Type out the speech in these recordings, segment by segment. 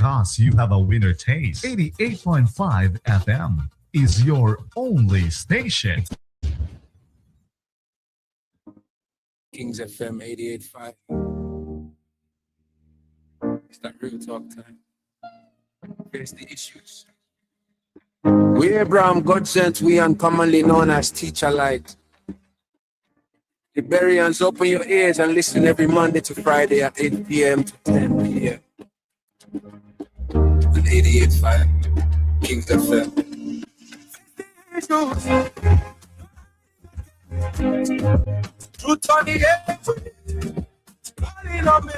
because you have a winner taste. 88.5 FM is your only station. Kings FM 88.5. It's that real talk time. Face the issues. We Abraham God sent, we uncommonly known as Teacher Light. Liberians, open your ears and listen every Monday to Friday at 8 p.m. to 10 p.m. On 88.5 Kings FM. Truth on the air, calling on me.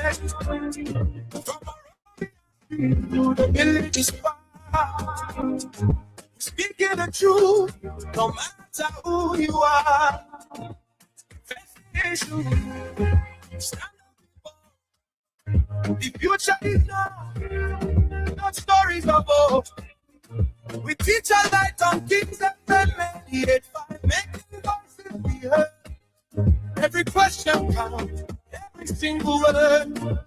From the village is far. Speaking the truth, no matter who you are. Stand up. The future is now, not stories of old. We teach a light on Kings FM 88.5, making voices be heard. Every question counts, every single word.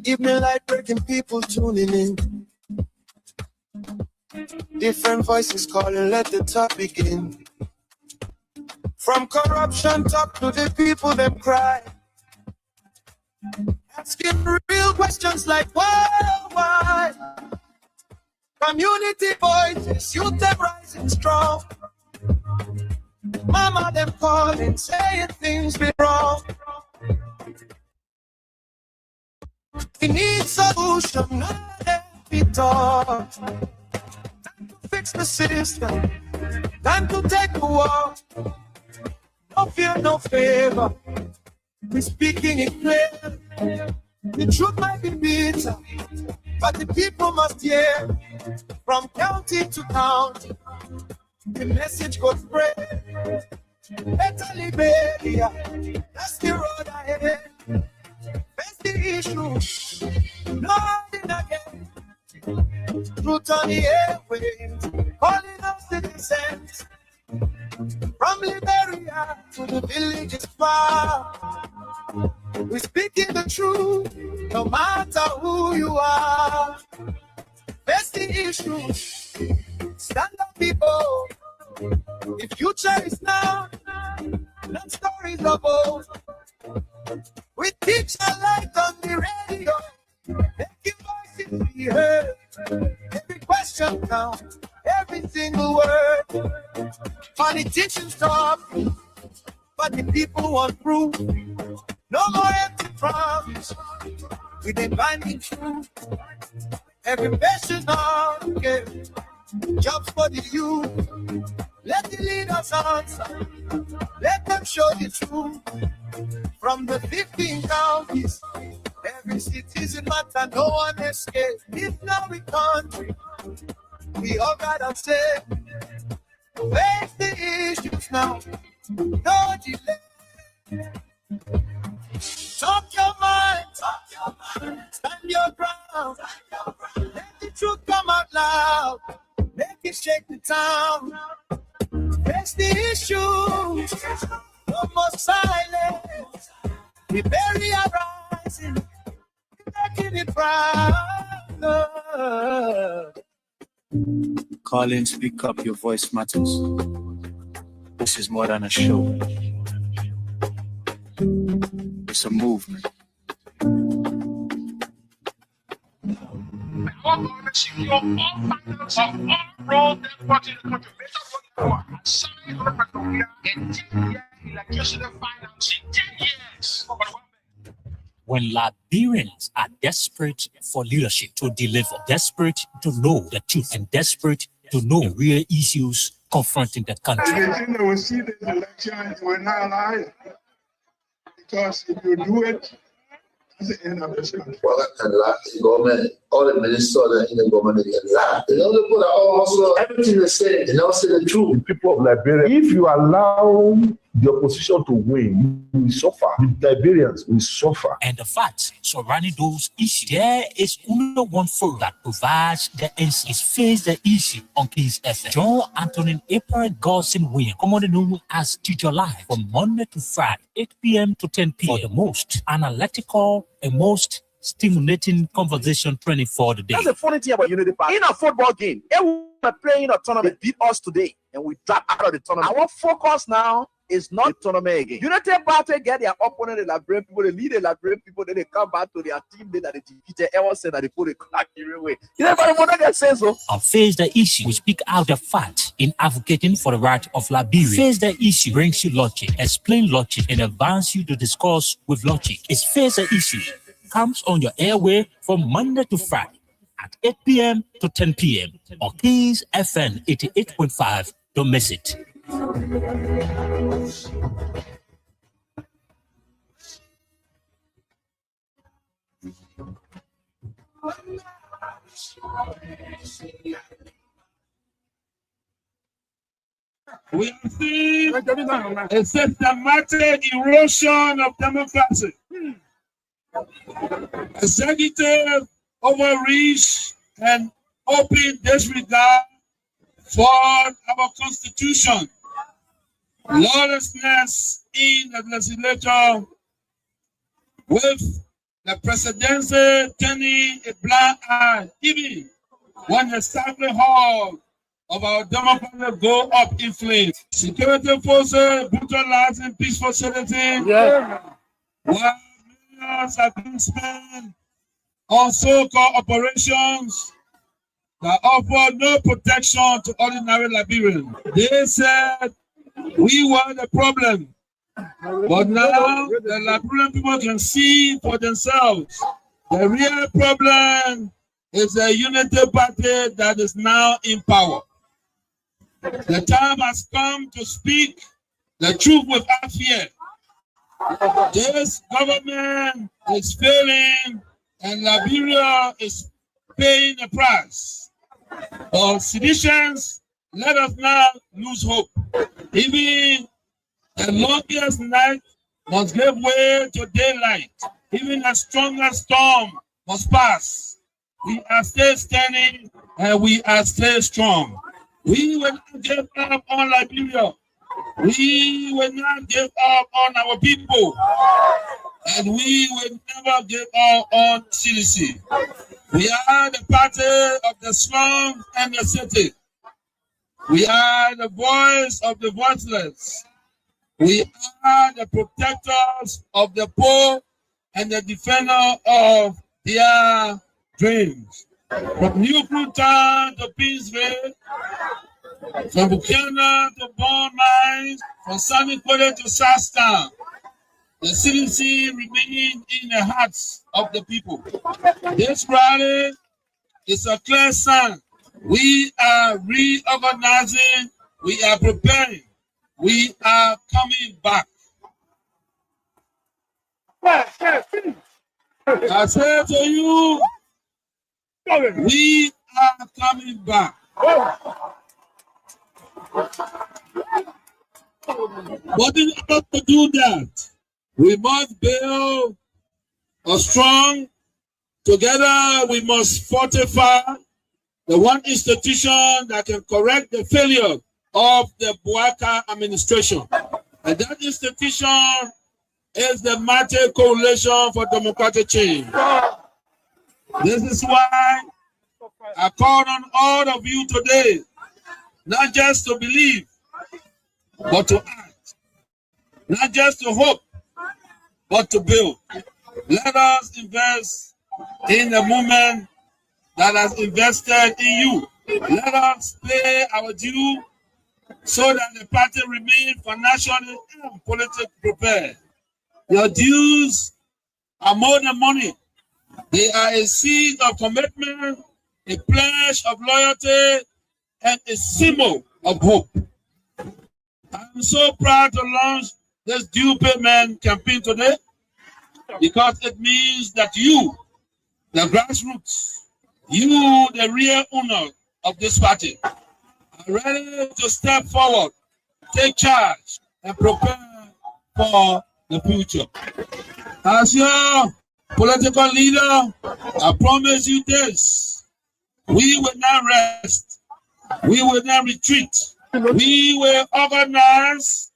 Evening light breaking, people tuning in. Different voices calling, let the talk begin. From corruption talk to the people them cry. Asking real questions like why? Community voices, youth them rising strong. Mama them calling, saying things be wrong. We need solution, not every talk. Time to fix the system, time to take a walk. No fear, no favor. We're speaking it clear. The truth might be bitter, but the people must hear. From county to county, the message goes spread. Better Liberia, that's the road ahead. Face the issue, nothing again. Truth on the airwaves, calling us citizens. From Liberia to the village is far. We're speaking the truth, no matter who you are. Face the issues, stand up people. The future is now, not stories of old. We teach a light on the radio, making voices be heard. Every question counts, every single word. Politicians talk, but the people want proof. No more empty promise, with a binding truth. Every person on get jobs for the youth. Let the leaders answer, let them show the truth. From the 15 counties, every citizen matter, no one escapes. If now we country, we all gotta say, face the issues now, no delay. Talk your mind, stand your ground. Let the truth come out loud, make it shake the town. Face the issues, no more silence. We bury our rising, making it proud. Colin, speak up, your voice matters. This is more than a show. It's a movement. Our government secure all finance of all road transport in the country. Assign and 10-year electricity financing. 10 years. When Liberians are desperate for leadership to deliver, desperate to know the truth, and desperate to know the real issues confronting the country. The thing that we see this election will not lie, because if you do it, that's the end of this country. Well, and the government, all the ministers in the government can lie. They don't put also everything they say, they don't say the truth. The people of Liberia, if you allow the opposition to win, you will suffer. The Liberians will suffer. And the facts surrounding those issues, there is only one forum that provides the answer. Is Face the Issue on Kings FM. John Antonin April Godson William, commonly known as Teacher Live, from Monday to Friday, 8 p.m. to 10 p.m. for the most analytical and most stimulating conversation training for the day. That's the funny thing about Unity Park. In a football game, we're playing a tournament, they beat us today, and we drop out of the tournament. Our focus now is not the tournament again. Unity Party get their opponent, the Liberian people, they lead the Liberian people, then they come back to their team, then they defeated. Everyone said that they put a crack away. You never want to get sense, so. And Face the Issue, we speak out the fact in advocating for the right of Liberia. Face the Issue brings you logic, explain logic, and advance you to discuss with logic. It's Face the Issue. Comes on your airway from Monday to Friday at 8 p.m. to 10 p.m. on Kings FM 88.5. Don't miss it. We have seen a systematic erosion of democracy. Executive overreach and open disregard for our constitution. Lawlessness in the legislature, with the presidency turning a blind eye, even when the sacred hall of our democracy go up in flames. Security forces brutalizing peaceful citizens. While millions are being spent on so-called operations that offer no protection to ordinary Liberians. They said we were the problem, but now the Liberian people can see for themselves. The real problem is the Unity Party that is now in power. The time has come to speak the truth without fear. This government is failing and Liberia is paying the price. For seditions, let us not lose hope. Even the longest night must give way to daylight. Even the strongest storm must pass. We are still standing and we are still strong. We will not give up on Liberia. We will not give up on our people. And we will never give up on CDC. We are the party of the slums and the city. We are the voice of the voiceless. We are the protectors of the poor and the defender of their dreams. From New Town to Peaceville, from Buchanan to Bond Mines, from Sunny Quarter to Southtown, the CDC remains in the hearts of the people. This rally is a clear sign. We are reorganizing, we are preparing, we are coming back. I say to you, we are coming back. But in order to do that, we must build a strong, together we must fortify the one institution that can correct the failure of the Bouaka administration. And that institution is the Mighty Coalition for Democratic Change. This is why I call on all of you today, not just to believe, but to act. Not just to hope, but to build. Let us invest in the movement that has invested in you. Let us pay our due so that the party remains financially and politically prepared. Your dues are more than money. They are a seed of commitment, a pledge of loyalty, and a symbol of hope. I'm so proud to launch this due payment campaign today because it means that you, the grassroots, you, the real owner of this party, are ready to step forward, take charge, and prepare for the future. As your political leader, I promise you this: we will not rest, we will not retreat, we will organize,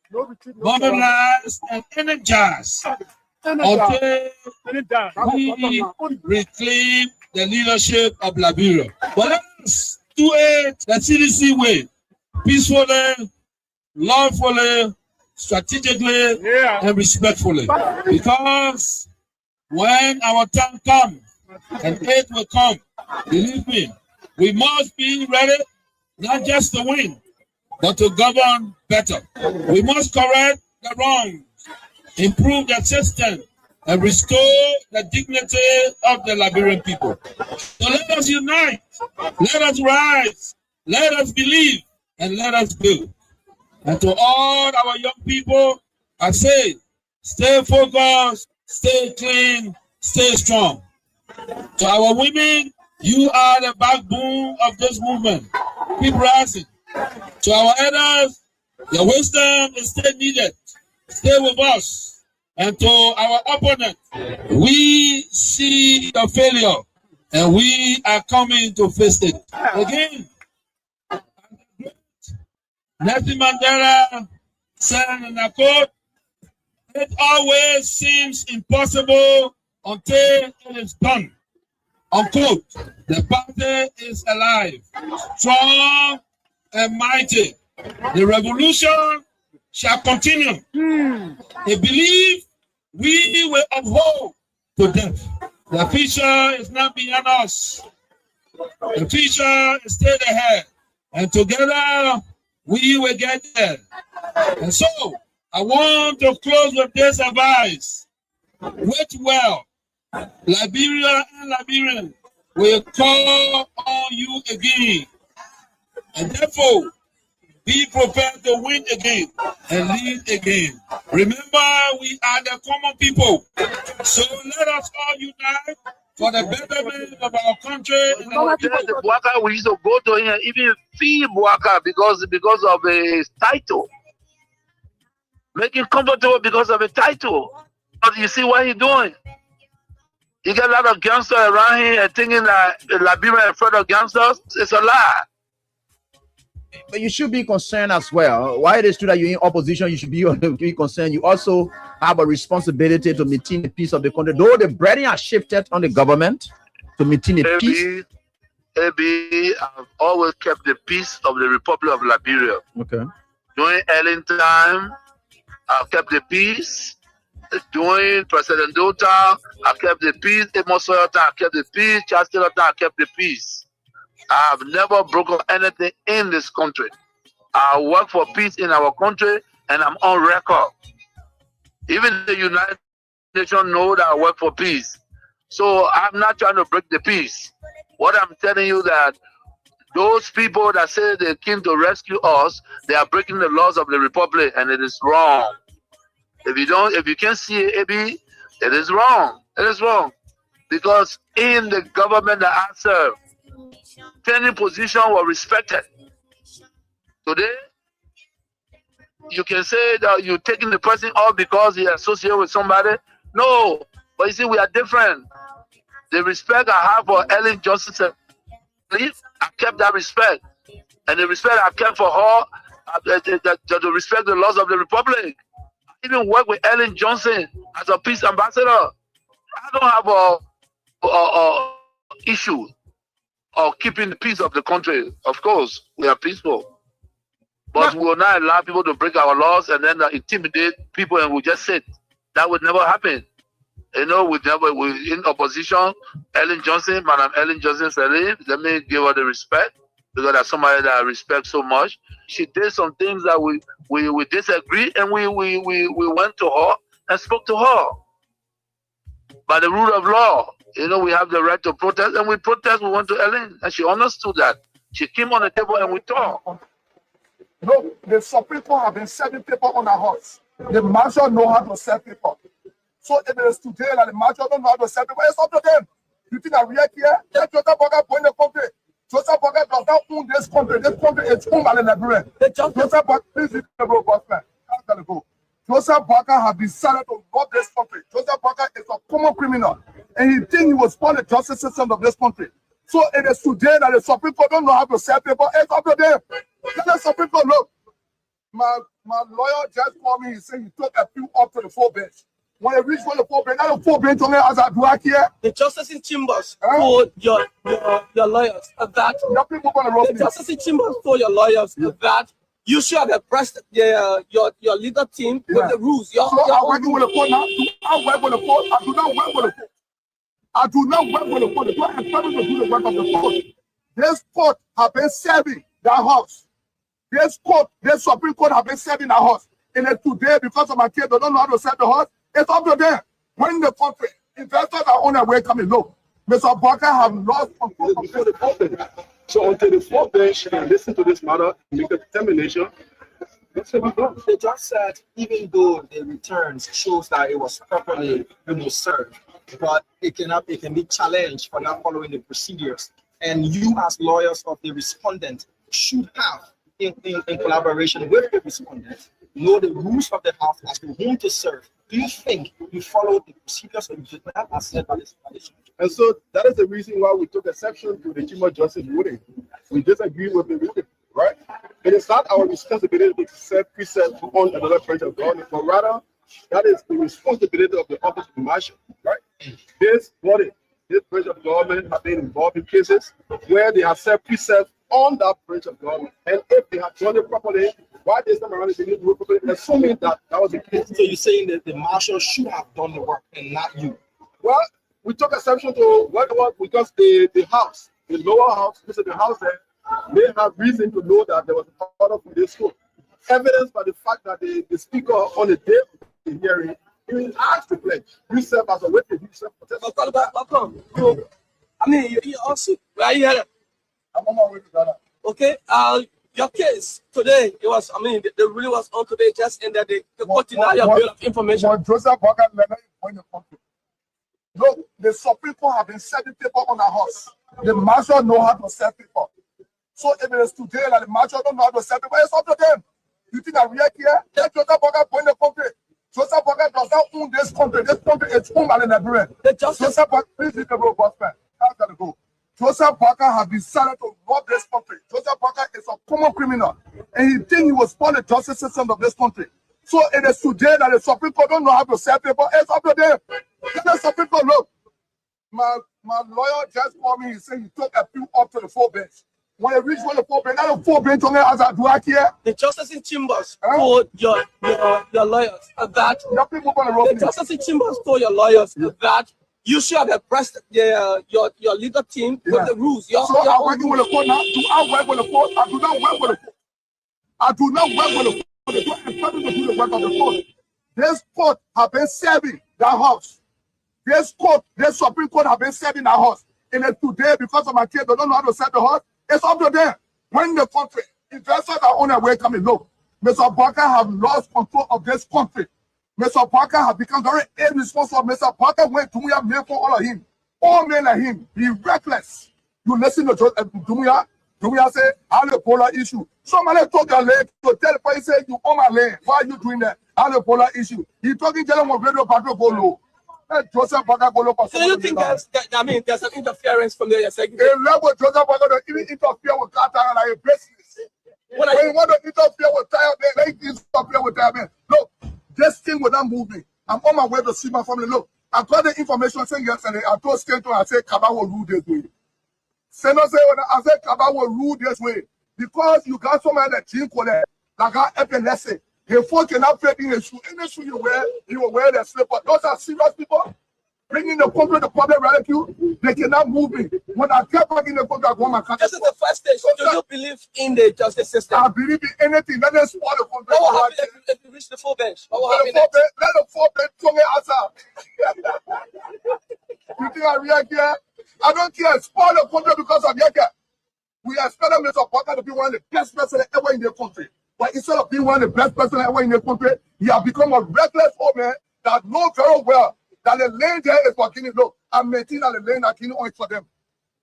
mobilize, and energize until we reclaim the leadership of Liberia. But let us do it the CDC way, peacefully, lawfully, strategically, and respectfully. Because when our time comes, and it will come, believe me, we must be ready not just to win, but to govern better. We must correct the wrongs, improve the system, and restore the dignity of the Liberian people. So let us unite, let us rise, let us believe, and let us build. And to all our young people, I say, stay focused, stay clean, stay strong. To our women, you are the backbone of this movement. Keep rising. To our elders, your wisdom is still needed. Stay with us. And to our opponent, we see the failure and we are coming to face it. Again, Nelson Mandela said in a quote, it always seems impossible until it is done. Unquote. The party is alive, strong and mighty. The revolution shall continue. A belief we will uphold to death. The future is not beyond us. The future is still ahead. And together we will get there. And so I want to close with this advice. Wait well. Liberia and Liberians will call on you again. And therefore, be prepared to win again and lead again. Remember, we are the common people. So let us all unite for the betterment of our country. And our the Bouaka, we used to go to him, even fee Bouaka because of his title. Make him comfortable because of a title. But you see what he's doing? You get a lot of gangsters around here and thinking that Liberia is afraid of gangsters. It's a lie. But you should be concerned as well. Why it is true that you're in opposition, you should be concerned. You also have a responsibility to maintain the peace of the country. Though the burden has shifted on the government to maintain the peace. I've always kept the peace of the Republic of Liberia. Okay. During Ellen time, I've kept the peace. During President Dota, I kept the peace. Amos Sawyer time, I kept the peace. Charles Taylor time, I kept the peace. I've never broken anything in this country. I work for peace in our country, and I'm on record. Even the United Nations know that I work for peace. So I'm not trying to break the peace. What I'm telling you that those people that say they came to rescue us, they are breaking the laws of the Republic, and it is wrong. If you can't see it, AB, it is wrong. It is wrong. Because in the government that I serve, training position was respected. Today, you can say that you're taking the person off because he associated with somebody. No, but you see, we are different. The respect I have for Ellen Johnson, I kept that respect. And the respect I kept for her, to respect the laws of the Republic. I even work with Ellen Johnson as a peace ambassador. I don't have a issue of keeping the peace of the country. Of course, we are peaceful. But we will not allow people to break our laws and then intimidate people and we just sit. That would never happen. You know, we in opposition, Ellen Johnson, Madam Ellen Johnson said, let me give her the respect because that's somebody that I respect so much. She did some things that we disagree and we went to her and spoke to her. By the rule of law, you know, we have the right to protest and we protest. We went to Ellen and she understood that. She came on the table and we talked. No, the Supreme Court have been serving people on our horse. The marshal know how to serve people. So if it is today that the marshal don't know how to serve people, it's up to them. You think that we are here? Let Joseph Boakai go in the country. Joseph Boakai does not own this country. This country is owned by the Liberians. Joseph Boakai, please leave the road, bossman. I'm gonna go. Joseph Boakai has decided to rob this country. Joseph Boakai is a common criminal. And he thinks he will spoil the justice system of this country. So it is today that the Supreme Court don't know how to serve people. It's up to them. Let the Supreme Court look. My lawyer just called me. He said he took a few up to the full bench. When you reach for the four bench, not the four bench only as I do here. The justice in chambers told your lawyers that the justice in chambers told your lawyers that you should have pressed your legal team with the rules. So I'm working with the court now. I work with the court. I do not work with the court. I do not work with the court. The court is trying to do the work of the court. This court have been serving the house. This court, this Supreme Court have been serving the house. And today, because of my kids, they don't know how to serve the house. It's up to them. When the country, investors are on their way coming low. Mr. Barker have lost control of the company. So until the fourth bench can listen to this matter, make a determination. The judge said even though the returns shows that it was properly served, but it can be challenged for not following the procedures. And you as lawyers of the respondent should have, in collaboration with the respondent, know the rules of the house as to whom to serve. Do you think you followed the procedures and did not as said by this tradition? And so that is the reason why we took exception to the Chief Justice ruling. We disagree with the ruling, right? It is not our responsibility to set precepts on another branch of government, but rather that is the responsibility of the office of the marshal, right? This body, this branch of government have been involved in cases where they have set precepts on that branch of government, and if they have done it properly, why this time around they didn't do it properly, assuming that was the case. So you're saying that the marshal should have done the work and not you? Well, we took exception to what was because the house, the lower house, this is the house there, may have reason to know that there was a order for this school. Evidence by the fact that the speaker on the day of the hearing, he asked the pledge. You serve as a witness, you serve for testimony. I mean, you also, where you had it? I'm on my way to Ghana. Okay, your case today, it was, I mean, the ruling was on today, just in that the court denied your bill of information. When Joseph Barker left the country. Look, the Supreme Court have been setting people on a horse. The marshal know how to set people. So if it is today that the marshal don't know how to set people, it's up to them. You think that we are here? Let Joseph Barker go in the country. Joseph Barker does not own this country. This country is owned by the Nigerian. Joseph Barker, please leave the road, Gospel. How's that go? Joseph Barker has decided to rob this country. Joseph Barker is a common criminal, and he thinks he will spoil the justice system of this country. So it is today that the Supreme Court don't know how to set people. It's up to them. The Supreme Court, look, my lawyer just called me. He said he took a few up to the full bench. When he reached for the full bench, not the full bench only as I do here. The justice in chambers told your lawyers that the justice in chambers told your lawyers that you should have pressed your legal team with the rules. So I'm working with the court now. Do I work with the court? I do not work with the court. I do not work with the court. The court is trying to do the work of the court. This court have been serving the house. This court, this Supreme Court have been serving the house. And then today, because of my kids, they don't know how to serve the house. It's up to them. When the country, investors are on their way coming low. Mr. Barker have lost control of this country. Mr. Parker has become very irresponsible. Mr. Parker went to Dumbuya men for all of him. All men like him. Be reckless. You listen to Dumbuya. Dumbuya say, I have a polar issue. Somebody took your leg to tell the person, say, you own my land. Why are you doing that? I have a polar issue. He talking to them on radio patrol go low. Joseph Parker go low. So you think there's an interference from the executive? A level Joseph Parker don't even interfere with Qatar like a business. When you want to interfere with Tire, they interfere with Tire, man. Look. This thing will not move me. I'm on my way to see my family. Look, I got the information saying yesterday. I told Stanton, I said, Kaba will rule this way. Senator said, I said, Kaba will rule this way. Because you got somebody that drink with it, like our epilepsy. If folk cannot fit in a shoe, any shoe you will wear the slipper. Those are serious people. Bringing the country to public rescue, they cannot move me. When I get back in the country, I go my country. This is the first stage. So do you believe in the justice system? I believe in anything. Let us spoil the country. What will happen if you reach the full bench? What will happen next? Let the full bench come here outside. You think I react here? I don't care. Spoil the country because of Yeke. We expect Mr. Parker to be one of the best presidents ever in the country. But instead of being one of the best presidents ever in the country, he has become a reckless old man that knows very well that the lane there is for Guinea. Look, I'm maintaining that the lane that Guinea owns for them.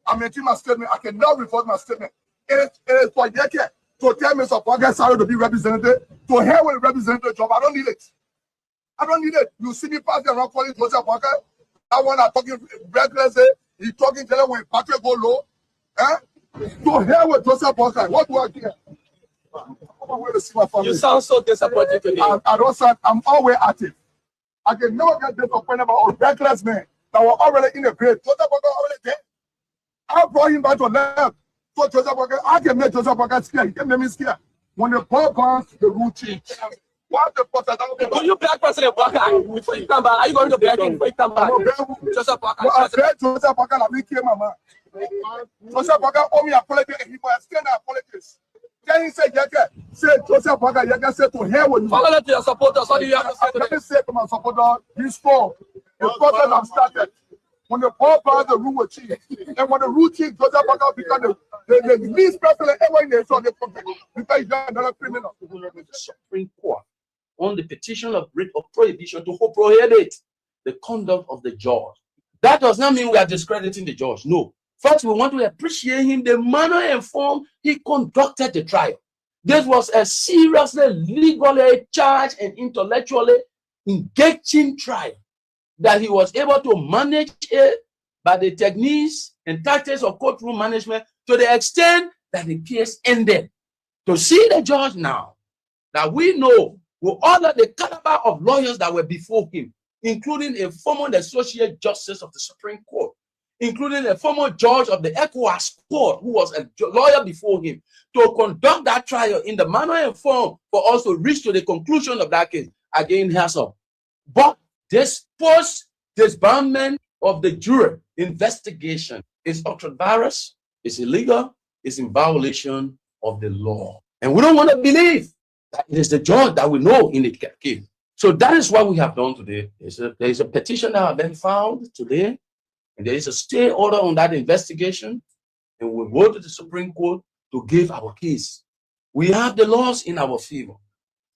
I'm maintaining my statement. I cannot reverse my statement. It is for Yeke to tell Mr. Parker sorry to be represented, to hell with representative job. I don't need it. I don't need it. You see me pass around calling Joseph Parker. That one I'm talking recklessly. He's talking to them when Patrick go low. To hell with Joseph Parker. What do I care? I'm on my way to see my family. You sound so disappointed today. I don't sound, I'm always active. I can never get disappointed about a reckless man that were already in the grave. Joseph Boakai already dead. I brought him back to life. So Joseph Boakai, I can make Joseph Boakai scared. He can make me scared. When the ball bounce, the rule change. What the fuck is that? Will you back President Boakai before you come back? Are you going to back him before you come back? Joseph Boakai. I said Joseph Boakai, I became my man. Joseph Boakai owe me apology, and he was still not apologize. Then he said, say Joseph Boakai, say to hell with you. Follow that to your supporters. What do you have to say to them? Let me say to my supporters, he's strong. The process have started. When the ball bounce, the rule will change. And when the rule change, Joseph Boakai become the least person ever in the history of the country. Because he's another criminal. The Supreme Court on the petition of writ of prohibition to prohibit the conduct of the judge. That does not mean we are discrediting the judge. No. First, we want to appreciate him, the manner and form he conducted the trial. This was a seriously, legally charged and intellectually engaging trial that he was able to manage it by the techniques and tactics of courtroom management to the extent that the case ended. To see the judge now, that we know with all of the caliber of lawyers that were before him, including a former Associate Justice of the Supreme Court, including a former judge of the ECOWAS Court, who was a lawyer before him, to conduct that trial in the manner and form for us to reach to the conclusion of that case, again, has up. But this post-disbandment of the jury investigation is ultra-virus, is illegal, is in violation of the law. And we don't want to believe that it is the judge that we know in the case. So that is what we have done today. There is a petition that has been filed today, and there is a stay order on that investigation, and we'll go to the Supreme Court to give our case. We have the laws in our favor.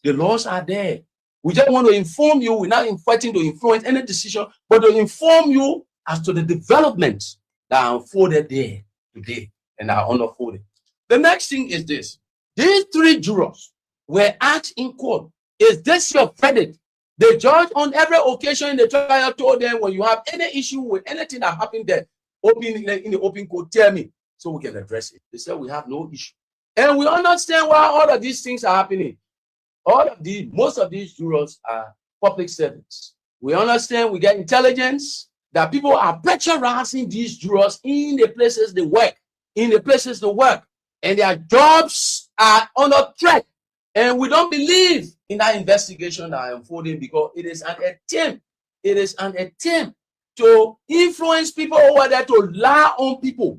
The laws are there. We just want to inform you. We're not fighting to influence any decision, but to inform you as to the developments that are unfolded there today and are unfolded. The next thing is this. These three jurors were asked in court, is this your verdict? The judge on every occasion in the trial told them, when you have any issue with anything that happened there, in the open court, tell me so we can address it. They said we have no issue. And we understand why all of these things are happening. Most of these jurors are public servants. We understand, we get intelligence that people are pressurizing these jurors in the places they work, and their jobs are under threat. And we don't believe in that investigation that are unfolding because it is an attempt to influence people over there, to lie on people,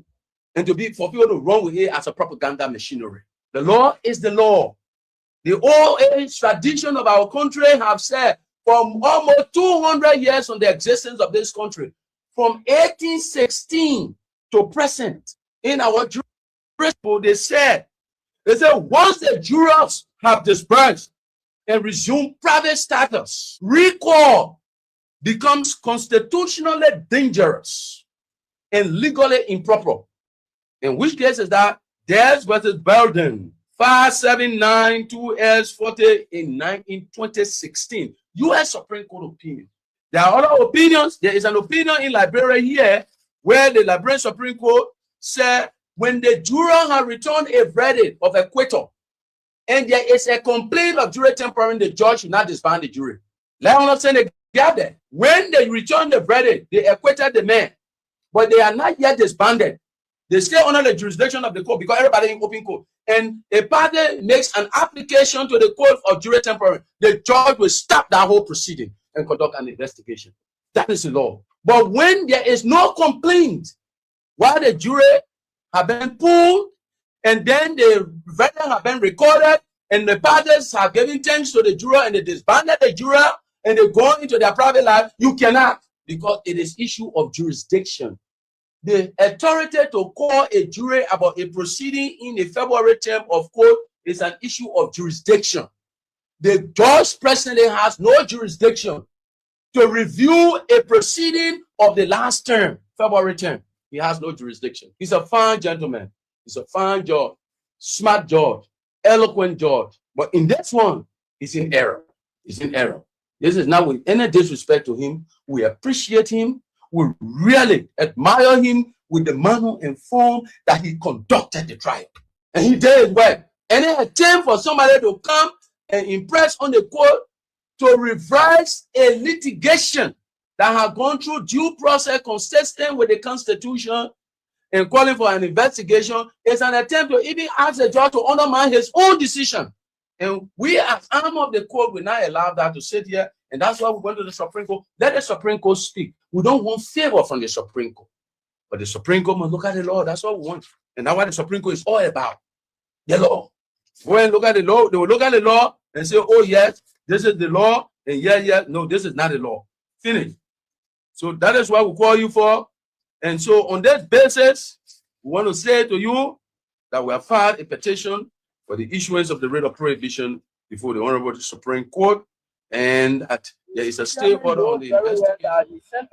and for people to run with it as a propaganda machinery. The law is the law. The old age tradition of our country have said from almost 200 years on the existence of this country, from 1816 to present, in our jurisprudence, they said once the jurors have dispersed and resumed private status, recall becomes constitutionally dangerous and legally improper. In which case is that Des versus Belden, 5792S40 in 2016, U.S. Supreme Court opinion. There are other opinions. There is an opinion in Liberia here where the Liberian Supreme Court said when the juror has returned a verdict of acquittal and there is a complaint of jury tampering, the judge should not disband the jury. Let us understand the gap there. When they return the verdict, they acquitted the man, but they are not yet disbanded. They stay under the jurisdiction of the court because everybody in open court. And a party makes an application to the court of jury tampering, the judge will stop that whole proceeding and conduct an investigation. That is the law. But when there is no complaint, while the jury have been pulled, and then the verdict have been recorded, and the parties have given thanks to the juror, and they disbanded the juror, and they go into their private life, you cannot, because it is issue of jurisdiction. The authority to call a jury about a proceeding in a February term of court is an issue of jurisdiction. The judge presently has no jurisdiction to review a proceeding of the last term, February term. He has no jurisdiction. He's a fine gentleman. He's a fine judge, smart judge, eloquent judge. But in this one, he's in error. He's in error. This is not with any disrespect to him. We appreciate him. We really admire him with the manner and form that he conducted the trial. And he did well. Any attempt for somebody to come and impress on the court to reverse a litigation that has gone through due process consistent with the Constitution and calling for an investigation is an attempt to even ask the judge to undermine his own decision. And we as arm of the court will not allow that to sit here. And that's why we went to the Supreme Court. Let the Supreme Court speak. We don't want favor from the Supreme Court. But the Supreme Court must look at the law. That's what we want. And that's what the Supreme Court is all about. The law. Go and look at the law. They will look at the law and say, oh, yes, this is the law. And yeah, no, this is not the law. Finish. So that is what we call you for. And so on that basis, we want to say to you that we have filed a petition for the issuance of the writ of prohibition before the Honorable Supreme Court, and that there is a stay order on the investigation.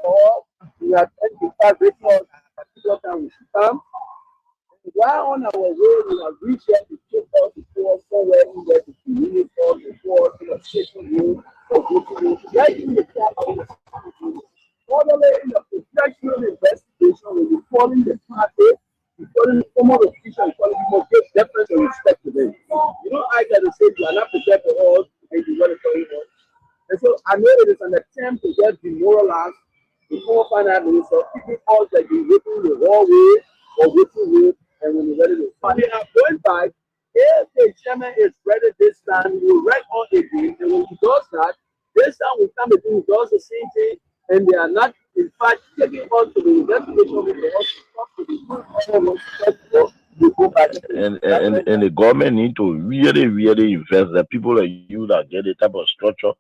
We have identified written particular time we should come. While on our way, we have reached here to take us before somewhere in there to communicate before the station room or go to the right in the camp of the formally in the professional investigation will be following the party, following the formal official, following the most deference and respect to them. You know, I got to say you are not prepared for all and you want to tell you. And so I know it is an attempt to get demoralized before finance minister, keeping all that you waiting the wrong way or waiting with, and when you're ready to find it out, going back, if the chairman is ready this time, you write on again, and when he does that, this time we come again, he does the same thing, and they are not, in fact, taking on to the investigation with the and the government need to really invest. The people like you that get the type of structure.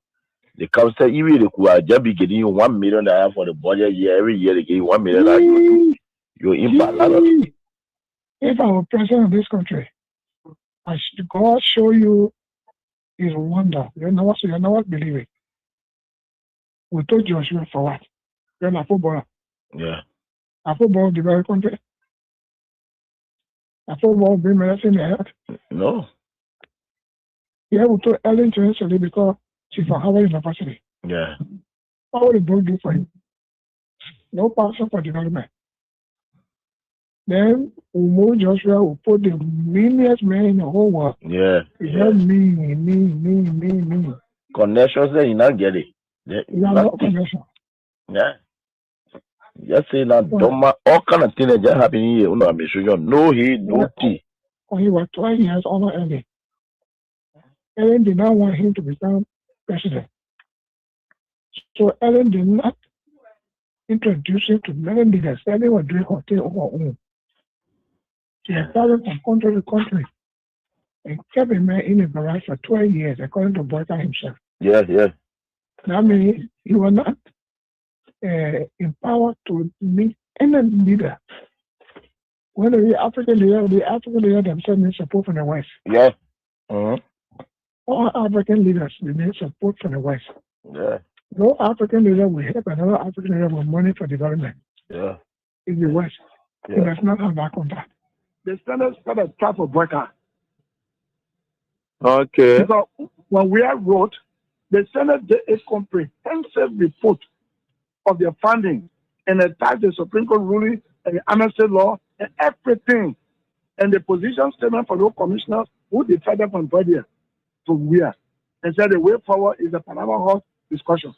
The council, even they could just be getting you $1 million for the budget year. Every year they give you $1 million. You impact a lot. If I were president of this country, I should God show you his wonder. You know what believe it. We told Joshua for what? You're not a footballer. Yeah. A football the very country. A football bring medicine in the head. No. Yeah, we told Ellen to yesterday because she's from Harvard University. Yeah. What would the book do for you? No passion for development. Then we move Joshua, we put the meanest man in the whole world. Yeah. He had me. Connections then you not get it. You have no connection. Yeah. Just say that all kind of things that just happen here. No he, no tea. When he was 12 years old early. Ellen did not want him to become president. So Ellen did not introduce him to many leaders. Ellen was doing her thing on her own. She had traveled from country to country and kept a man in a barrage for 12 years, according to Boyka himself. Yeah. That means he was not empowered to meet any leader. When the African leader themselves need support from the West. Yeah. All African leaders need support from the West. Yeah. No African leader will help another African leader with money for development. Yeah. In the West. Yeah. He does not have that contact. The standards got a trap of Boyka. Okay. Because when we are wrote, the Senate did a comprehensive report of their funding and attached the Supreme Court ruling and the amnesty law and everything. And the position statement for those commissioners who decided from Brother to where. And said the way forward is a Panama House discussion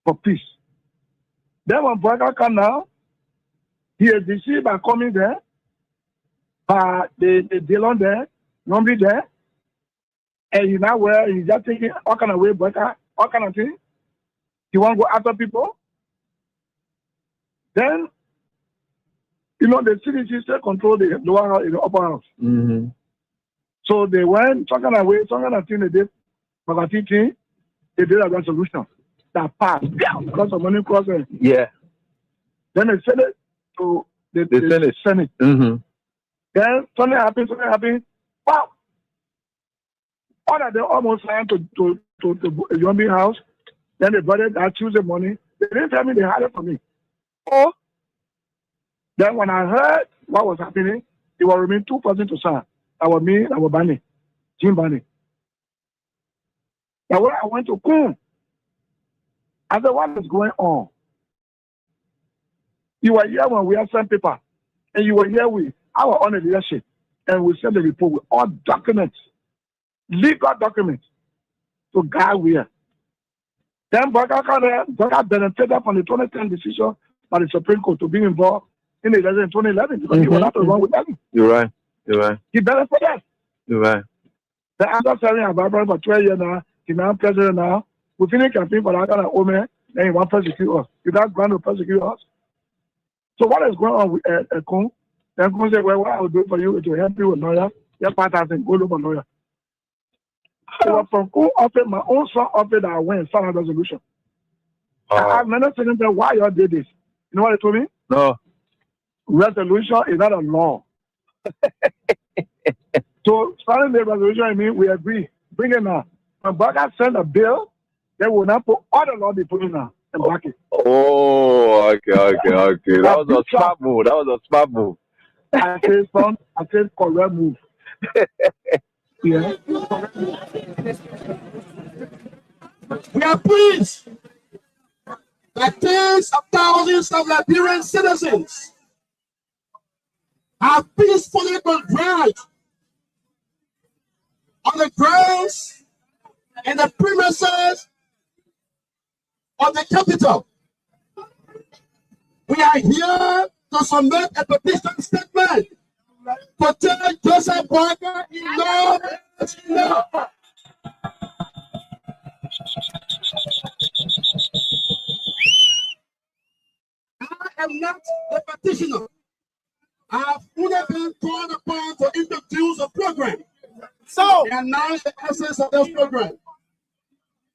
for peace. Then when Boyka come now, he is deceived by coming there, by the Dillon there, Nombi there, and you know where he's just thinking all kind of way, Boyka, all kind of thing. He want to go after people. Then, you know, the CDC still control the lower house, the upper house. Mm-hmm. So they went talking away, talking of thing they did, but they did a resolution that passed because of money crossing. Yeah. Then they sent it to the Senate. Mm-hmm. Then something happened. Wow. All that they almost signed to Yombi house. Then they brought it, I choose the money. They didn't tell me they had it for me. Oh. Then when I heard what was happening, it was remain 2 persons to sign. That was me, that was Barney, Jim Barney. Now when I went to Kum, I said, what is going on? You were here when we had sent paper, and you were here with our own leadership, and we sent the report with all documents, legal documents, to guide where. Then Burger benefited from the 2010 decision by the Supreme Court to be involved in the election in 2011 because he was not wrong with them. You're right. He benefited. You're right. The after serving Barbara for 12 years now, he's now president now. We finish campaign for that kind of woman, then he wants to persecute us. He does grant to persecute us. So what is going on with Kun? Then Kun said, well, what I will do for you is to help you with lawyer. Your partner said, go look for lawyer. So from Kun offered, my own son offered that I went final resolution. I have many things that why you did this. You know what they told me? No. Resolution is not a law. So starting the resolution, I mean, we agree. Bring it now. When Burger send a bill, they will not put all the law they put in now and back it. Oh, okay. That was a smart move. I said correct move. Yeah. We are pleased that tens of thousands of Liberian citizens have peacefully converged on the grounds and the premises of the capital. We are here to submit a petition statement to tell Joseph Boakai enough is enough. I am not the petitioner. I have only been called upon to introduce a program. So, and now the essence of this program.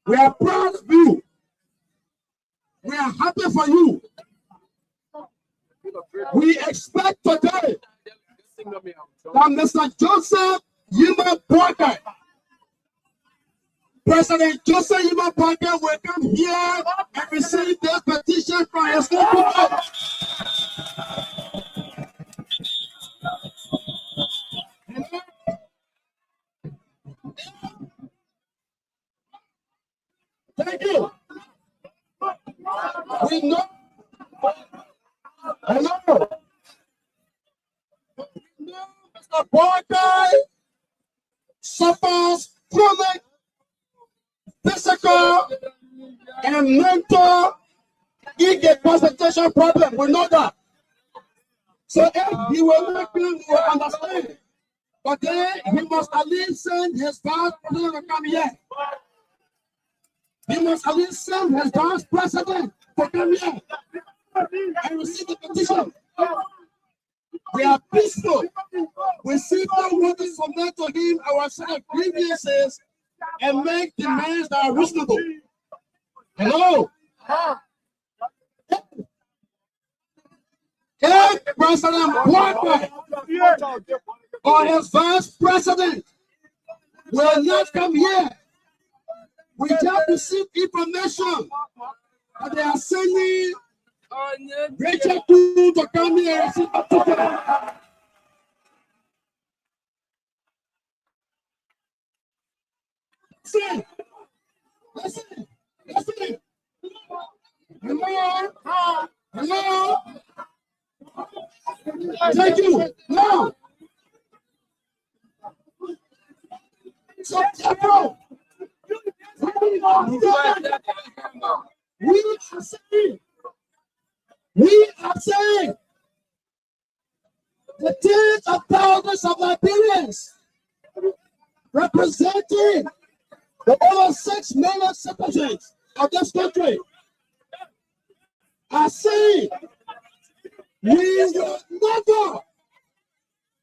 We are proud of you. We are happy for you. We expect today that Mr. Joseph Yima Boakai, President Joseph Yima Boakai will come here and receive this petition from his local government. Thank you. We know. Hello. We know Mr. Boakai suffers chronic physical and mental incapacitated problem. We know that. So if he will not be, we will understand. But then he must at least send his vice president to come here. He must at least send his vice president to come here and receive the petition. We are peaceful. We simply want to submit to him our set of grievances and make demands that are reasonable. Hello? If President Boakai or his vice president will not come here, we just received information that they are sending Rachel to come here and receive a ticket. Listen. Hello. Thank you. No. So, we are saying the tens of thousands of Liberians representing the over 6 million citizens of this country are saying we will never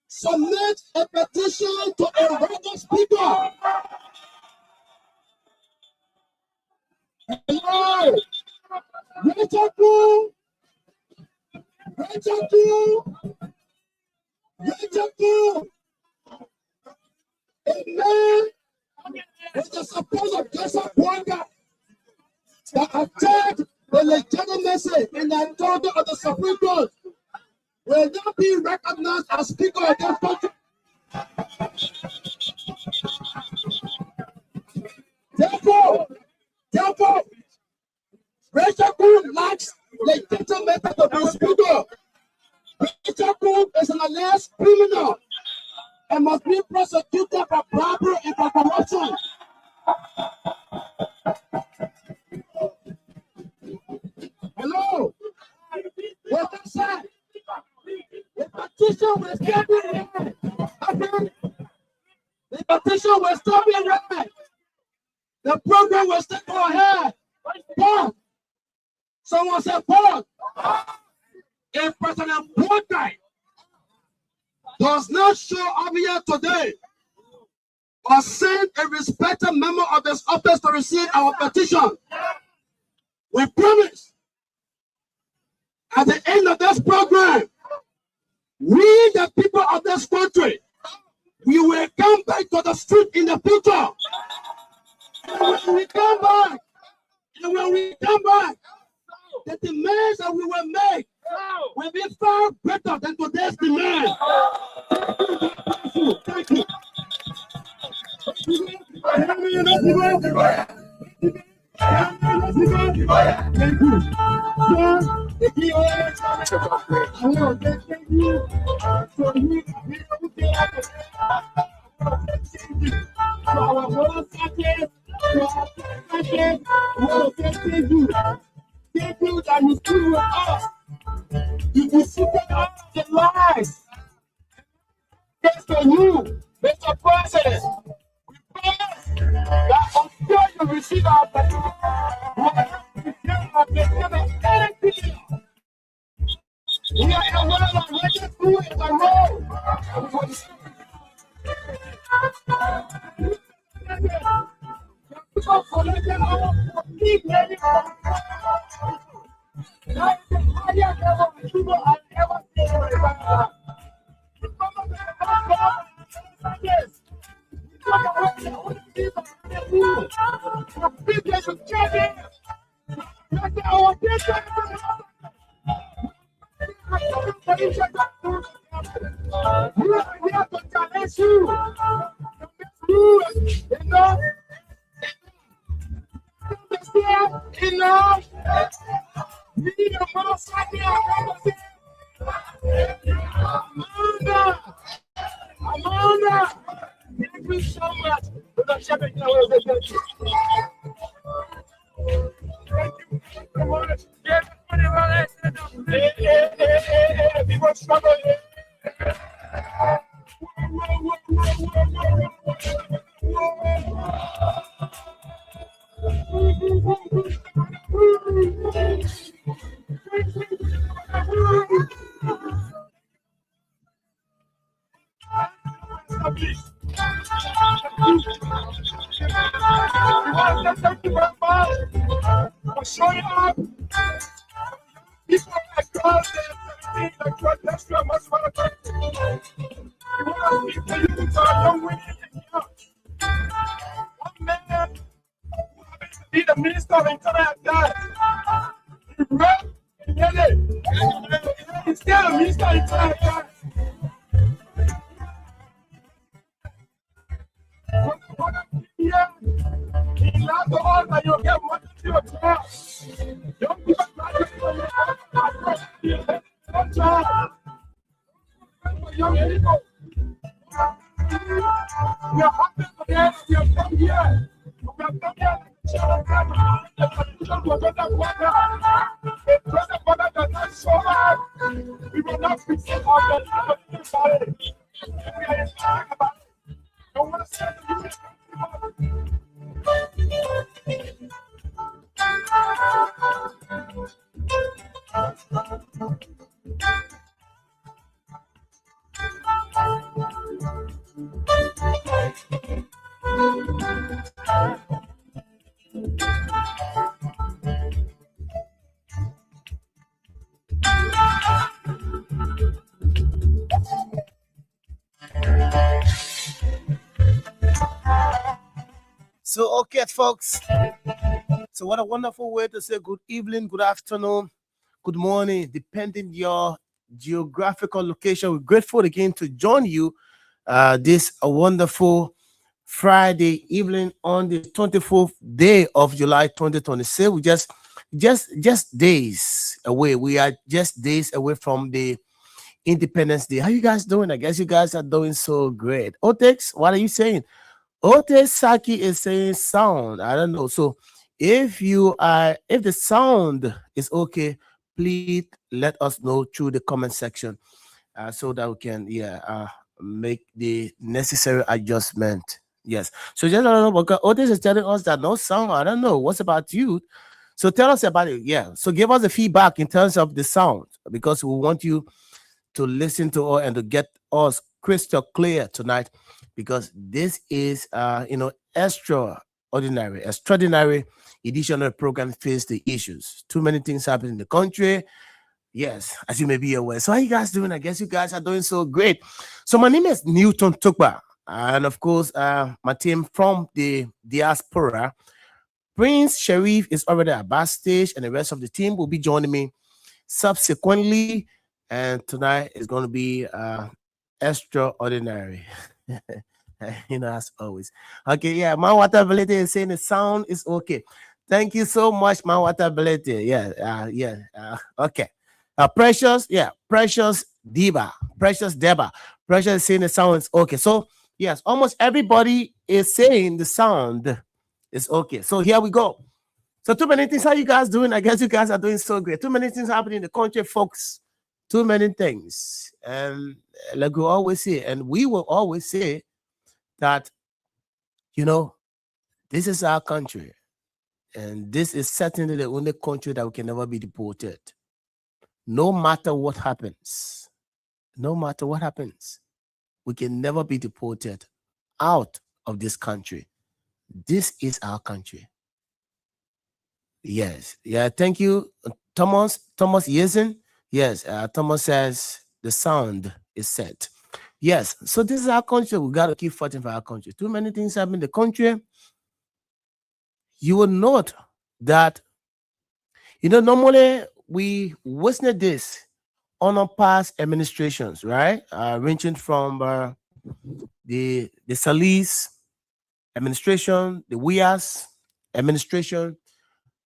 submit a petition to a regular speaker. Hello, Rachel, a man with the support of Joseph Boakai that attacked the legitimacy and the authority of the Supreme Court will not be recognized as Speaker of this country. Therefore, Rachel Kun lacks legitimacy to be Speaker. Rachel Kun is an alleged criminal and must be prosecuted for bribery and for corruption. get it right. Okay? The petition will still be read. The program will still go ahead. But someone said, Paul, if President Boakai does not show up here today or send a respected member of this office to receive our petition, we promise at the end of this program, we, the people of this country, we will come back to the street in the future. And when we come back, the demands that we will make will be far better than today's demand. Thank you. Thank you that you stood with us. You defeated all the lies. Thanks to you, Mr. President. We promise that until you receive our petition, we will not anything. We are in one of the richest schools in the world. People collected our complete money. That's the highest level of people I've ever seen in my life. Amanda, thank you so much for the shepherd. Thank you so much. People struggle. Thank you very much for showing up. People across the extra much more time. We want to speak to you so I don't win anything else. One man who happens to be the Minister of Internal Affairs. He ran in Yele. He's still a Minister of Internal Affairs. In last of all, that you get what you do. Don't be young people. We are happy today. We have come here. We have come here to share the condition to better water. The present water does not show up. We will not fix it on the side. We are talking about it. I want to say to you. So, okay, folks. So, what a wonderful way to say good evening, good afternoon, good morning, depending your geographical location. We're grateful again to join you this a wonderful Friday evening on the 24th day of July 2026. We just days away. We are just days away from the Independence Day. How you guys doing? I guess you guys are doing so great. Otex, what are you saying? Ote Saki is saying sound. I don't know. So if the sound is okay, please let us know through the comment section. so that we can make the necessary adjustment. Yes. So just don't know, because Otis is telling us that no sound. I don't know. What's about you? So tell us about it. Yeah. So give us the feedback in terms of the sound, because we want you to listen to us and to get us crystal clear tonight, because this is extraordinary edition of the program. Face the issues. Too many things happen in the country. Yes, as you may be aware. So how you guys doing? I guess you guys are doing so great. So my name is Newton Tukba, and of course my team from the diaspora. Prince Sharif is already at backstage, and the rest of the team will be joining me subsequently. And tonight is going to be extraordinary. As always. Okay, yeah, my water ability is saying the sound is okay. Thank you so much, my water ability. Okay. Precious Deba. Precious is saying the sound is okay. So yes, almost everybody is saying the sound is okay. So here we go. So too many things. How you guys doing? I guess you guys are doing so great. Too many things happening in the country, folks. Too many things. And like we always say, and we will always say that, this is our country. And this is certainly the only country that we can never be deported. No matter what happens, we can never be deported out of this country. This is our country. Yes. Yeah, thank you, Thomas Yesen. Yes, Thomas says the sound is set. Yes, so this is our country. We got to keep fighting for our country. Too many things happen in the country. You will note that, normally we witness this on our past administrations, right? Ranging from the Salis administration, the Wias administration.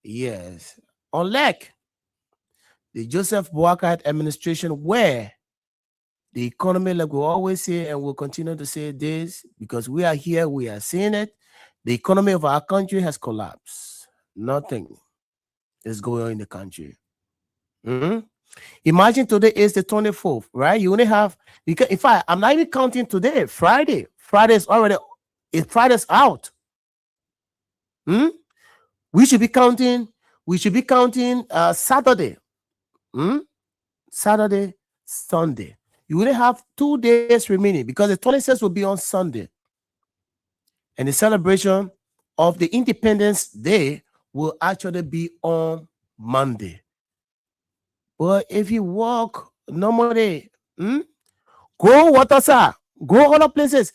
Yes, unlike the Joseph Boakai administration, where the economy, like we always say, and we'll continue to say this, because we are here, we are seeing it, the economy of our country has collapsed. Nothing is going on in the country. Imagine today is the 24th, right? You only have, in fact, I'm not even counting today, Friday. Friday's out. We should be counting Saturday. Saturday, Sunday. You only have 2 days remaining, because the 26th will be on Sunday. And the celebration of the Independence Day will actually be on Monday. But if you walk normally, go Watersa, go other places,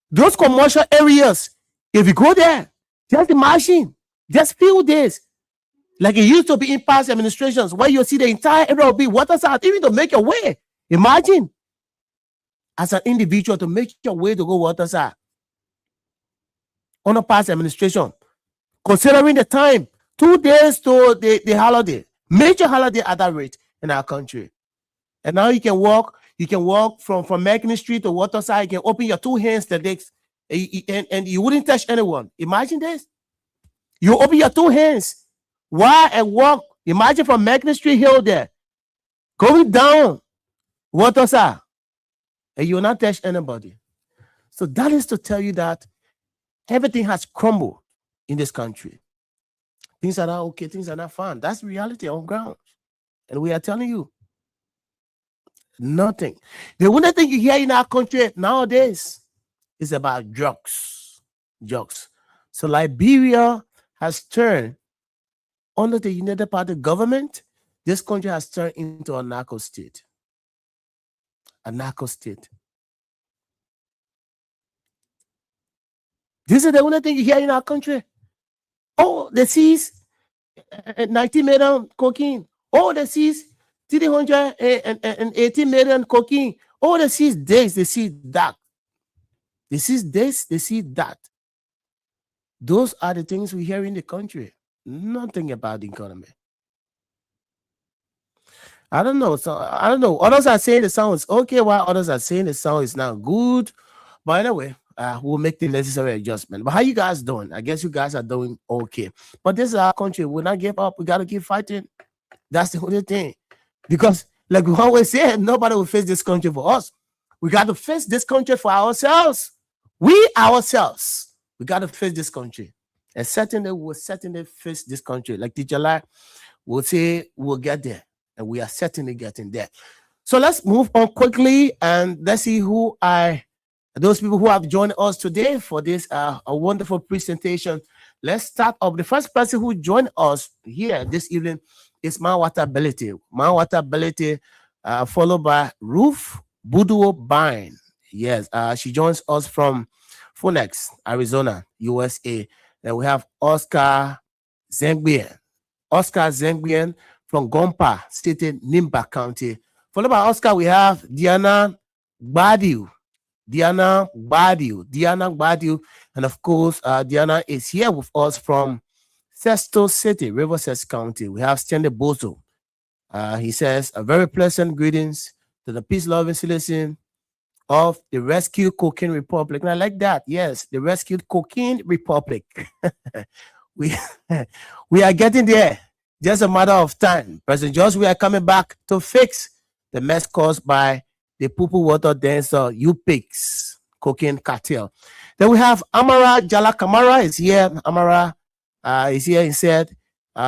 those commercial areas, if you go there, just imagine, just few days, like it used to be in past administrations, where you see the entire area will be Watersa, even to make your way. Imagine, as an individual, to make your way to go Watersa on a past administration, considering the time, 2 days to the holiday, major holiday at that rate in our country. And now you can walk from Mackinnon Street to Waterside. You can open your two hands the next, and you wouldn't touch anyone. Imagine this. You open your two hands while and walk. Imagine from Mackinnon Street Hill there, going down Waterside, and you will not touch anybody. So that is to tell you that everything has crumbled in this country. Things are not okay. Things are not fun. That's reality on ground. And we are telling you, nothing. The only thing you hear in our country nowadays is about drugs. So Liberia has turned, under the United Party government, this country has turned into a narco state. This is the only thing you hear in our country. Oh, they seized 90 million cocaine. Oh, they seized 380 million cocaine. Oh, they seized this, they see that. They seize this, they see that. Those are the things we hear in the country. Nothing about the economy. I don't know. Others are saying the sound is okay, while others are saying the sound is not good. But anyway, we'll make the necessary adjustment. But how you guys doing? I guess you guys are doing okay. But this is our country. We'll not give up. We got to keep fighting. That's the only thing. Because Like we always say, nobody will face this country for us. We got to face this country for ourselves. We ourselves, we got to face this country. And certainly we'll certainly face this country. Like Teacher Lai will say, we'll get there. And we are certainly getting there. So let's move on quickly and let's see who are those people who have joined us today for this a wonderful presentation. Let's start off. The first person who joined us here this evening is Mawata Belete. Mawata Belete, followed by Ruth Buduo Bine. Yes, she joins us from Phoenix, Arizona, USA. Then we have Oscar Zengbien. Oscar Zengbien from Gompa, State in Nimba County. Followed by Oscar, we have Diana Gbadiu. Diana Gbadiu. And of course, Diana is here with us from Sesto City, Riverside County. We have Stanley Bozo. He says, a very pleasant greetings to the peace-loving citizen of the Rescued Cocaine Republic. And I like that. Yes, the Rescued Cocaine Republic. we are getting there. Just a matter of time. President George, we are coming back to fix the mess caused by the Pupu Water Dancer UPIX cocaine cartel. Then we have Amara Jala Kamara is here. Amara is here. He said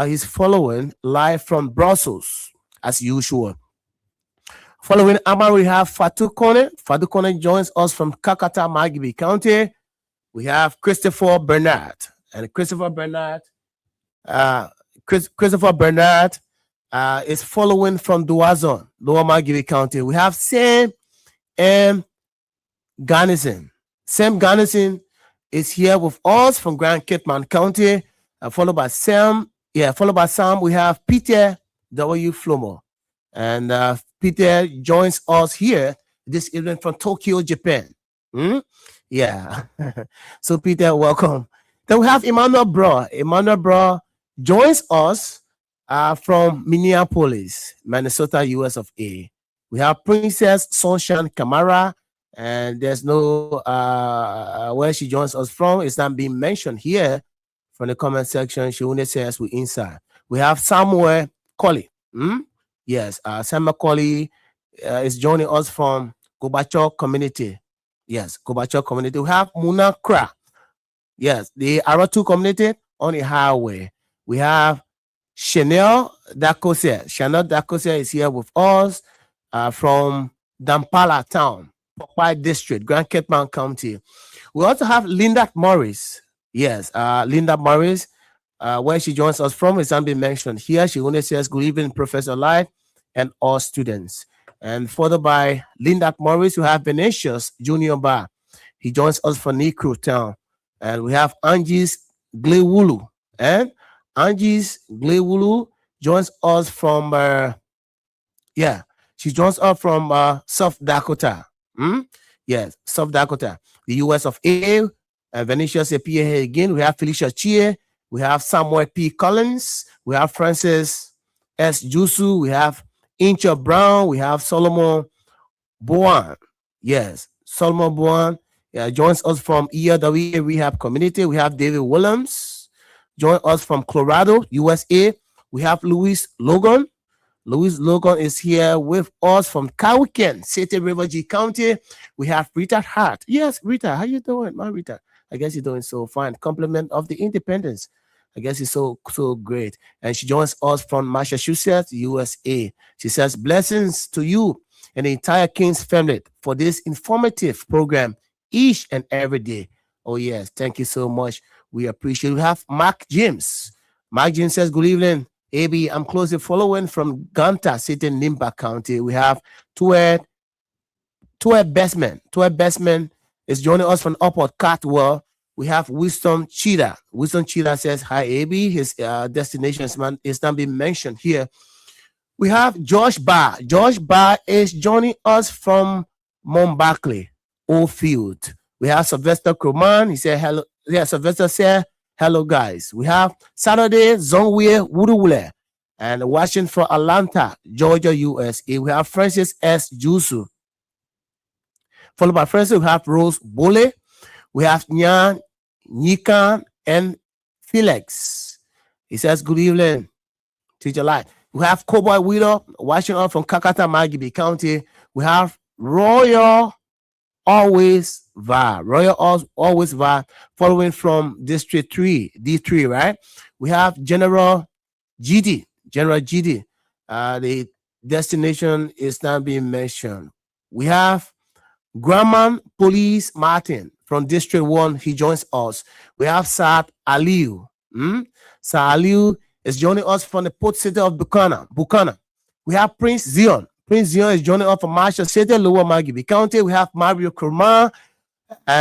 he's following live from Brussels as usual. Following Amara, we have Fatu Kone. Fatu Kone joins us from Kakata, Magibi County. We have Christopher Bernard. And Christopher Bernard is following from Duazon, Lower Magibi County. We have Sam M. Garnison. Sam Garnison is here with us from Grand Kitman County. Followed by Sam. We have Peter W. Flomo. And Peter joins us here this evening from Tokyo, Japan. Yeah. So Peter, welcome. Then we have Emmanuel Bro. Emmanuel Bro joins us from Minneapolis, Minnesota, US of A. We have Princess Sunshine Kamara, and there's no where she joins us from. It's not being mentioned here from the comment section. She only says we inside. We have Samuel Colley. Yes, Samuel Colley is joining us from Gobacho community. Yes, Gobacho community. We have Muna Kra. Yes, the Aratu community on the highway. We have Chanel Dakose. Chanel Dakose is here with us from Dampala town, Popeye district, Grand Kitman County. We also have Linda Morris. Yes, Linda Morris, where she joins us from is not being mentioned here. She only says, good evening, Professor Light and all students. And followed by Linda Morris, we have Benicius Junior Bar. He joins us from Nikru town. And we have Angie's Glewulu. And Angie's Glewulu joins us from, she joins us from South Dakota. Yes, South Dakota, the US of A. Venetius appear here again. We have Felicia Chie. We have Samuel P. Collins. We have Francis S. Jusu. We have Incha Brown. We have Solomon Boan. Yes, Solomon Boan joins us from ERW Rehab Community. We have David Williams. Join us from Colorado, USA. We have Louis Logan. Louis Logan is here with us from Cowichan, City River G County. We have Rita Hart. Yes, Rita, how you doing, my Rita? I guess you're doing so fine. Compliment of the independence. I guess it's so great. And she joins us from Massachusetts, USA. She says, blessings to you and the entire King's family for this informative program each and every day. Oh, yes. Thank you so much. We appreciate it. We have Mark James. Mark James says, good evening, AB. I'm closely following from Ganta, City in Nimba County. We have Tued Bestman. Tued Bestman is joining us from Upward Catwell. We have Wisdom Cheetah. Wisdom Cheetah says, hi, AB. His destination is not being mentioned here. We have Josh Barr. Josh Barr is joining us from Montbackley, Oldfield. We have Sylvester Croman. He said, hello. Yeah, Sylvester said, hello, guys. We have Saturday Zongwe Wuruwule and watching from Atlanta, Georgia, USA. We have Francis S. Jusu. Followed by Francis, we have Rose Bole. We have Nyan, Nikan, and Felix. He says, good evening, Teacher Light. We have Cowboy Widow watching us from Kakata, Magibi County. We have Royal Always VAR. Royal Always VAR following from District 3, D3, right? We have General GD. The destination is not being mentioned. We have Grumman Police Martin from District 1. He joins us. We have Saad Aliu. Saad Aliu is joining us from the port city of Buchanan. We have Prince Zion. Prince Zion is joining us from Marshall City, Lower Magibi County. We have Mario Kurma.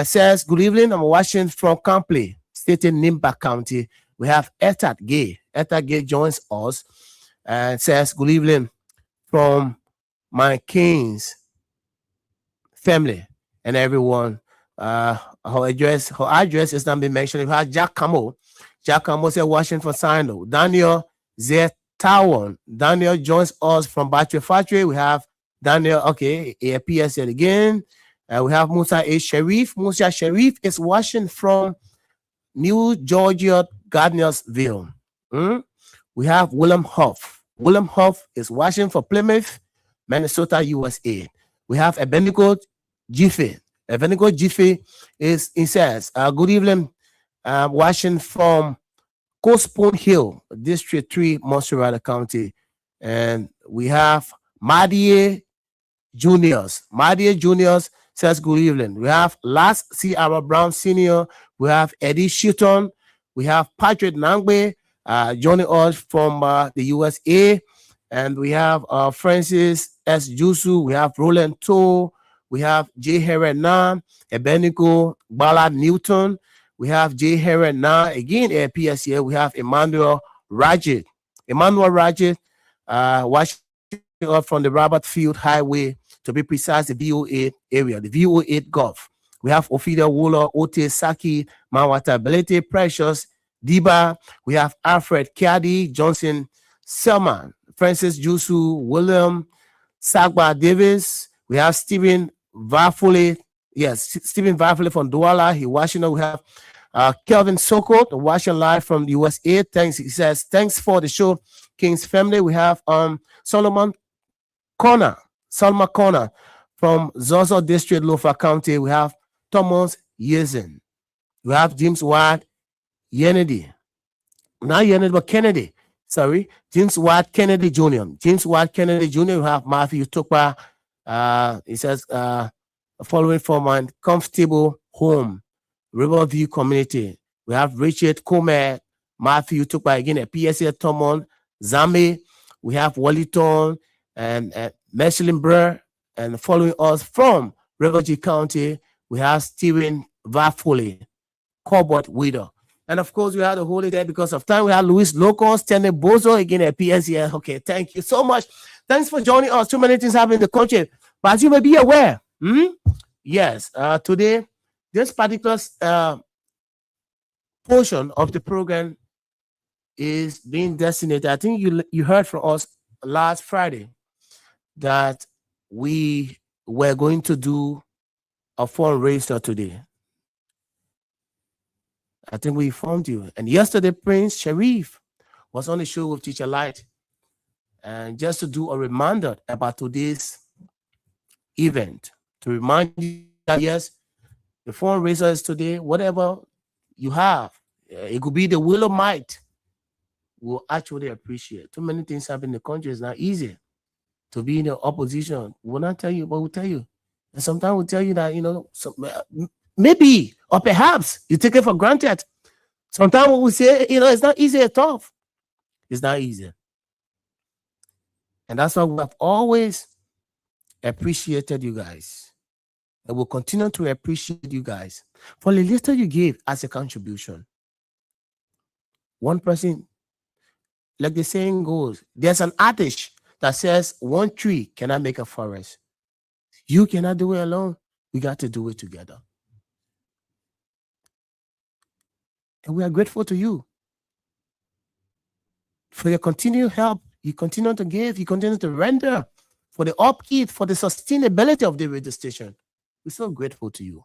Says, good evening. I'm watching from Campley, State in Nimba County. We have Etat Gay. Etat Gay joins us and says, good evening from my Kings family and everyone. Her address is not being mentioned. We have Jack Camo. Jack Camo said, watching for Sino. Daniel Zetawan. Daniel joins us from Battery Factory. We have Daniel, okay, APS yet again. We have Musa A. Sharif. Musa Sharif is watching from New Georgia, Gardnersville. We have William Huff. William Huff is watching for Plymouth, Minnesota, USA. We have Abednego Jiffy. Abednego Jiffy says, good evening, watching from Cospon Hill, District 3, Montserrat County. And we have Madie Juniors. Madie Juniors says, good evening. We have Last Sierra Brown Sr. We have Eddie Shilton. We have Patrick Nangbe joining us from the USA. And we have Francis S. Jusu. We have Roland To. We have J. Herena, Ebenico Ballard Newton. We have J. Herena again at PSA. We have Emmanuel Rajit. Watching up from the Robert Field Highway, to be precise, the VO8 area, the VO8 Gulf. We have Ophelia Wooler, Ote Saki, Mawata Belete, Precious, Diba. We have Alfred Kiadi, Johnson Selman, Francis Jusu, William Sagba Davis. We have Stephen Varfule. Yes, Stephen Varfule from Douala. He Washington. We have Kelvin Sokot watching live from the USA. Thanks. He says, thanks for the show, King's family. We have Solomon Corner from Zozo District, Lofa County. We have Thomas Yezen. We have James Ward Kennedy. Not Kennedy, but Kennedy. Sorry. James Ward Kennedy Jr. James Ward Kennedy Jr. We have Matthew Tukwa. He says, following from my comfortable home, Riverview community. We have Richard Comer, Matthew Tukwa again at PSA Tomon, Zame. We have Wallyton and Michelin Burr. And following us from Riverview County, we have Stephen Varfole, Cobalt Widow. And of course, we had the holy day because of time. We have Luis Locos, Tene Bozo again at PSA. Okay, thank you so much. Thanks for joining us. Too many things happen in the country. But as you may be aware, yes, today, this particular portion of the program is being designated. I think you heard from us last Friday that we were going to do a fundraiser today. I think we informed you. And yesterday, Prince Sharif was on the show with Teacher Light. And just to do a reminder about today's event, to remind you that, yes, the fundraiser is today. Whatever you have, it could be the will of might, we'll actually appreciate. Too many things happen in the country. It's not easy to be in the opposition. We'll not tell you, but we'll tell you. And sometimes we'll tell you that, maybe or perhaps you take it for granted. Sometimes we say, it's not easy at all. It's not easy. And that's why we have always appreciated you guys. And we'll continue to appreciate you guys for the little you gave as a contribution. One person, like the saying goes, there's an adage that says one tree cannot make a forest. You cannot do it alone. We got to do it together. And we are grateful to you for your continued help. You continue to give, you continue to render for the upkeep, for the sustainability of the radio station. We're so grateful to you.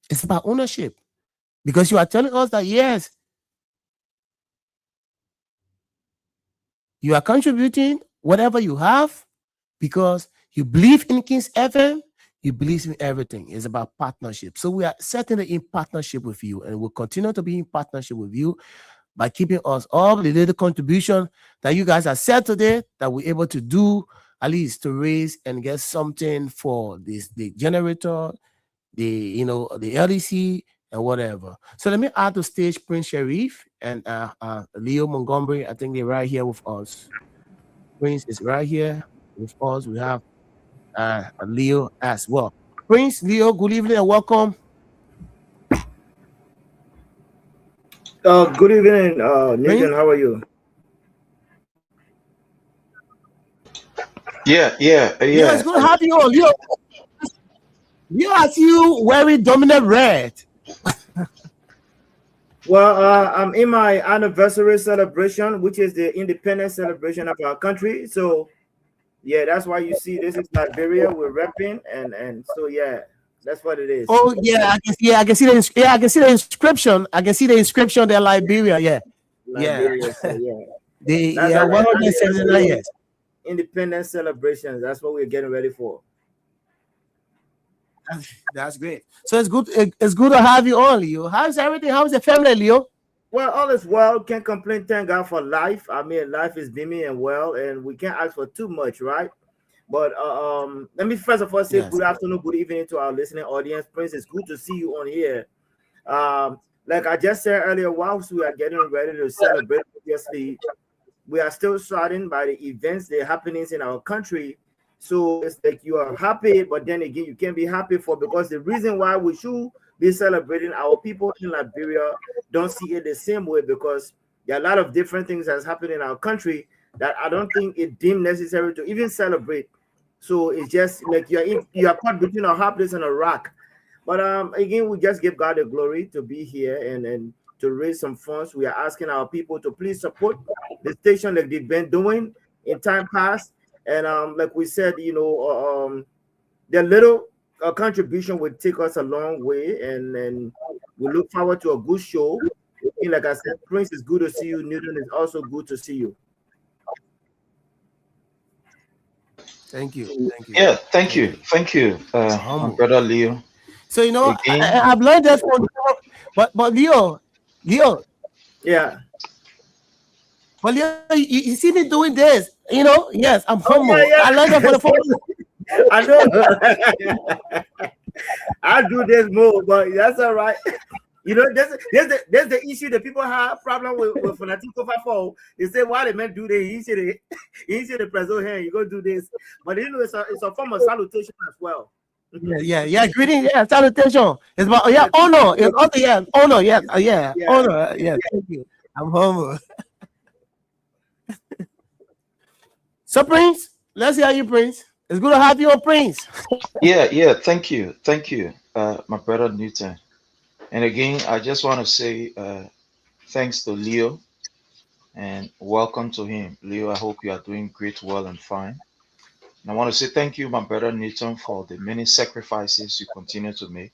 It's about ownership. Because you are telling us that, yes, You are contributing whatever you have because you believe in Kings FM. You believe in everything. It's about partnership. So we are certainly in partnership with you, and we'll continue to be in partnership with you by keeping us all the little contribution that you guys have said today that we're able to do, at least to raise and get something for this, the generator, the LDC and whatever. So let me add to stage Prince Sharif and Leo Montgomery. I think they're right here with us. Prince is right here with us. We have Leo as well. Prince, Leo, good evening and welcome. Good evening, Nathan. How are you? Yeah, it's good to have you on. Leo, I see you wearing dominant red. Well, I'm in my anniversary celebration, which is the independence celebration of our country. So, yeah, that's why you see this is Liberia. We're repping, and so yeah, that's what it is. Oh yeah, I can see the inscription. I can see the inscription there, Liberia. Yeah, Liberia, so, yeah. The That's 179 years. Independence celebrations. That's what we're getting ready for. That's great. So it's good. It's good to have you on, Leo. How's everything? How's the family, Leo? Well, all is well. Can't complain. Thank God for life. I mean, life is beaming and well, and we can't ask for too much, right? But let me first of all say good afternoon, good evening to our listening audience. Prince, it's good to see you on here. Like I just said earlier, whilst we are getting ready to celebrate, obviously, we are still saddened by the events, the happenings in our country. So it's like you are happy, but then again, you can't be happy for because the reason why we should be celebrating our people in Liberia don't see it the same way because there are a lot of different things that's happened in our country that I don't think it deemed necessary to even celebrate. So it's just like you are caught between a hard place and a rock. But again, we just give God the glory to be here and to raise some funds. We are asking our people to please support the station like they've been doing in time past. And like we said, their little contribution would take us a long way, and we look forward to a good show. And like I said, Prince, is good to see you. Newton is also good to see you. Thank you. Yeah, thank you, my brother Leo. So I've learned that from, but Leo, yeah. Well, you see me doing this, Yes, I'm humble. Yeah. I learned that for the first. I know. I do this more, but that's all right. There's the issue that people have problem with Fanatico 54. They say, why the men do this? He see the president here, you go do this. But it's a form of salutation as well. Yeah. Greeting, salutation. It's about honor. It's also honor. Honor. Yeah. Thank you. I'm humble. So Prince, let's hear you, Prince. It's good to have you on, Prince. Yeah. Thank you, my brother Newton. And again, I just want to say thanks to Leo and welcome to him. Leo, I hope you are doing great, well, and fine. And I want to say thank you, my brother Newton, for the many sacrifices you continue to make.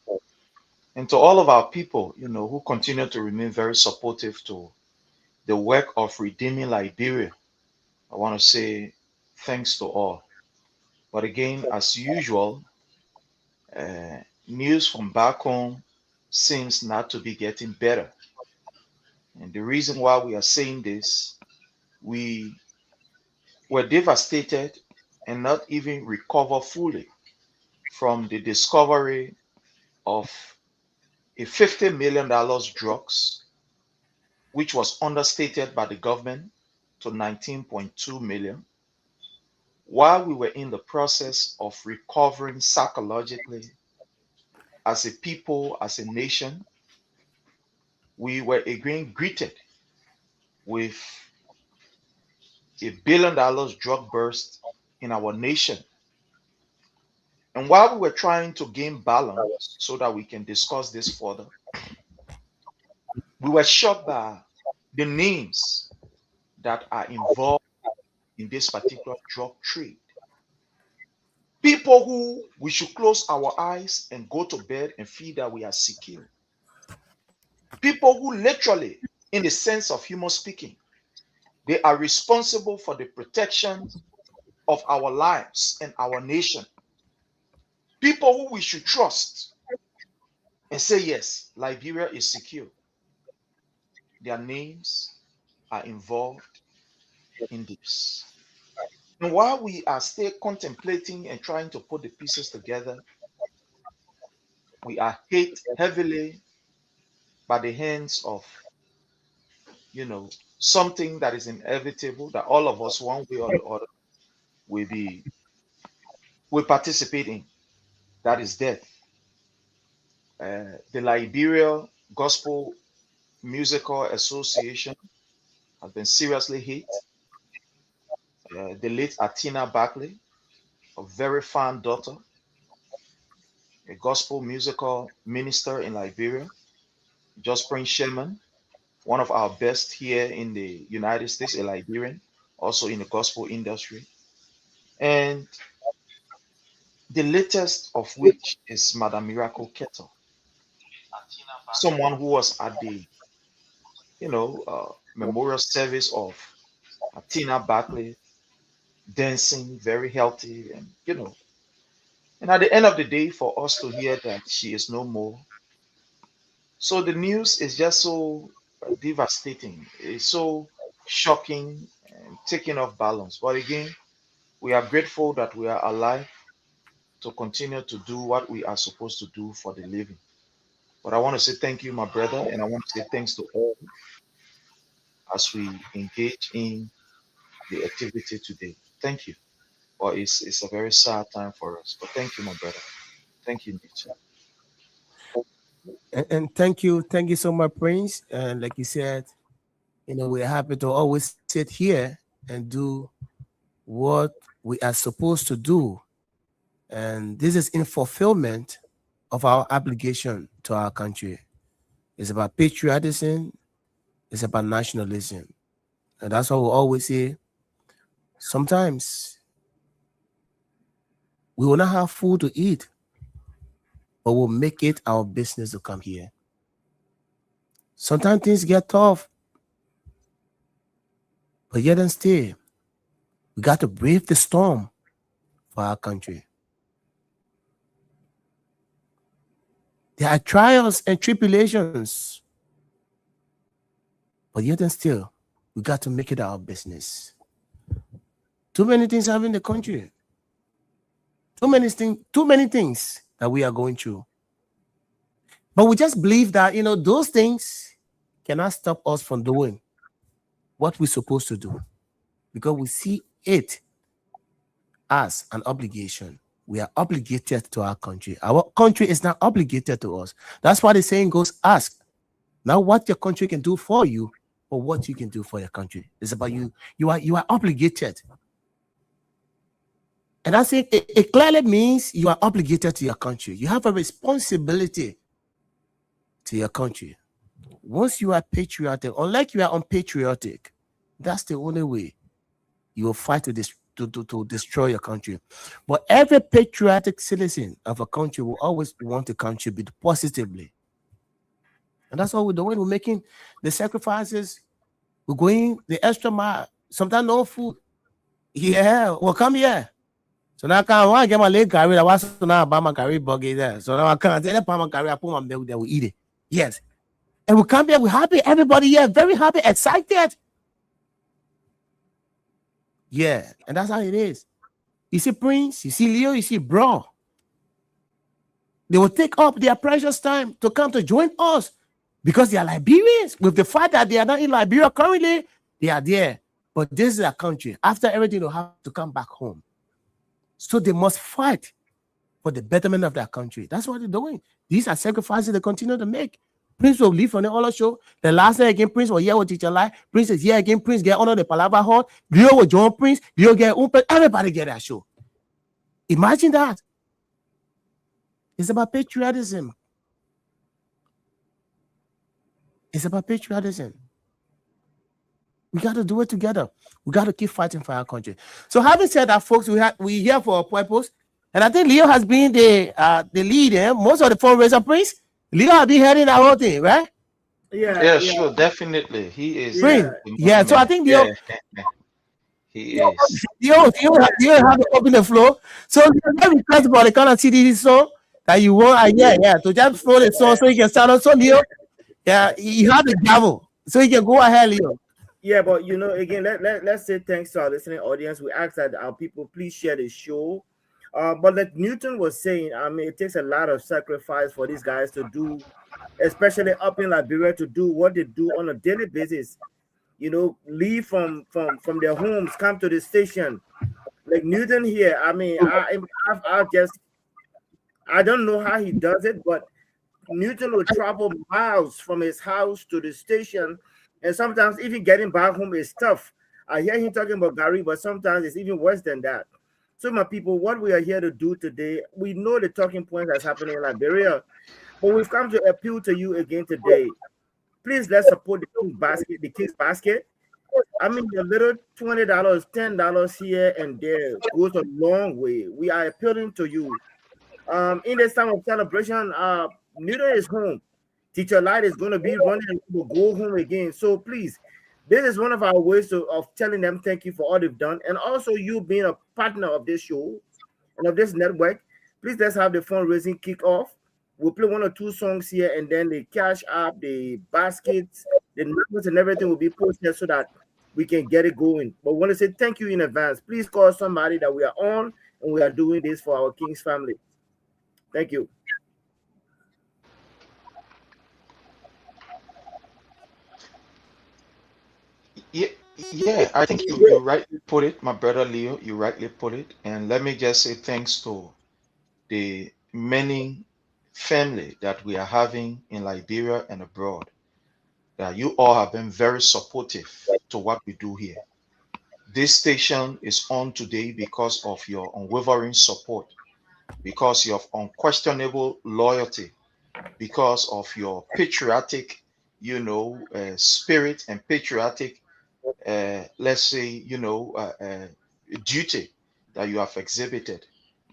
And to all of our people, who continue to remain very supportive to the work of redeeming Liberia. I want to say thanks to all. But again, as usual, news from back home seems not to be getting better. And the reason why we are saying this, we were devastated and not even recover fully from the discovery of a $50 million drugs, which was understated by the government to 19.2 million. While we were in the process of recovering psychologically as a people, as a nation, we were again greeted with $1 billion drug burst in our nation. And while we were trying to gain balance so that we can discuss this further, we were shocked by the names that are involved in this particular drug trade. People who we should close our eyes and go to bed and feel that we are secure. People who literally, in the sense of human speaking, They are responsible for the protection of our lives and our nation. People who we should trust and say, yes, Liberia is secure. Their names are involved in this. And while we are still contemplating and trying to put the pieces together, we are hit heavily by the hands of, something that is inevitable, that all of us, one way or the other, will participate in. That is death. The Liberia Gospel Musical Association has been seriously hit. The late Atina Barkley, a very fine daughter, a gospel musical minister in Liberia. Just Prince Sherman, one of our best here in the United States, a Liberian, also in the gospel industry. And the latest of which is Madam Miracle Kettle, someone who was at the, memorial service of Atina Barkley, dancing, very healthy, and and at the end of the day, for us to hear that she is no more. So the news is just so devastating. It's so shocking and taking off balance. But again, we are grateful that we are alive to continue to do what we are supposed to do for the living. But I want to say thank you, my brother, and I want to say thanks to all as we engage in the activity today. Thank you. Well, it's a very sad time for us. But thank you, my brother. Thank you, Nietzsche. And thank you so much, Prince. And like you said, we're happy to always sit here and do what we are supposed to do. And this is in fulfillment of our obligation to our country. It's about patriotism. It's about nationalism. And that's why we always say, sometimes we will not have food to eat, but we'll make it our business to come here. Sometimes things get tough, but yet and still, we got to brave the storm for our country. There are trials and tribulations, but yet and still, we got to make it our business. Too many things happen in the country. Too many things that we are going through. But we just believe that, those things cannot stop us from doing what we're supposed to do, because we see it as an obligation. We are obligated to our country. Our country is not obligated to us. That's why the saying goes, ask not what your country can do for you, but what you can do for your country. It's about you. You are obligated. And I think it clearly means you are obligated to your country. You have a responsibility to your country. Once you are patriotic, unlike you are unpatriotic, that's the only way you will fight to destroy your country. But every patriotic citizen of a country will always want to contribute positively. And that's what we're doing. We're making the sacrifices. We're going the extra mile. Sometimes no food. Yeah, well, come here. So now I want to get my leg carried. I want to now buy my carry buggy there. So now I can't tell my carry. I put my milk there. We eat it. Yes. And we come here. We're happy. Everybody here, very happy, excited. Yeah. And that's how it is. You see Prince, you see Leo, you see Bro. They will take up their precious time to come to join us because they are Liberians. With the fact that they are not in Liberia currently, they are there. But this is their country. After everything, they'll have to come back home. So they must fight for the betterment of their country. That's what they're doing. These are sacrifices they continue to make. Prince will leave on the other show. The last night again, Prince was here with Teacher Lai. Prince is here again. Prince get under the Palava Hall. Leo will join Prince. Leo get Umpe. Everybody get that show. Imagine that. It's about patriotism. It's about patriotism. We got to do it together. We got to keep fighting for our country. So having said that, folks, we here for a purpose. And I think Leo has been the lead. Most of the fundraiser, Prince. Leo has been heading that whole thing, right? Yeah, sure, definitely. He is Prince. the Yeah, so I monument. think Yeah, he is. you have to open the floor. So let me request about the kind of CD song that you want. Yeah. To just flow the song so you can start on. So Leo, yeah, you have the gavel, so you can go ahead, Leo. Yeah, but you know, again, let's say thanks to our listening audience. We ask that our people please share the show. But like Newton was saying, I mean, it takes a lot of sacrifice for these guys to do, especially up in Liberia, to do what they do on a daily basis. You know, leave from their homes, come to the station. Like Newton here, I mean, I just I don't know how he does it, but Newton will travel miles from his house to the station, and sometimes even getting back home is tough. I hear him talking about Gary, but sometimes it's even worse than that. So, my people, what we are here to do today, we know the talking point that's happening in Liberia, but we've come to appeal to you again today. Please let's support the King's Basket. I mean, a little $20, $10 here and there goes a long way. We are appealing to you. In this time of celebration, New Year is home. Teacher Light is going to be running and we will go home again. So please, this is one of our ways of telling them thank you for all they've done, and also you being a partner of this show and of this network. Please let's have the fundraising kick off. We'll play one or two songs here, and then the cash app, the baskets, the numbers, and everything will be posted so that we can get it going. But we want to say thank you in advance. Please call somebody that we are on and we are doing this for our King's family. Thank you. Yeah, yeah, I think you rightly put it, my brother Leo. You rightly put it. And let me just say thanks to the many family that we are having in Liberia and abroad. That you all have been very supportive to what we do here. This station is on today because of your unwavering support, because of unquestionable loyalty, because of your patriotic, spirit and patriotic, let's say, duty that you have exhibited.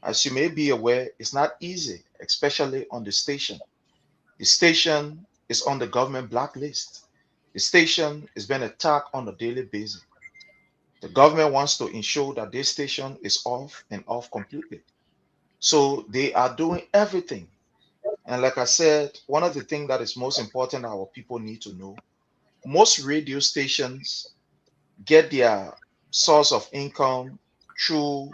As you may be aware, it's not easy, especially on the station. The station is on the government blacklist. The station is being attacked on a daily basis. The government wants to ensure that this station is off and off completely. So they are doing everything. And like I said, one of the things that is most important our people need to know, most radio stations get their source of income through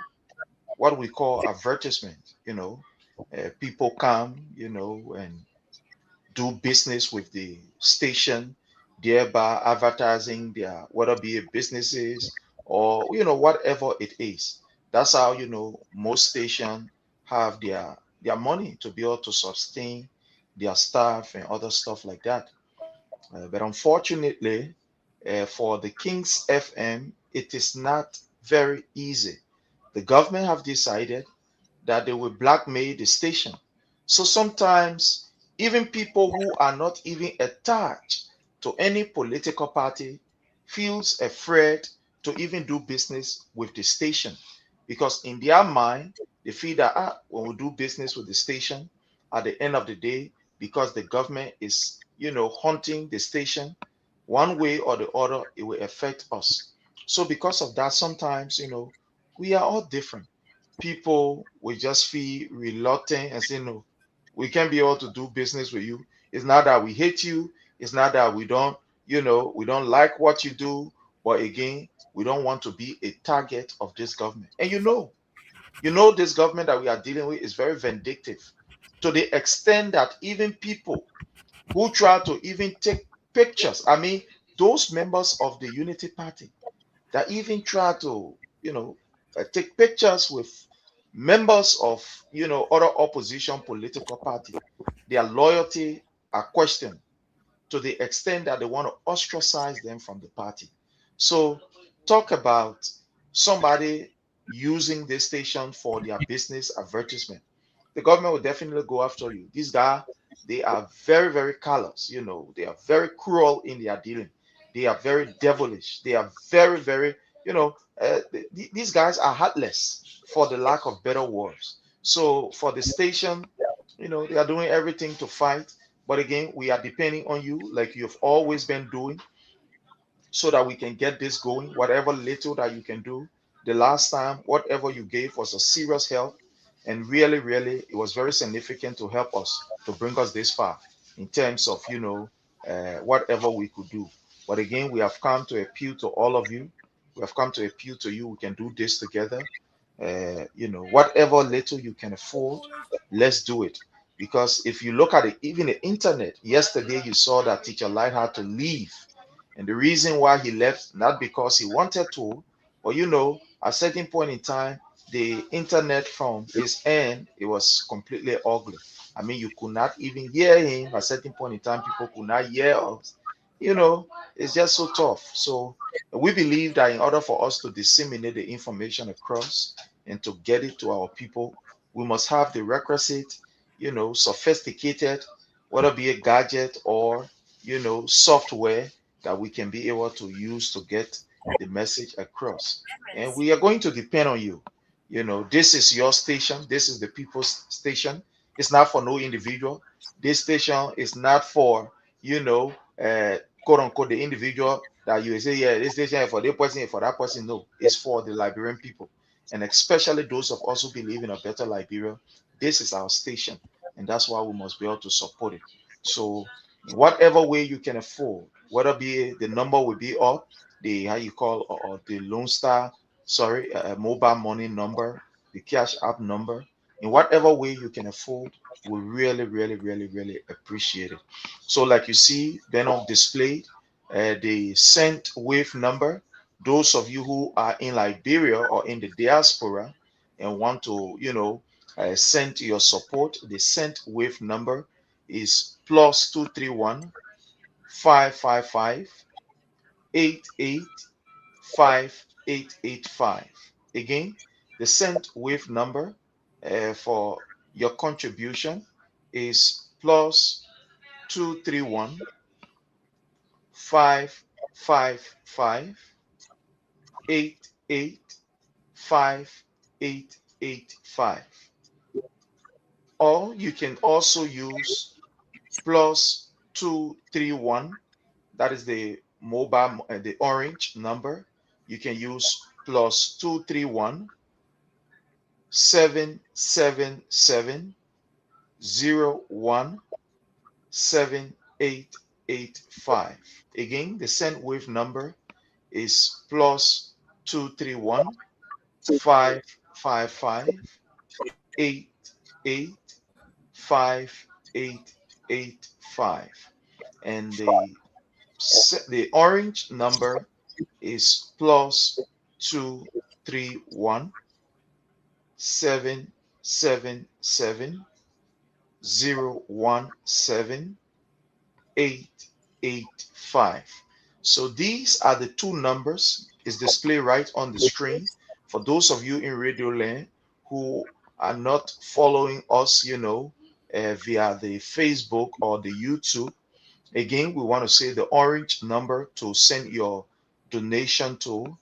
what we call advertisement. People come, and do business with the station, thereby advertising their whether be it businesses or whatever it is. That's how most stations have their money to be able to sustain their staff and other stuff like that. But unfortunately, for the King's FM, it is not very easy. The government have decided that they will blackmail the station. So sometimes even people who are not even attached to any political party feels afraid to even do business with the station, because in their mind they feel that when we do business with the station, at the end of the day, because the government is hunting the station one way or the other, it will affect us. So because of that, sometimes we are all different. People will just feel reluctant and say, no, we can't be able to do business with you. It's not that we hate you, it's not that we don't like what you do, but again, we don't want to be a target of this government. And this government that we are dealing with is very vindictive, to the extent that even people who try to even take pictures, I mean, those members of the Unity Party that even try to take pictures with members of other opposition political party, their loyalty are questioned to the extent that they want to ostracize them from the party. So talk about somebody using this station for their business advertisement. The government will definitely go after you. These guys, they are very, very callous. They are very cruel in their dealing. They are very devilish. They are very, very, these guys are heartless, for the lack of better words. So for the station, they are doing everything to fight, But again, we are depending on you like you've always been doing so that we can get this going. Whatever little that you can do. The last time, whatever you gave was a serious help. And really, really, it was very significant to help us to bring us this far in terms of, whatever we could do. But again, we have come to appeal to all of you. We have come to appeal to you. We can do this together. Whatever little you can afford, let's do it. Because if you look at it, even the internet, yesterday you saw that Teacher Light had to leave. And the reason why he left, not because he wanted to, but at a certain point in time, the internet from his end, it was completely ugly. I mean, you could not even hear him. At a certain point in time, people could not hear us. It's just so tough. So we believe that in order for us to disseminate the information across and to get it to our people, we must have the requisite, sophisticated, whether it be a gadget or, software that we can be able to use to get the message across. And we are going to depend on you. This is your station. This is the people's station. It's not for no individual. This station is not for, quote unquote, the individual that you say, yeah, this station is for this person, for that person. No, it's for the Liberian people. And especially those of us who believe in a better Liberia. This is our station. And that's why we must be able to support it. So in whatever way you can afford, whether be the number will be up, the how you call or the Lone Star, mobile money number, the Cash App number, in whatever way you can afford, we really, really, really, really appreciate it. So, like you see, then on displayed, the Cent Wave number. Those of you who are in Liberia or in the diaspora and want to, send your support, the Cent Wave number is +231 555 885885. Again, the Cent Wave number for your contribution is +231 555 885885. Or you can also use +231, that is the mobile, the orange number. You can use +231 777 01 7885. Again, the Cent Wave number is +231 555 885885. And the orange number is +231 777 017 885. So these are the two numbers. It's displayed right on the screen. For those of you in Radio Land who are not following us, via the Facebook or the YouTube, again, we want to say the orange number to send your donation to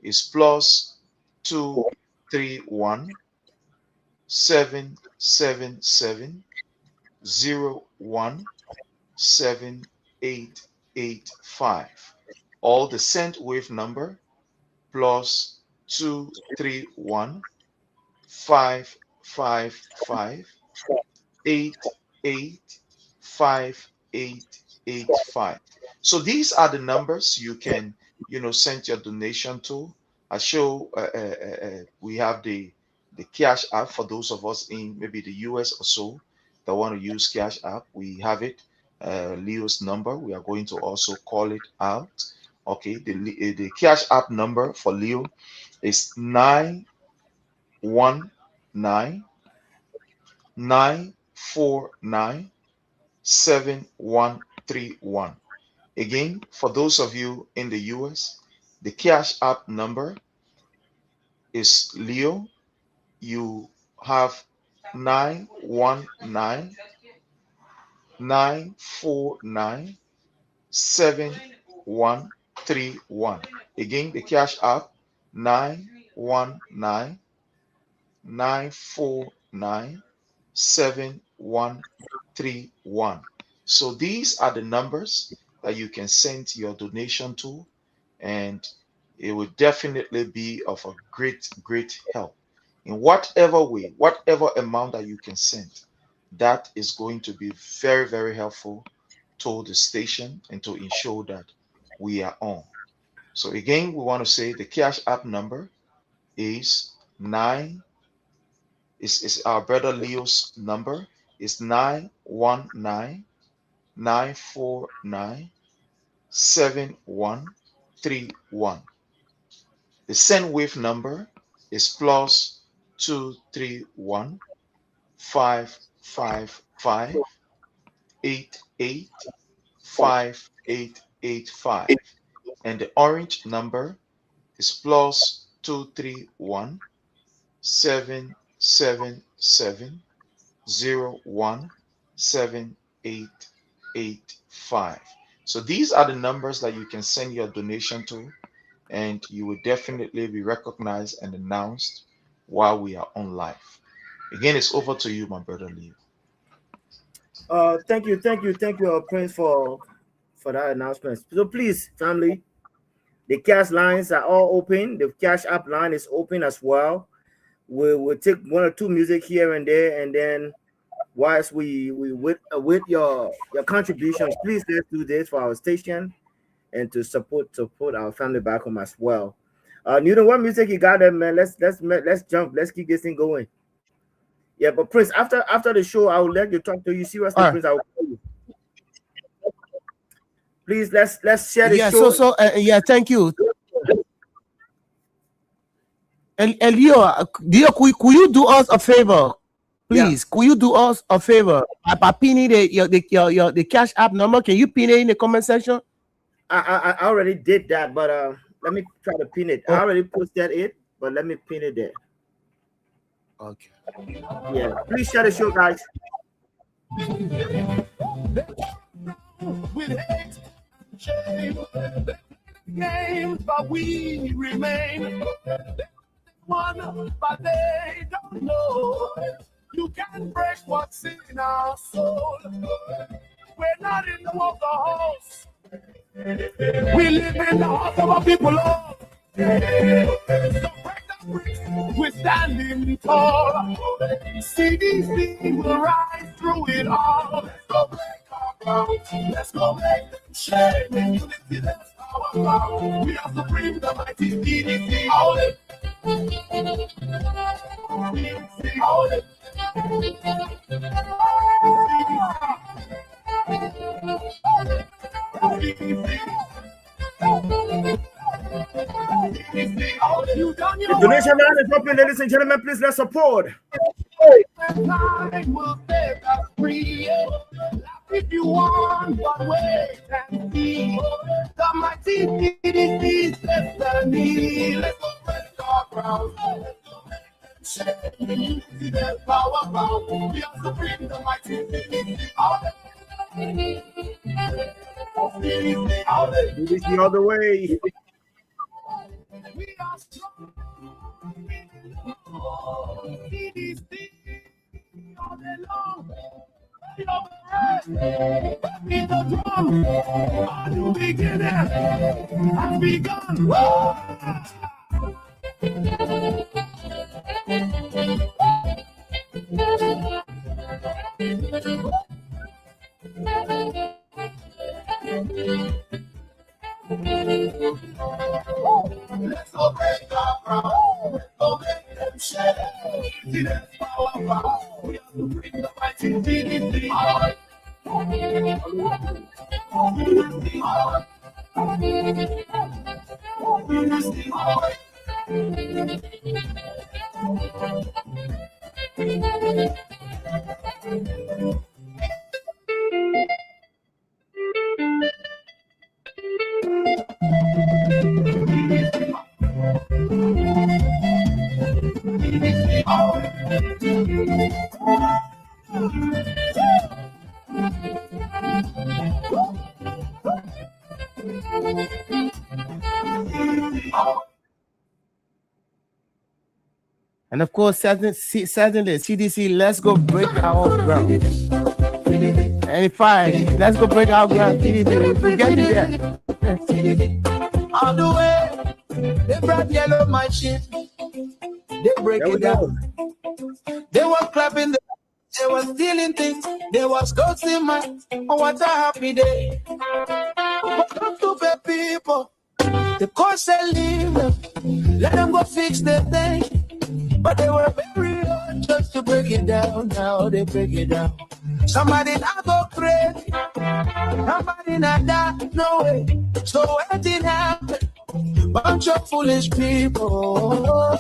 is +231 777 01 7885. All the Cent Wave number +231 555 885885. So these are the numbers you can, send your donation to. I show we have the Cash App for those of us in maybe the US or so that want to use Cash App. We have it. Leo's number. We are going to also call it out. Okay, the Cash App number for Leo is 919 949 7131. Again, for those of you in the US, the Cash App number is Leo. You have 919 949 7131. Again, the Cash App 919 949 7131. So these are the numbers that you can send your donation to, and it will definitely be of a great help. In whatever way, whatever amount that you can send, that is going to be very helpful to the station and to ensure that we are on. So again, we want to say the Cash App number is is our brother Leo's number is 919-949-7131. The SendWave number is +231 555 885885, and the orange number is +231 777 017885. So these are the numbers that you can send your donation to, and you will definitely be recognized and announced while we are on live. Again, it's over to you, my brother Leo. Thank you, Prince, for that announcement. So please, family, the cash lines are all open. The Cash App line is open as well. We'll take one or two music here and there, and then whilst we with your contributions, please let's do this for our station and to support our family back home as well. Newton, what music you got there, man? Let's jump. Let's keep this thing going. Yeah, but Prince, after the show, I will let you talk to you. Seriously, Prince, I will call you. Please, let's share the show. Thank you. And Leo, could you do us a favor, please? Yeah. Could you do us a favor by pinning the Cash App number? Can you pin it in the comment section? I already did that, but let me try to pin it. I already posted it, but let me pin it there. Okay. Yeah, please share the show, guys. With hate, shame, games, but we remain one, but they don't know. You can break what's in our soul. We're not in the war of the house. We live in the heart of our people. So break the bricks, we're standing tall. CDC will rise through it all. Let's go break our ground. Let's go make them shame. In unity, that's our power. We are supreme, the mighty CDC. Hold it. Hold it. The donation line is open, ladies and gentlemen. Please let's support. Time will set us free. If you want, but wait and see. The mighty CDC's destiny. Let's go break our ground. See that power bound. We are supreme, the mighty CDC. CDC all the way. We are strong. CDC all day long. Beat the drum. A new beginning has begun. Let's go break our ground. Let's go make them shake. See that power. We have to bring the mighty CDC. And of course, certainly, CDC, let's go break our ground. And fine, let's go break our ground. We get it there. On the way, they brought yellow machine. They break it down. They were clapping, they were stealing things. They was ghosting my. Oh, what a happy day. Stupid people, the course they leave them. Let them go fix their thing. But they were very hard just to break it down. Now they break it down. Somebody not go crazy. Somebody not die. No way. So what did happen? Bunch of foolish people. All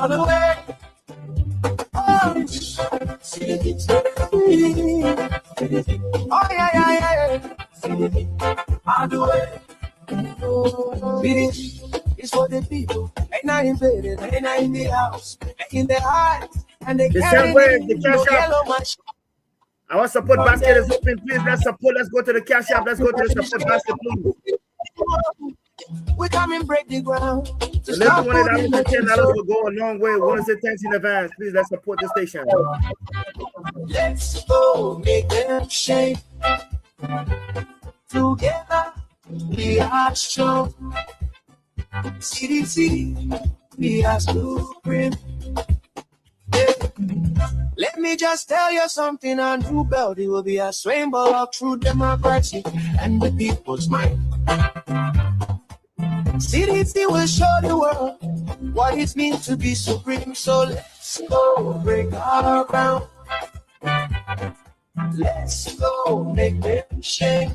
the way. Oh yeah. All the way. It's for the people. Ain't not in bed, ain't not in the house, in the heart, and they carry the yellow machine. Our support basket is open. Please, let's support. Let's go to the cash app. Let's go to the support basket, please. We come and break the ground. The little $1 to $10 will go a long way. We want to say thanks in advance. Please, let's support the station. Let's go make them shake. Together, we are strong. CDC, we are supreme. Let me just tell you something. On New Belt, it will be a rainbow of true democracy and the people's mind. CDC will show the world what it means to be supreme. So let's go break our ground. Let's go make them shake.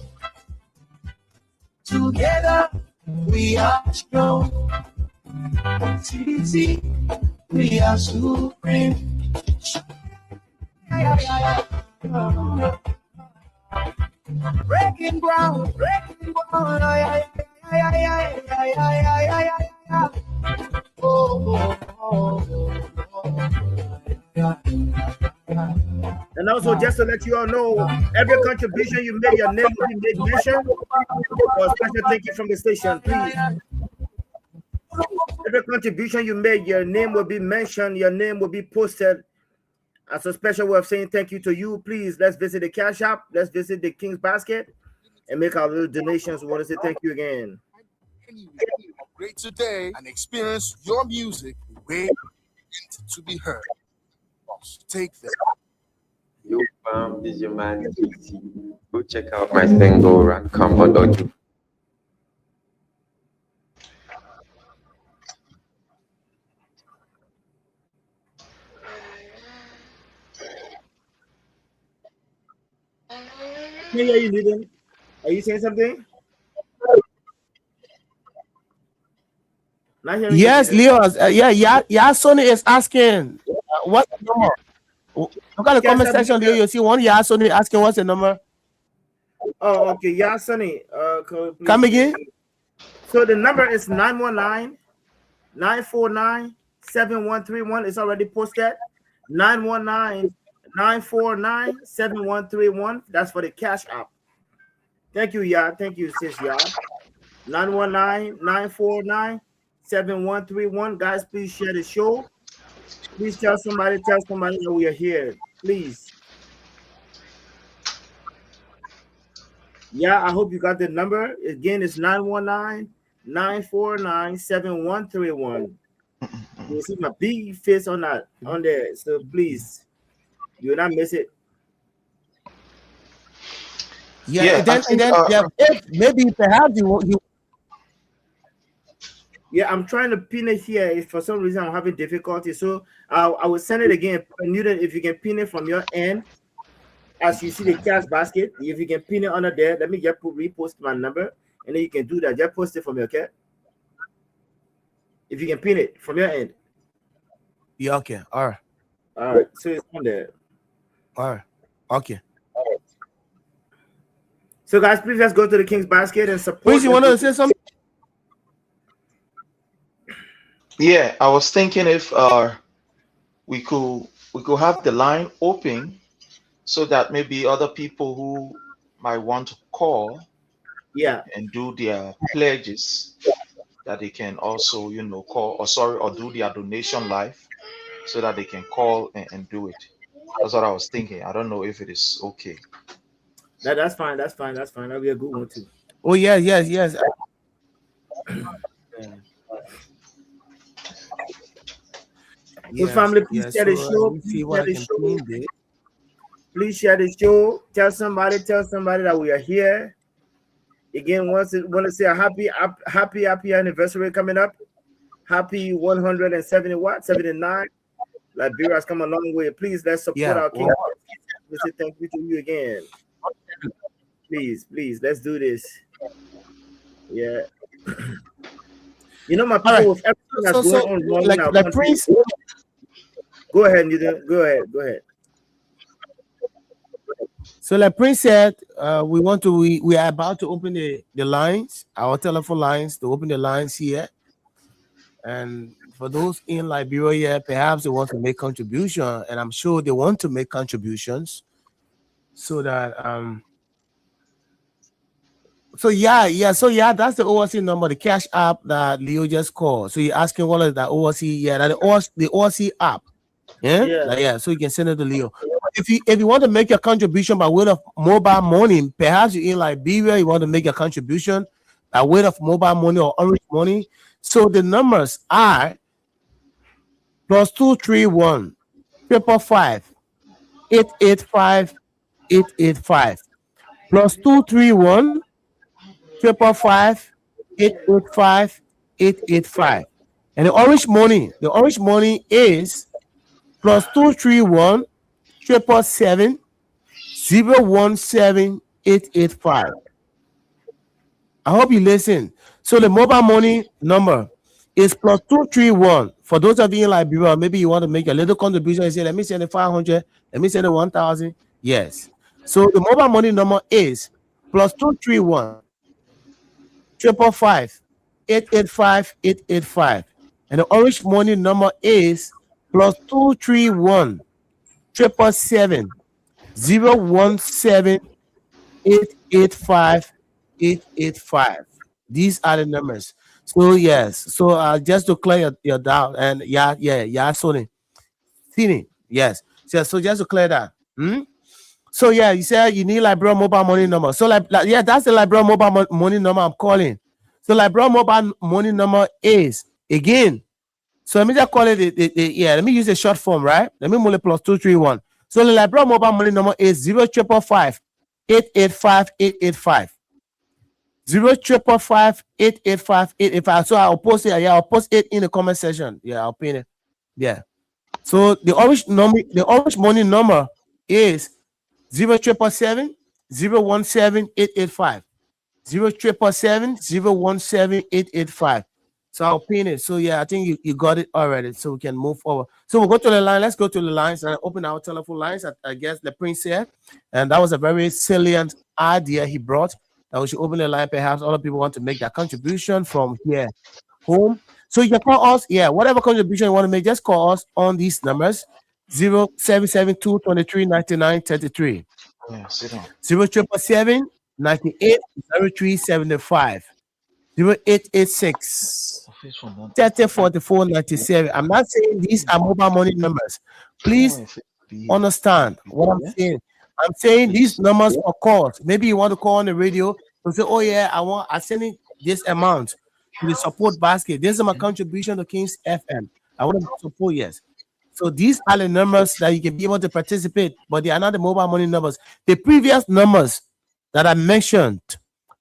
Together we are strong. CDC, we are supreme. Breaking ground, breaking ground. And also, just to let you all know, every contribution you make, your name will be made mention. For a special thank you from the station, please. Every contribution you make, your name will be mentioned, your name will be posted as a special way of saying thank you to you. Please, let's visit the cash app, let's visit the King's Basket, and make our little donations. We want to say thank you again. Great today and experience your music the way it's meant to be heard. Take that. Yo, fam, this is your man TT. Go check out my single Run Come on Doggy. Hey, are you leaving? Are you saying something? Yes, Leo. Sony is asking what's the number. Look at the comment section, Leo. You see one Sony asking what's the number. Oh, okay. Sony. Come again. So the number is 919-949-7131. It's already posted. 919-949-7131. That's for the cash app. Thank you, Thank you, sis, 919-949-7131. Guys, please share the show. Please tell somebody that we are here. Please. I hope you got the number. Again, it's 919-949-7131. You see my big face on there. So please, do not miss it. Maybe perhaps you. Yeah, I'm trying to pin it here. If for some reason I'm having difficulty, so I will send it again. Newton, if you can pin it from your end, as you see the cash basket, if you can pin it under there, let me just repost my number, and then you can do that. Just post it from your okay. If you can pin it from your end. Yeah. Okay. All right. So it's on there. All right. Okay. So guys, please let's go to the King's Basket and support. Please, you want to say something? Yeah, I was thinking if we could have the line open so that maybe other people who might want to call and do their pledges that they can also, call or do their donation live so that they can call and do it. That's what I was thinking. I don't know if it is okay. That's fine. That'll be a good one too. Oh yeah, yes. Good family, please share the show. Please share the show. Tell somebody that we are here. Again, want to say a happy anniversary coming up. Happy 179. Liberia has come a long way. Please let's support our king. We say thank you to you again. Please, let's do this. Yeah. My people, with everything that's going on in our country. Prince. Go ahead, Go ahead. So like Prince said, we are about to open the lines, our telephone lines, to open the lines here. And for those in Liberia, perhaps they want to make contribution, and I'm sure they want to make contributions so that that's the ORC number, the cash app that Leo just called. So you're asking what is that ORC? Yeah, that the ORC app. Yeah. So you can send it to Leo. If you want to make a contribution by way of mobile money, perhaps you're in Liberia, you want to make a contribution by way of mobile money or orange money. So the numbers are +231 555 885 885 +231 555 885 885. And the orange money is +231 777 017 885. I hope you listen. So the mobile money number is +231. For those of you in Liberia, maybe you want to make a little contribution and say, let me send it 500, let me send it 1,000. Yes. So the mobile money number is +231 555 885 885. And the orange money number is +231 777 017 885 885. These are the numbers. So yes. So just to clear your doubt, and Sony. Yes. So just to clear that. So yeah, you said you need Liberia mobile money number. So that's the Liberia mobile money number I'm calling. So Liberia mobile money number is again. So let me just call it let me use the short form, right? Let me multiply +231. So the Liberia mobile money number is 0555 885 885. 0555 885 885. So I'll post it. Yeah, I'll post it in the comment section. Yeah, I'll pin it. Yeah. So the orange money number is 0777 017 885. 0777 017 885. So I'll pin it. So yeah, I think you got it already. So we can move forward. So we'll go to the line. Let's go to the lines and open our telephone lines. I guess the Prince said, and that was a very salient idea he brought, that we should open the line. Perhaps other people want to make that contribution from here home. So you can call us. Yeah, whatever contribution you want to make, just call us on these numbers: 0772 23 99 33. Yeah, sit down. 0777 98 03 75. 0886 30 44 97. I'm not saying these are mobile money numbers. Please understand what I'm saying. I'm saying these numbers are calls. Maybe you want to call on the radio and say, oh yeah, I'm sending this amount to the support basket. This is my contribution to Kings FM. I want to support, yes. So these are the numbers that you can be able to participate, but they are not the mobile money numbers. The previous numbers that I mentioned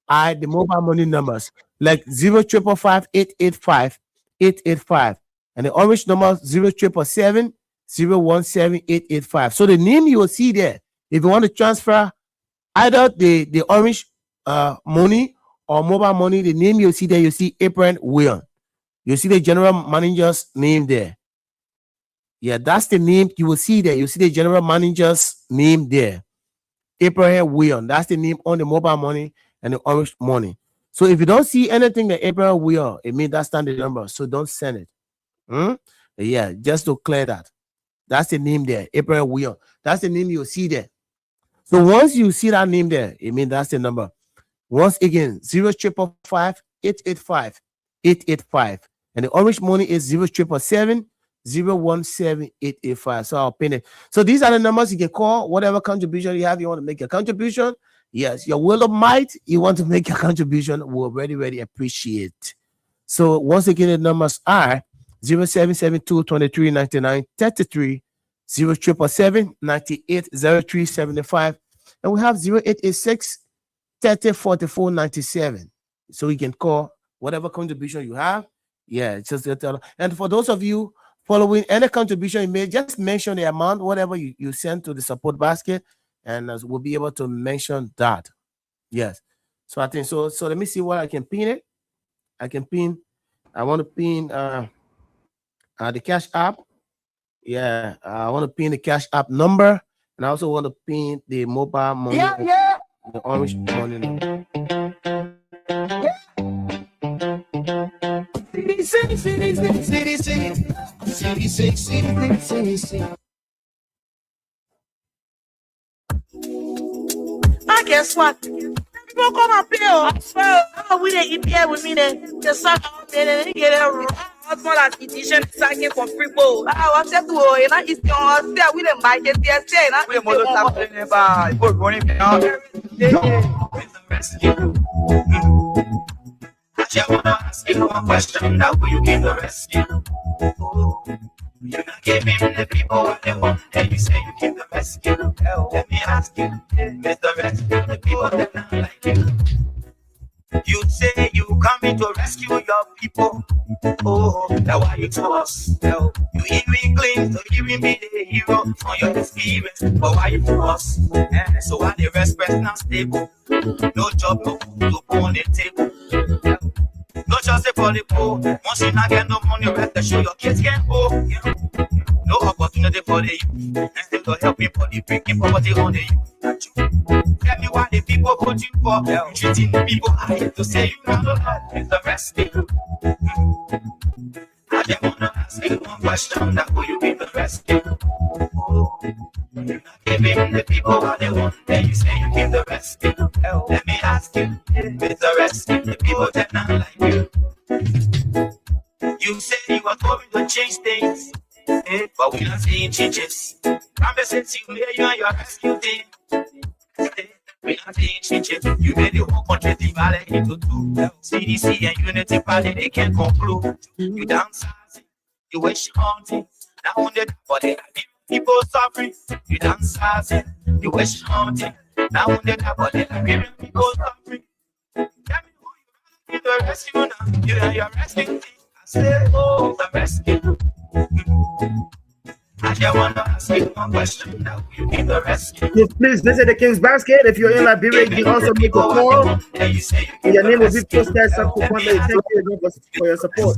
are the mobile money numbers, like 0555 885 885, and the orange number 0777 017 885. So the name you will see there, if you want to transfer either the orange money or mobile money, the name you'll see there, you see Abraham William. You see the general manager's name there. Yeah, that's the name you will see there. You see the general manager's name there. Abraham William. That's the name on the mobile money and the orange money. So if you don't see anything that Abraham William, it means that's not the number. So don't send it. Yeah, just to clear that. That's the name there. Abraham William. That's the name you'll see there. So once you see that name there, it means that's the number. Once again, 0555 885 885. And the orange money is 0777 017 885. So I'll pin it. So these are the numbers you can call. Whatever contribution you have, you want to make a contribution. Yes, your will of might, you want to make a contribution, we'll very appreciate. So once again, the numbers are 0772 23 99 33, 0777 98 03 75, and we have 0886 30 44 97. So you can call whatever contribution you have. Yeah, it's just and for those of you following any contribution you made, just mention the amount, whatever you send to the support basket, and we'll be able to mention that. Yes. So I think so. So let me see what I can pin it. I want to pin the Cash App. Yeah, I want to pin the Cash App number, and I also want to pin the mobile money. Yeah. The orange money number. Guess what? People come and play. I swear, we they eat here with me. They suck out there. They get a husband as petition second for free bowl. I want to do it. And it's your there. We didn't buy it. They're saying, we must have never. We're going to I just want to ask you one question. Now, will you give the rescue? You're not giving the people what they want, and you say you give the rescue. Let me ask you, Mr. Rescue, the people that not like you. You say you coming to rescue your people. Oh, that's why you to us. You even claim to giving me the hero on your experience, but why you to us? So why the respect not stable? No job, no food to put on the table. No chance for the poor. Once you not get no money, rest to show your kids can go. No opportunity for the youth. Instead of helping for the breaking poverty on the youth. Tell me why the people put you for. You treating the people I hate to say you not love. It's the rescue. I just wanna ask you one question. That will you be the rescue? You're not giving the people what they want, then you say you give the rescue. Let me ask you, it's the rescue, the people that not like you. You say you are going to change things, but we're not seeing changes. I'm just you here, you and your rescue team. We're not seeing changes. You made the whole country divide into two. CDC and Unity Party, they can't conclude. You downsizing, you wish haunting. Now on the body, people suffering, you downsizing, you wish haunting. Now on the body, people suffering. Tell me who you the rescue now. You and your rescue team. I say, oh, the rescue. I just want to ask you one question. Now you give the rescue. Yes, please visit the King's Basket. If you're in Liberia, you can also make a call. And your name will be posted subsequently. Thank you again for your support.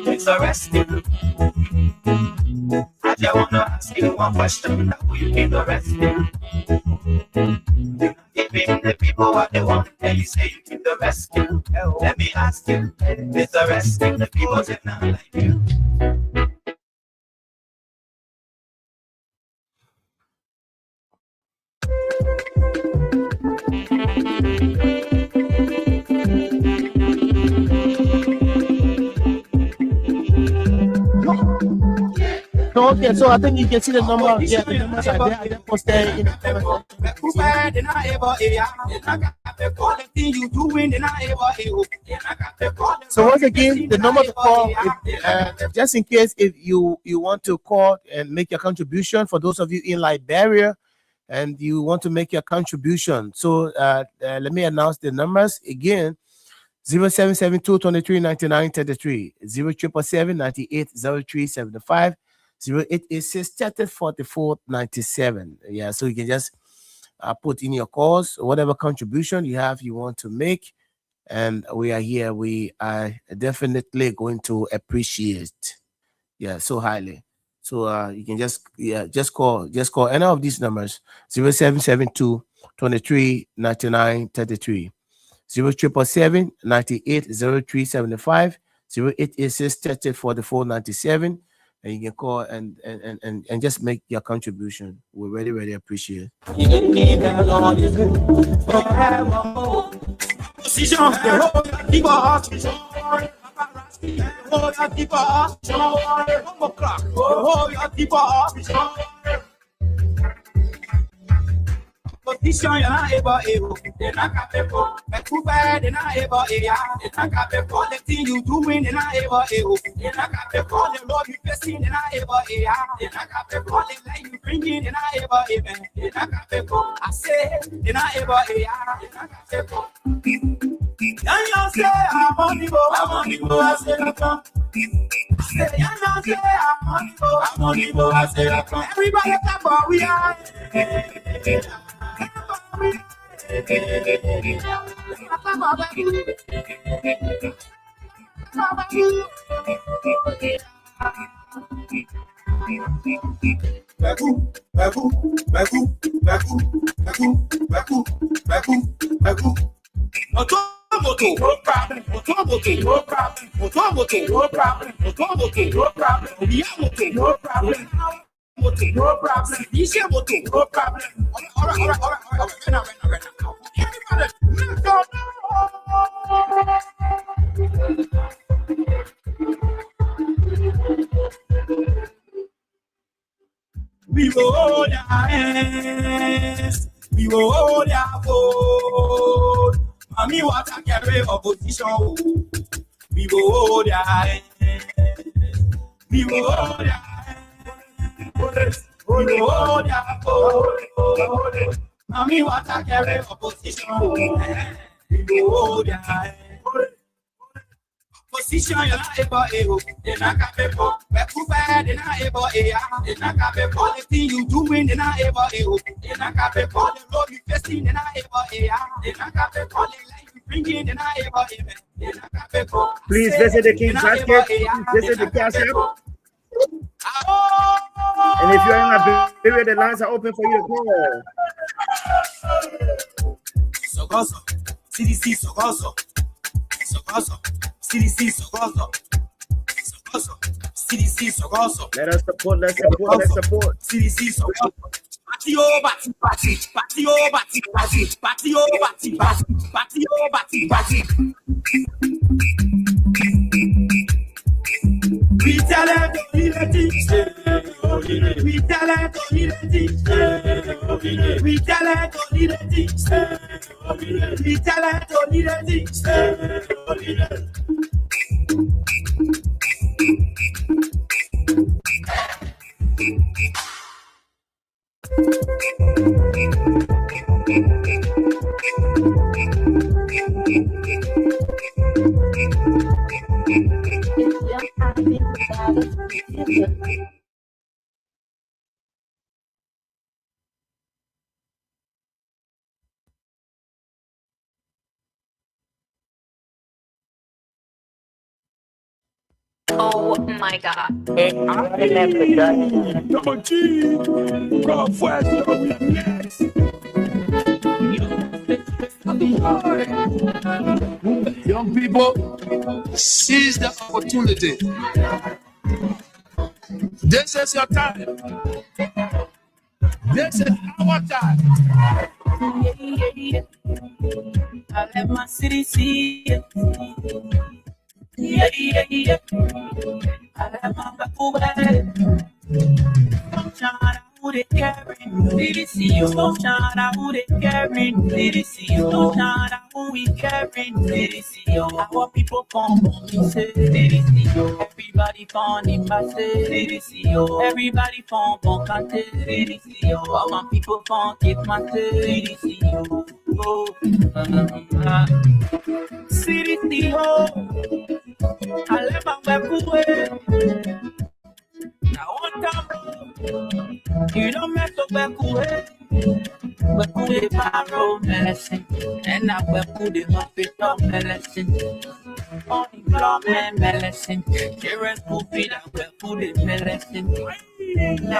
It's a rescue. I just want to ask you one question. Now will you give the rescue? You're giving the people what they want, and you say you give the rescue. Let me ask you, it's a rescue. The people that not like you. Okay, so I think you can see the number. Yeah, the numbers are there. I just posted in the comment. So once again, the number to call, just in case if you want to call and make your contribution, for those of you in Liberia and you want to make your contribution. So let me announce the numbers again. 0772 23 99 33, 0777 98 03 75, 0886 3044 97. Yeah, so you can just put in your cause, whatever contribution you have you want to make, and we are here. We are definitely going to appreciate, so highly. So you can just call any of these numbers: 0772 23 99 33, 0777 98 03 75, 0886 30 44 97. And you can call and just make your contribution. We really, really appreciate Position you're not able, they're not capable. Make you bad, they're not able, they're not capable. The thing you doing, they're not able, they're not capable. The Lord you facing, they're not able, they're not capable. The light you bringing, they're not able, they're not capable. I say, they're not able, they're not capable. And you say, I'm on the go, I say, look up. Say, you know, say, I'm on the go, I say, look up. Everybody clap, but we are. No problem. You say no problem. All right. Everybody, let's go. We will hold our hands. We will hold our vote. Mommy, what I carry opposition. We will hold our hands. We will hold our hands. Mommy, what I carry opposition. Position, you're not able, they're not capable. We're too bad, they're not able, they're not capable. The thing you doing, they're not able, they're not capable. The road you facing, they're not able, they're not capable. The life you bringing, they're not able, they're not capable. Please visit the King's Basket. Visit the cash app. And if you're in a period, the lines are open for you to call. Sogoso, CDC, Sogoso, CDC, Sogoso, CDC, Sogoso. Let us support. CDC, Sogoso. Patio, we tell them to be the teacher. We tell them to be the teacher. We tell them to be the teacher. We tell them to be the teacher. Oh my God. Double G, go first, next. Young people, seize the opportunity. This is your time. This is our time. I let my city see it. Yeah. I let my people back. Shine out it carrying. Did it see you? Shine out it carrying. Did it see you? Shine out we carrying. Did it see you? Our people come on me say. Did it see you? Everybody found him by say. Did it see you? Everybody found Bonkante. Did it see you? All my people found it man say. Did it see you? Oh, city see you. I let my back away. I want You don't mess up back away. But who they borrow medicine? And I will put the hospital medicine. Unemployment medicine. Children's food feed, I will put the medicine. And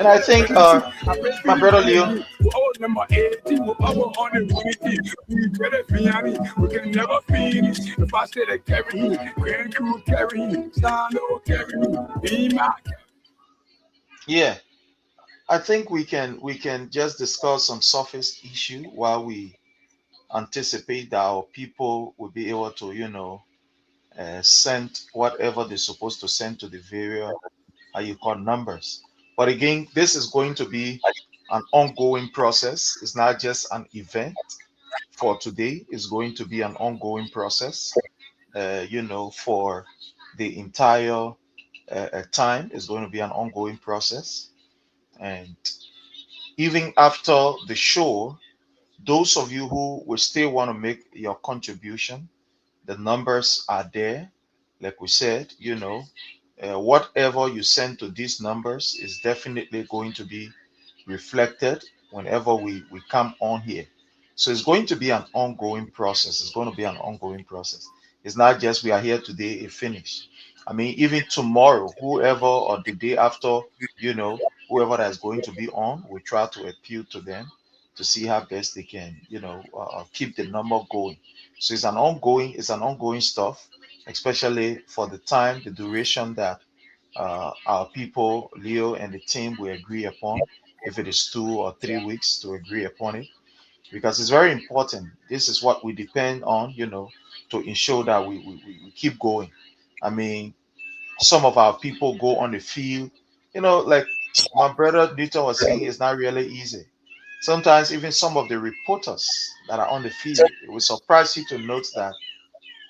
I think my brother Leo, number 18, we power on immunity. We get it, we can never finish. If I say they carry you, Grand Crew carry you, Sano carry you, be my. yeah, I think we can just discuss some surface issue while we anticipate that our people will be able to, send whatever they're supposed to send to the various numbers. But again, this is going to be an ongoing process. It's not just an event for today. It's going to be an ongoing process, for the entire time. It's going to be an ongoing process. And even after the show, those of you who will still want to make your contribution, the numbers are there. Like we said, whatever you send to these numbers is definitely going to be reflected whenever we come on here. So it's going to be an ongoing process. It's going to be an ongoing process. It's not just we are here today, it finished. I mean, even tomorrow, whoever, or the day after, whoever that is going to be on, we try to appeal to them to see how best they can, keep the number going. So it's an ongoing stuff, especially for the time, the duration that our people, Leo and the team, will agree upon. If it is 2 or 3 weeks to agree upon it, because it's very important. This is what we depend on, to ensure that we keep going. I mean, some of our people go on the field, like my brother Newton was saying, it's not really easy. Sometimes even some of the reporters that are on the field, it will surprise you to note that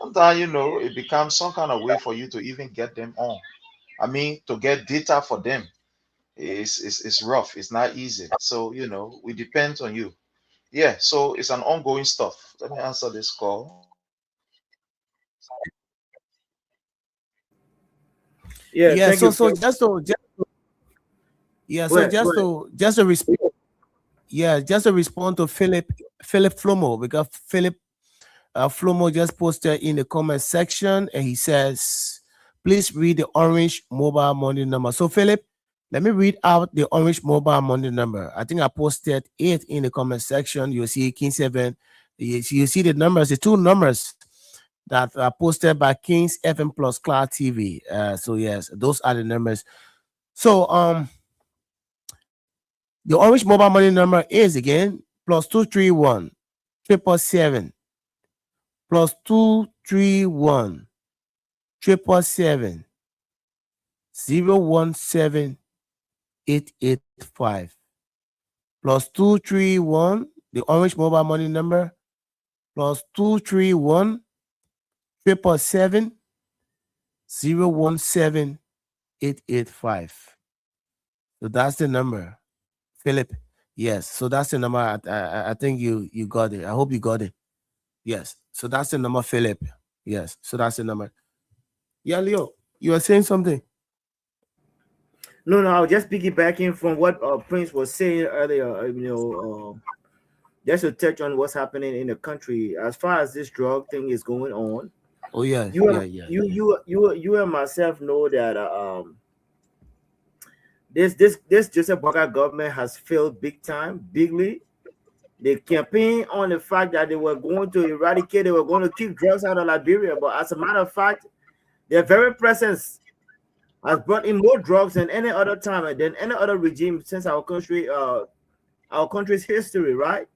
sometimes, it becomes some kind of way for you to even get them on. I mean, to get data for them is rough. It's not easy. So, we depend on you. Yeah, so it's an ongoing stuff. Let me answer this call. Yeah. So just to respond to Philip Flomo, because Philip Flomo just posted in the comment section, and he says, please read the Orange mobile money number. So Philip, let me read out the Orange mobile money number. I think I posted it in the comment section. You'll see King 7. You see the numbers, the two numbers that are posted by Kings FM plus Cloud TV. So yes, those are the numbers. So the Orange mobile money number is again +231 777 +231 777 017 885 +231, the Orange mobile money number, +231 777 017 885. So that's the number, Philip. Yes, so that's the number. I think you got it. I hope you got it. Yes, so that's the number, Philip. Yes, so that's the number. Yeah, Leo, you were saying something. No, I was just piggybacking from what Prince was saying earlier. Just to touch on what's happening in the country as far as this drug thing is going on. Oh yeah, you and myself know that this Joseph Boakai government has failed bigly. They campaigned on the fact that they were going to eradicate, they were going to keep drugs out of Liberia, but as a matter of fact, their very presence has brought in more drugs than any other time and than any other regime since our country's history, right?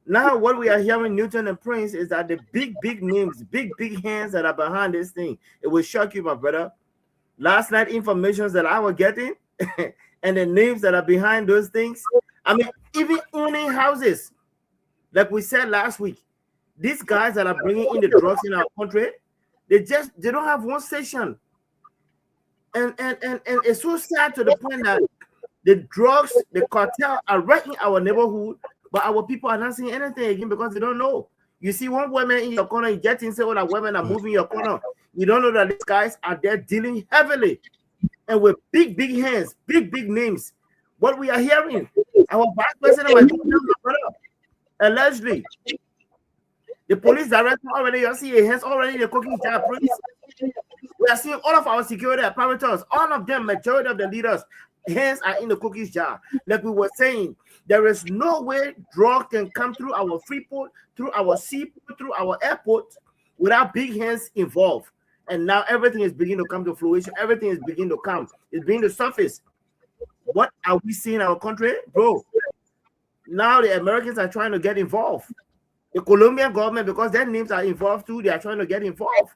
Now, what we are hearing, Newton and Prince, is that the big names, big hands that are behind this thing. It will shock you, my brother. Last night, information that I was getting and the names that are behind those things. I mean, even owning houses, like we said last week, these guys that are bringing in the drugs in our country, they don't have one station. And it's so sad to the point that the drugs, the cartel are right in our neighborhood, but our people are not seeing anything again because they don't know. You see one woman in your corner, you get in, say, oh, that women are moving your corner. You don't know that these guys are there dealing heavily and with big hands, big names. What we are hearing, our vice president, allegedly, the police director already, you see his hands already in the cooking jar, please. We are seeing all of our security apparatus, all of them, majority of the leaders, hands are in the cookies jar. Like we were saying, there is no way drug can come through our free port, through our seaport, through our airport without big hands involved. And now everything is beginning to come to fruition. Everything is beginning to come. It's beginning to surface. What are we seeing in our country? Bro, now the Americans are trying to get involved. The Colombian government, because their names are involved too, they are trying to get involved.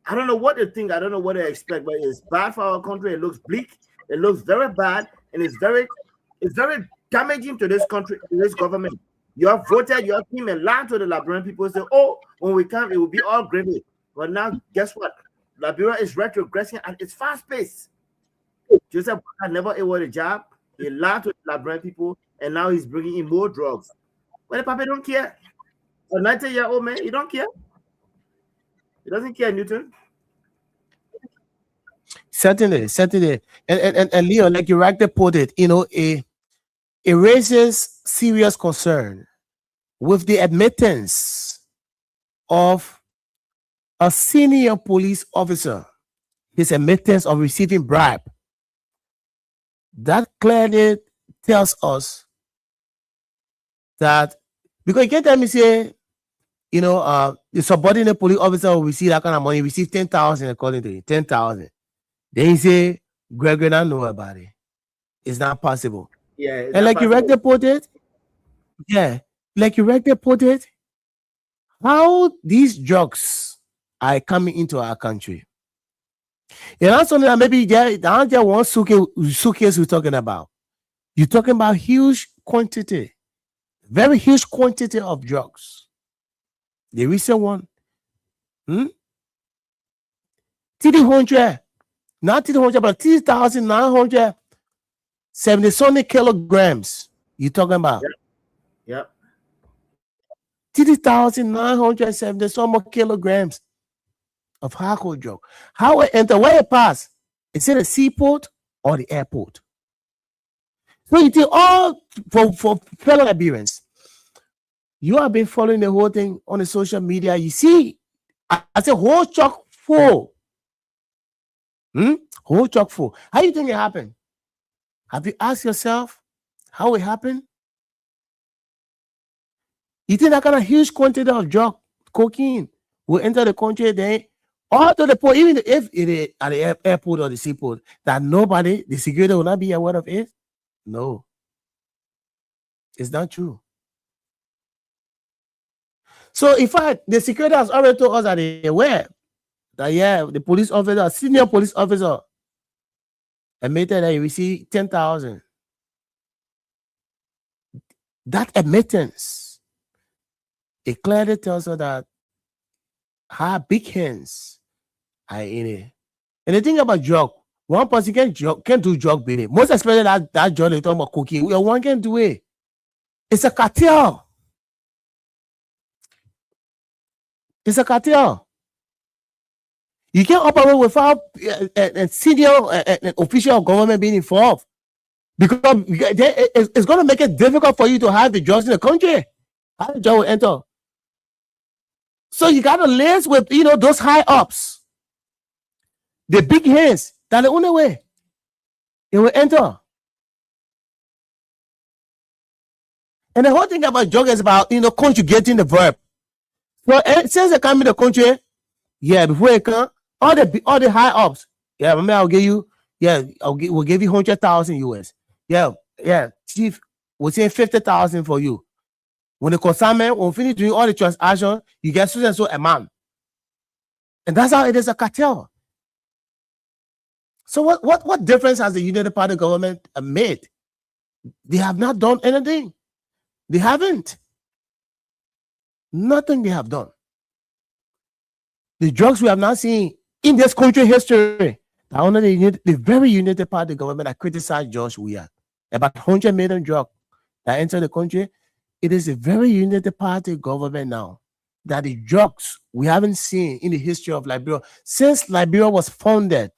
I don't know what they think. I don't know what they expect, but it's bad for our country. It looks bleak. It looks very bad, and it's very damaging to this country, to this government. You have voted your team and lied to the Liberian people. Say, oh, when we come, it will be all gravy. But now, guess what? Liberia is retrogressing at its fast pace. Joseph had never able a job. He lied to the Liberian people, and now he's bringing in more drugs. Well, the Papa don't care. A 90-year-old man, he don't care. He doesn't care, Newton. Certainly. And Leo, like you rightly put it, it raises serious concern with the admittance of a senior police officer, his admittance of receiving bribe. That clearly tells us that, because you can't tell me, say, the subordinate police officer will receive that kind of money, receive 10,000 according to you, 10,000. Then he say, Gregory don't know about it. It's not possible. Yeah. And like you rightly put it, how these drugs are coming into our country. And that's something that maybe that's just one suitcase we're talking about. You're talking about huge quantity, very huge quantity of drugs. The recent one, not 300, but 3,970 kilograms. You're talking about. Yep. 3,970 some more kilograms of hardcore drug. How it enter, where it pass? Is it a seaport or the airport? So you think all for fellow Liberians, you have been following the whole thing on the social media. You see, I say whole chock full. Whole chock full. How do you think it happened? Have you asked yourself how it happened? You think that kind of huge quantity of drug, cocaine, will enter the country, then all to the point, even if it is at the airport or the seaport, that nobody, the security will not be aware of it? No. It's not true. So in fact, the security has already told us that they're aware that, the police officer, senior police officer, admitted that he received 10,000. That admittance, it clearly tells us that her big hands are in it. And the thing about drug, one person can't do drug business. Most especially that drug they talk about cocaine. One can do it. It's a cartel. It's a cartel. You can't operate without a senior official of government being involved, because it's going to make it difficult for you to have the drugs in the country. How the drug will enter? So you got to liaise with those high ups, the big hands. That's the only way it will enter. And the whole thing about drug is about conjugating the verb. So since they come in the country, before they come, all the high ups, remember I'll give you, we'll give you 100,000 US. Chief, we'll say 50,000 for you. When the consignment will finish doing all the transactions, you get so and so amount. And that's how it is a cartel. So what difference has the United Party government made? They have not done anything. They haven't. Nothing they have done. The drugs we have not seen in this country history, the very United Party government that criticized George Weah about 100 million drugs that enter the country. It is a very United Party government now that the drugs we haven't seen in the history of Liberia since Liberia was founded.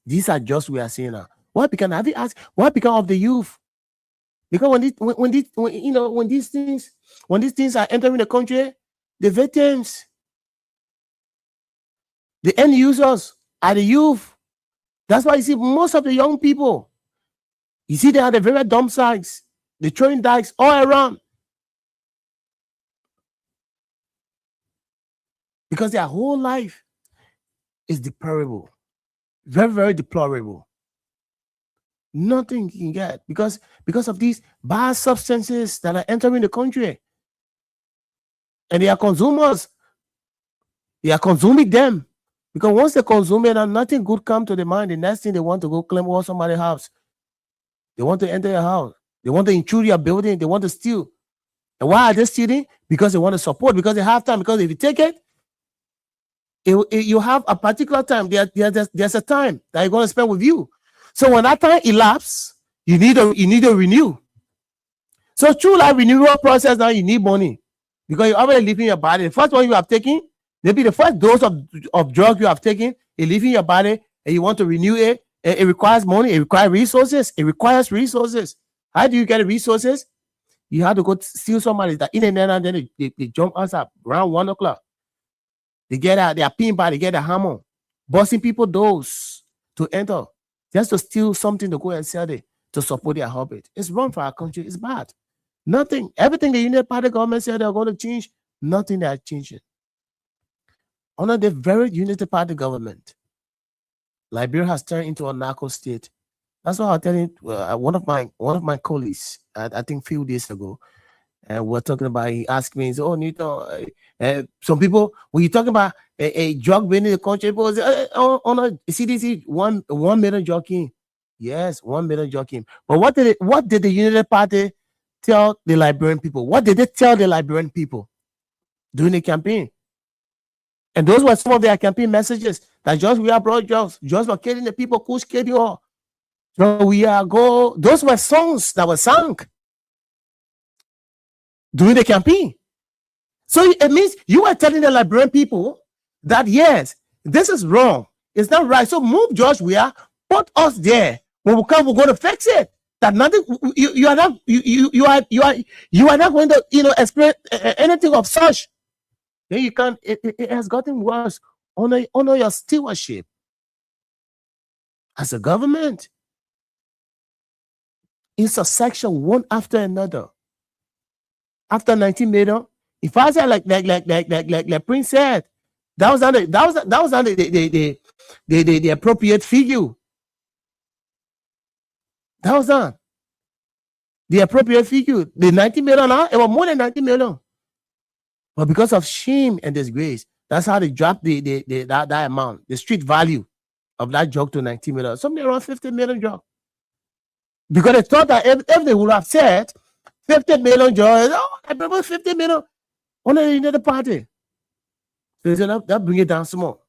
These are drugs we are seeing now. What become? Have you asked? What become of the youth? Because when these things are entering the country, the victims, the end users are the youth. That's why you see most of the young people. You see, they are the very dump sites, the throwing dikes all around. Because their whole life is deplorable. Very, very deplorable. Nothing you can get because of these bad substances that are entering the country. And they are consumers. They are consuming them. Because once they consume it and nothing good comes to the mind, the next thing they want to go claim all somebody's house. They want to enter your house. They want to intrude your building. They want to steal. And why are they stealing? Because they want to support. Because they have time. Because if you take it, you have a particular time. There's a time that you're going to spend with you. So when that time elapses, you need to renew. So through that renewal process, now you need money because you're already leaving your body. The first one you have taken, maybe the first dose of drug you have taken, is leaving your body, and you want to renew it. It requires money. It requires resources. It requires resources. How do you get the resources? You have to go steal somebody that in and then they jump us up around 1 o'clock. They get out, they are pinball, they get a hammer, busting people doors to enter, just to steal something to go and sell it to support their habit. It's wrong for our country. It's bad. Nothing. Everything the United Party government said they're going to change, nothing they are changing. Under the very United Party government, Liberia has turned into a narco state. That's what I was telling one of my colleagues, I think a few days ago. And we're talking about, he asked me, oh, Nito, some people, when you're talking about a drug being in the country, people say, on a CDC, 1 million drug came. Yes, 1 million drug came. But what did the United Party tell the Liberian people? What did they tell the Liberian people during the campaign? And those were some of their campaign messages, that just we are brought drugs, just were killing the people, who's killing you all. So we are go. Those were songs that were sung during the campaign. So it means you are telling the Liberian people that yes, this is wrong. It's not right. So move George Weah, put us there. When we come, we're going to fix it. That nothing you are not going to experience anything of such. Then you can't. It has gotten worse. Honor your stewardship as a government. Intersection one after another. After 19 million, if I say like Prince said, that was not the appropriate figure. That was not the appropriate figure. The 90 million, it was more than 90 million. But because of shame and disgrace, that's how they dropped that amount, the street value of that drug to 90 million. Something around 50 million drug. Because they thought that if they would have said 50 million drugs, I remember 50 million on the party. So they said that bring it down small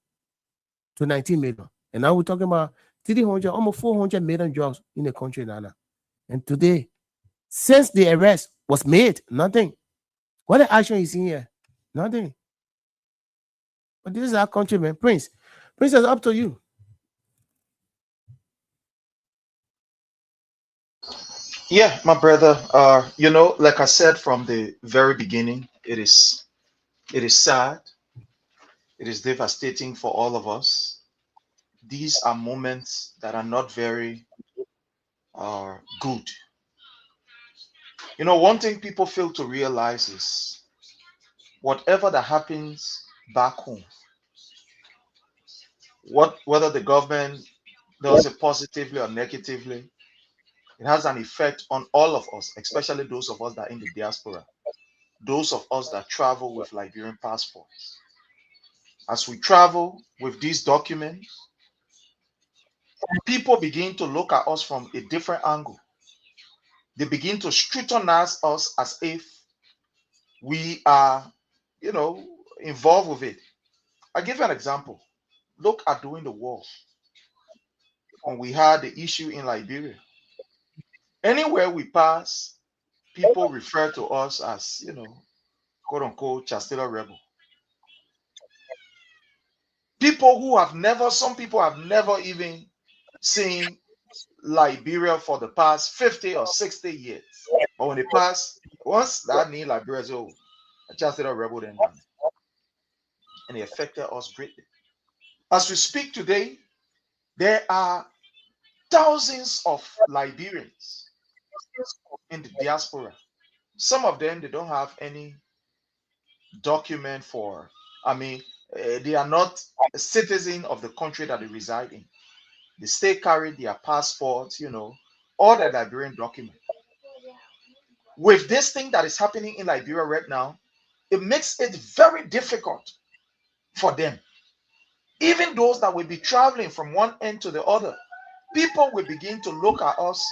to 19 million. And now we're talking about 300, almost 400 million drugs in the country now. And today, since the arrest was made, nothing. What the action is in here? Nothing. But this is our country, man. Prince, it's up to you. Yeah, my brother. Like I said from the very beginning, it is sad. It is devastating for all of us. These are moments that are not very good. One thing people fail to realize is whatever that happens back home, whether the government does it positively or negatively, it has an effect on all of us, especially those of us that are in the diaspora, those of us that travel with Liberian passports. As we travel with these documents, people begin to look at us from a different angle. They begin to scrutinize us as if we are, involved with it. I'll give you an example. Look at during the war, when we had the issue in Liberia. Anywhere we pass, people refer to us as, quote unquote Chastela rebel. People who have never, some people have never even seen Liberia for the past 50 or 60 years. But when they pass, once that name Liberia is over, a Chastela rebel then, and it affected us greatly. As we speak today, there are thousands of Liberians in the diaspora. Some of them, they don't have any document for, they are not a citizen of the country that they reside in. They still carry their passports, all the Liberian documents. With this thing that is happening in Liberia right now, it makes it very difficult for them. Even those that will be traveling from one end to the other, people will begin to look at us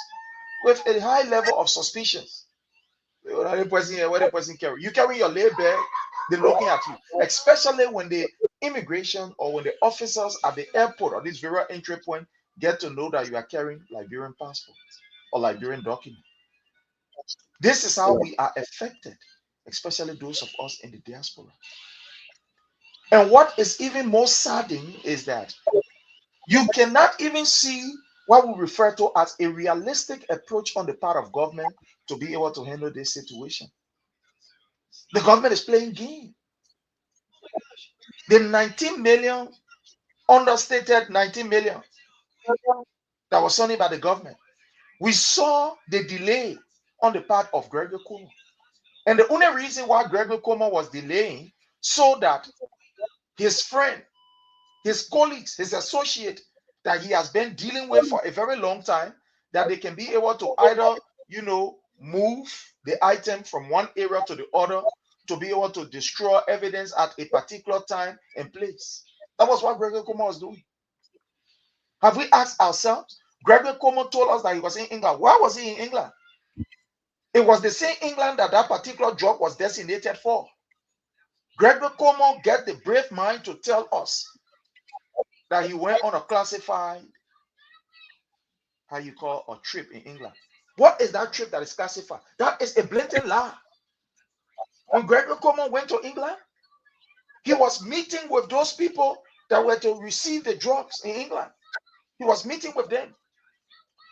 with a high level of suspicion. Where the person carry? You carry your label, they're looking at you. Especially when the immigration or when the officers at the airport or this very entry point get to know that you are carrying Liberian passports or Liberian documents. This is how we are affected, especially those of us in the diaspora. And what is even more saddening is that you cannot even see what we refer to as a realistic approach on the part of government to be able to handle this situation. The government is playing game. The 19 million, understated 19 million that was funded by the government. We saw the delay on the part of Gregory Cuomo. And the only reason why Gregory Cuomo was delaying so that his friend, his colleagues, his associate that he has been dealing with for a very long time, that they can be able to either, move the item from one area to the other to be able to destroy evidence at a particular time and place. That was what Gregory Cuomo was doing. Have we asked ourselves? Gregory Cuomo told us that he was in England. Why was he in England? It was the same England that particular drug was designated for. Gregory Cuomo get the brave mind to tell us that he went on a classified, a trip in England. What is that trip that is classified? That is a blatant lie. When Gregory Cuomo went to England, he was meeting with those people that were to receive the drugs in England. He was meeting with them.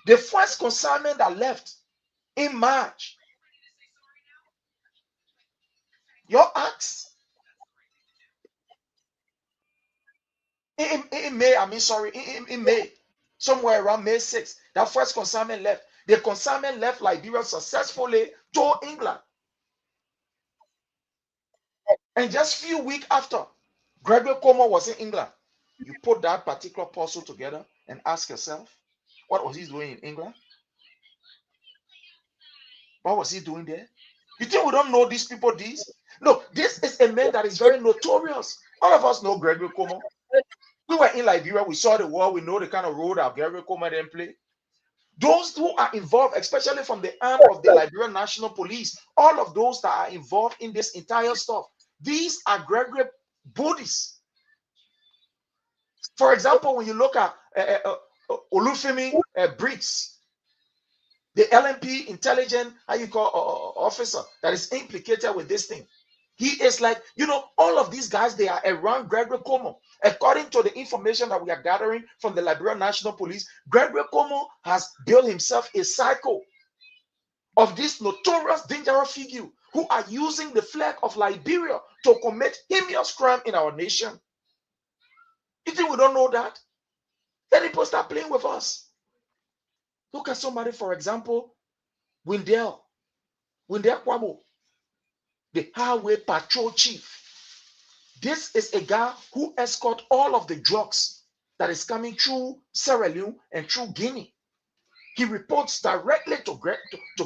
The first consignment that left in March, your acts in May, in May, somewhere around May 6th, that first consignment left. The consignment left Liberia successfully to England. And just a few weeks after Gregory Cuomo was in England, you put that particular puzzle together and ask yourself, what was he doing in England? What was he doing there? You think we don't know these people? No, this is a man that is very notorious. All of us know Gregory Cuomo. We were in Liberia, we saw the war, we know the kind of role that Gregory Cuomo then played. Those who are involved, especially from the arm of the Liberian National Police, all of those that are involved in this entire stuff, these are Gregory buddies. For example, when you look at Olufemi Briggs, the LMP intelligence, officer that is implicated with this thing. He is like, all of these guys, they are around Gregory Cuomo. According to the information that we are gathering from the Liberian National Police, Gregory Cuomo has built himself a cycle of this notorious, dangerous figure who are using the flag of Liberia to commit heinous crime in our nation. You think we don't know that? Then people start playing with us. Look at somebody, for example, Wendell Kwabo, the highway patrol chief. This is a guy who escorts all of the drugs that is coming through Sierra Leone and through Guinea. He reports directly to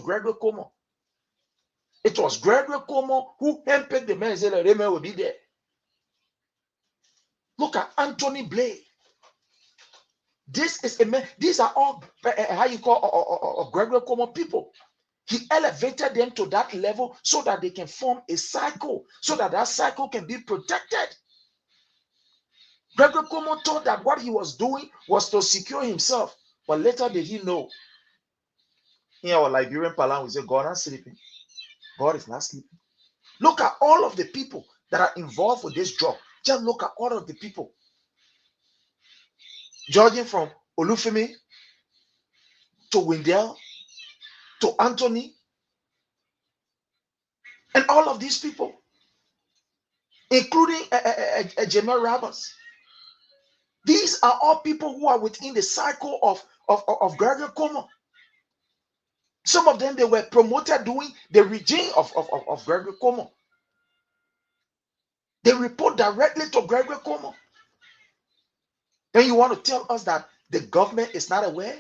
Gregory Cuomo. It was Gregory Cuomo who handpicked the man and said, the man will be there. Look at Anthony Blade. This is a man, these are all Gregory Cuomo people. He elevated them to that level so that they can form a cycle, so that that cycle can be protected. Gregory Cuomo thought that what he was doing was to secure himself, but later did he know? In our Liberian parlance, we say, God is not sleeping. God is not sleeping. Look at all of the people that are involved with this drug. Just look at all of the people. Judging from Olufemi to Wendell to Anthony and all of these people, including Jamel Roberts. These are all people who are within the cycle of Gregory Como. Some of them, they were promoted during the regime of Gregory Como. They report directly to Gregory Como. Then you want to tell us that the government is not aware?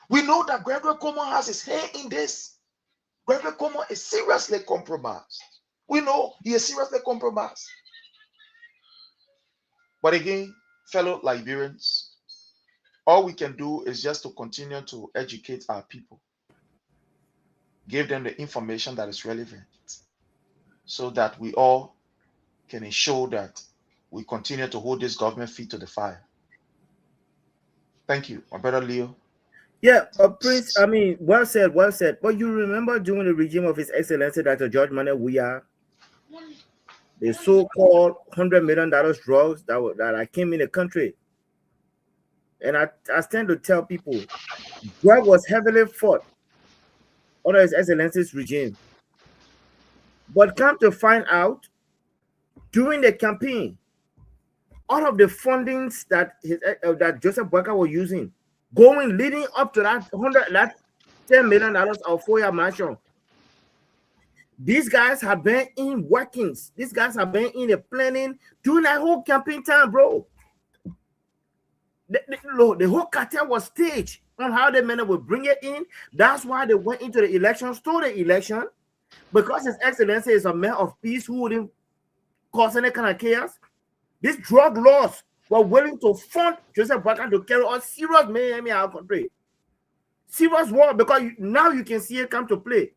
We know that Gregory Como has his hand in this. Gregory Como is seriously compromised. We know he is seriously compromised. But again, fellow Liberians, all we can do is just to continue to educate our people. Give them the information that is relevant so that we all can ensure that we continue to hold this government feet to the fire. Thank you, my brother Leo. Yeah, Prince, I mean, well said, well said. But you remember during the regime of His Excellency Dr. George Manuel Weah, the so-called $100 million drugs that came in the country. And I stand to tell people, drug was heavily fought under His Excellency's regime. But come to find out, during the campaign, all of the fundings that Joseph Boakai was using, leading up to that $10 million of FOIA mansion. These guys have been in workings. These guys have been in the planning during that whole campaign time, bro. The whole cartel was staged on how the men would bring it in. That's why they went into the election, stole the election, because His Excellency is a man of peace who wouldn't cause any kind of chaos. These drug laws were willing to fund Joseph Boakai to carry on serious mayhem in our country. Serious war, because now you can see it come to play.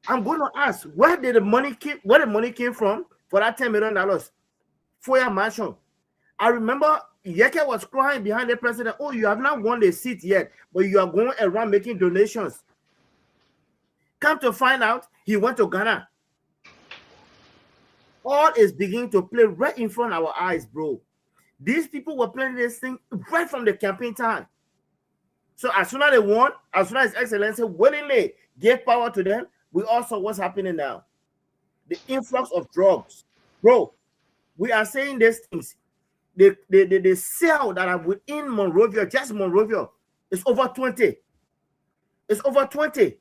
I'm going to ask, where the money came from for that $10 million for your mansion? I remember Yeke was crying behind the president, oh, you have not won the seat yet, but you are going around making donations. Come to find out, he went to Ghana. All is beginning to play right in front of our eyes, bro. These people were playing this thing right from the campaign time. So as soon as they won, as soon as His Excellency willingly gave power to them, we all saw what's happening now. The influx of drugs. Bro, we are saying these things. The cell that are within Monrovia, just Monrovia, is over 20. It's over 20.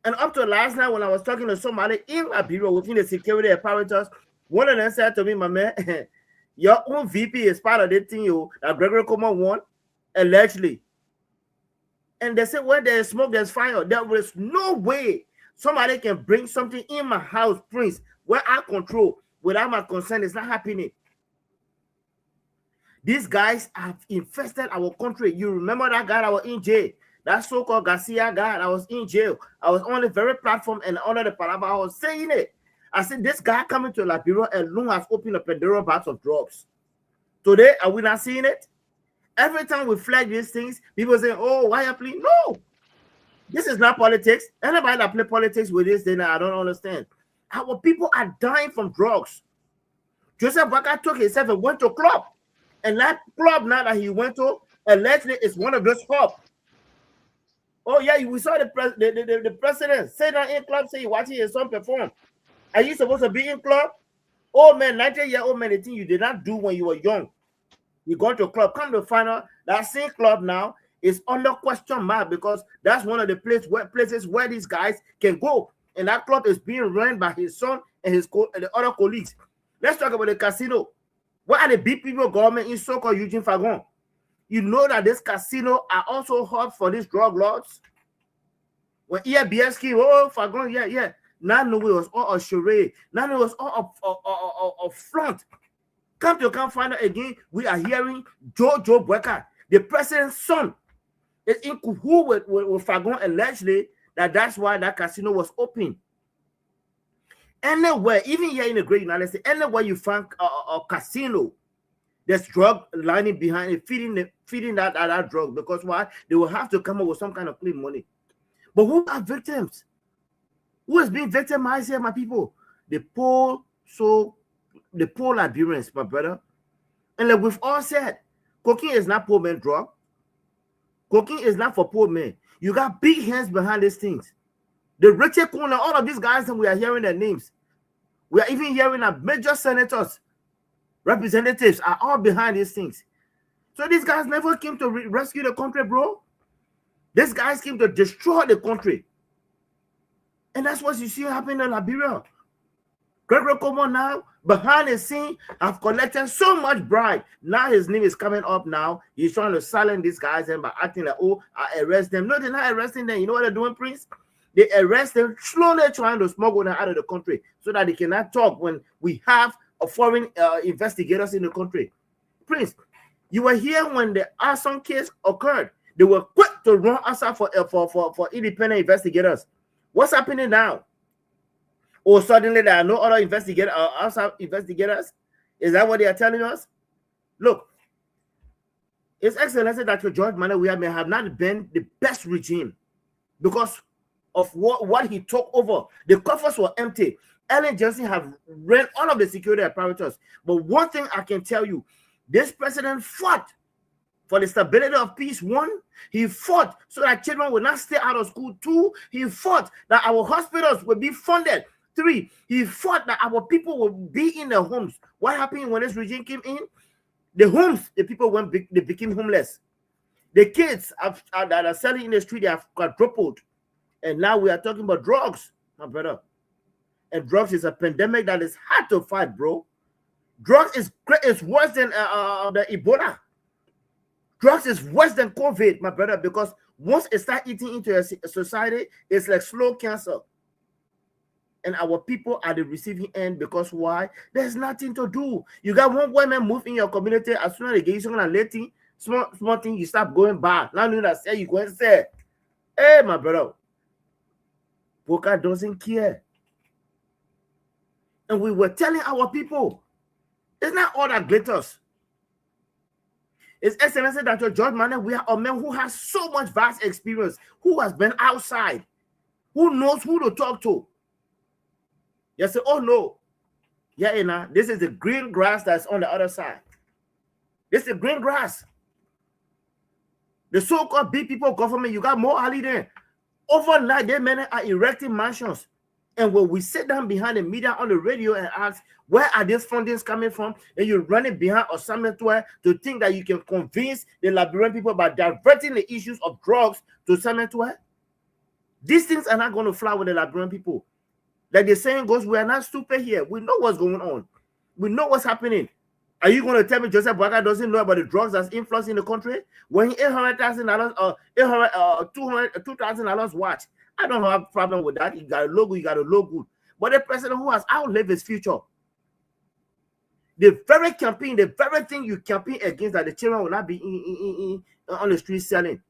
And up to last night when I was talking to somebody in Liberia within the security apparatus, one of them said to me, my man, your own VP is part of this thing that Gregory Como won, allegedly. And they said, where there's smoke, there's fire. There is no way somebody can bring something in my house, Prince, where I control, without my consent. It's not happening. These guys have infested our country. You remember that guy that was in jail? That so-called Garcia guy that was in jail. I was on the very platform and under the Palaba, I was saying it. I said, this guy coming to Liberia alone has opened a Pandora box of drugs. Today, are we not seeing it? Every time we flag these things, people say, oh, why are you playing? No. This is not politics. Anybody that play politics with this, then I don't understand. Our people are dying from drugs. Joseph Boakai took himself and went to a club. And that club now that he went to, allegedly, is one of those hubs. Oh, yeah, we saw the president say that in club, say you're watching your son perform. Are you supposed to be in club? Oh, man, 90-year-old man, the thing you did not do when you were young. You go to a club, come to find out that same club now is under question mark because that's one of the places where these guys can go. And that club is being run by his son and the other colleagues. Let's talk about the casino. What are the big people government in so-called Eugene Fagon? You know that this casino are also hot for these drug lords. When EFBS came, oh, Fagon, yeah. Now no, it was all a charade. Now it was all a front. Come find out again, we are hearing Joe Boakai, the president's son, is in cahoots with Fagon allegedly that's why that casino was open. Anywhere, even here in the Great United States, anywhere you find a casino, there's drug lining behind it, feeding that drug. Because why? They will have to come up with some kind of clean money. But who are victims? Who is being victimized here, my people? The poor Liberians, my brother. And like we've all said, cocaine is not poor man drug. Cocaine is not for poor men. You got big hands behind these things. The Richard Corner, all of these guys, and we are hearing their names. We are even hearing that major senators, representatives are all behind these things. So these guys never came to rescue the country, bro. These guys came to destroy the country. And that's what you see happening in Liberia. Gregory Como now, behind the scene, have collected so much bribe. Now his name is coming up now. He's trying to silence these guys and by acting like, oh, I arrest them. No, they're not arresting them. You know what they're doing, Prince? They arrest them, slowly trying to smuggle them out of the country so that they cannot talk when we have a foreign investigators in the country. Prince, you were here when the arson case occurred. They were quick to run outside for independent investigators. What's happening now? Or suddenly there are no other outside investigators? Is that what they are telling us? Look, His Excellency Dr. George Manneh Weah may have not been the best regime because of what he took over. The coffers were empty. Ellen Johnson have ran all of the security apparatus. But one thing I can tell you, this president fought for the stability of peace. One, he fought so that children will not stay out of school. Two, he fought that our hospitals will be funded. Three, he fought that our people will be in their homes. What happened when this regime came in? The homes, the people they became homeless. The kids that are selling in the street, they have quadrupled. And now we are talking about drugs, my brother. And drugs is a pandemic that is hard to fight, bro. Drugs is worse than the Ebola. Drugs is worse than COVID, my brother, because once it starts eating into a society, it's like slow cancer. And our people are the receiving end because why? There's nothing to do. You got one woman move in your community, as soon as they get you something late, small thing, you start going back. Now you say you go and say, hey, my brother, Boca doesn't care. And we were telling our people, it's not all that glitters. His Excellency Dr. George Manneh Weah, a man who has so much vast experience, who has been outside, who knows who to talk to. You say, oh no, yeah, this is the green grass that's on the other side. This is the green grass. The so-called big people government, you got more Ali there. Overnight, they men are erecting mansions. And when we sit down behind the media on the radio and ask, where are these fundings coming from? And you're running behind Osama Toure to think that you can convince the Liberian people by diverting the issues of drugs to Osama Toure? These things are not going to fly with the Liberian people. Like the saying goes, we are not stupid here. We know what's going on. We know what's happening. Are you going to tell me Joseph Boakai doesn't know about the drugs that's influencing in the country? When $800,000 or $2,000 watch, I don't have a problem with that. You got a logo, you got a logo. But the president who has outlived his future, the very campaign, the very thing you campaign against, that the children will not be on the street selling.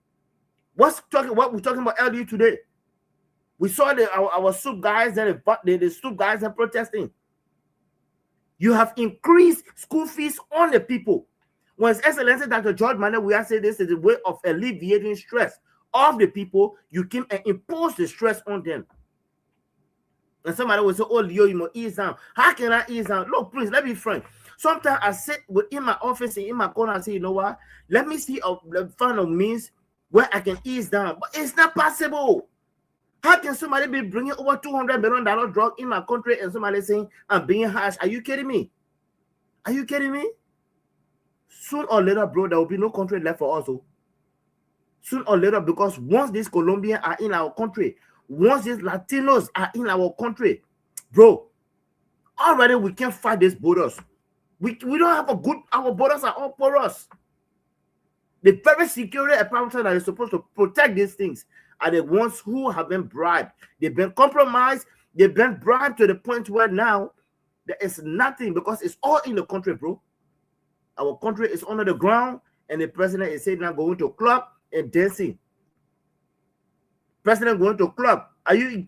What we're talking about LDU today? We saw our soup guys and the soup guys are protesting. You have increased school fees on the people. When His Excellency Dr. George Manneh Weah said this is a way of alleviating stress of the people, you came and impose the stress on them. And somebody will say, oh, Leo, you must ease down. How can I ease down? Look, please, let me be frank. Sometimes I sit in my office and in my corner and say, you know what? Let me see find a means where I can ease down. But it's not possible. How can somebody be bringing over $200 million drug in my country and somebody saying, I'm being harsh? Are you kidding me? Are you kidding me? Soon or later, bro, there will be no country left for us. Soon or later, because once these Colombians are in our country, once these Latinos are in our country, bro, already we can't fight these borders. We don't have a good, our borders are all porous. The very security apparatus that is supposed to protect these things are the ones who have been bribed. They've been compromised. They've been bribed to the point where now there is nothing because it's all in the country, bro. Our country is under the ground and the president is saying now going to club and dancing. President going to club. Are you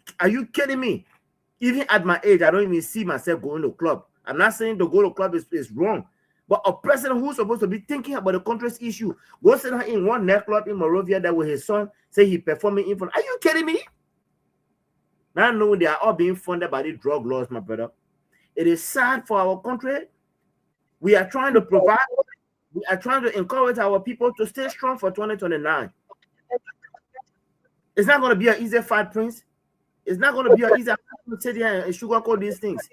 kidding me? Even at my age, I don't even see myself going to club. I'm not saying to go to club is wrong. But a president who's supposed to be thinking about the country's issue, go sit down in one nightclub in Monrovia that with his son say he performing in front. Are you kidding me? Now knowing they are all being funded by the drug laws, my brother. It is sad for our country. We are trying to provide, we are trying to encourage our people to stay strong for 2029. It's not going to be an easy fight, Prince. It's not going to be an easy fight to sit here and sugarcoat these things.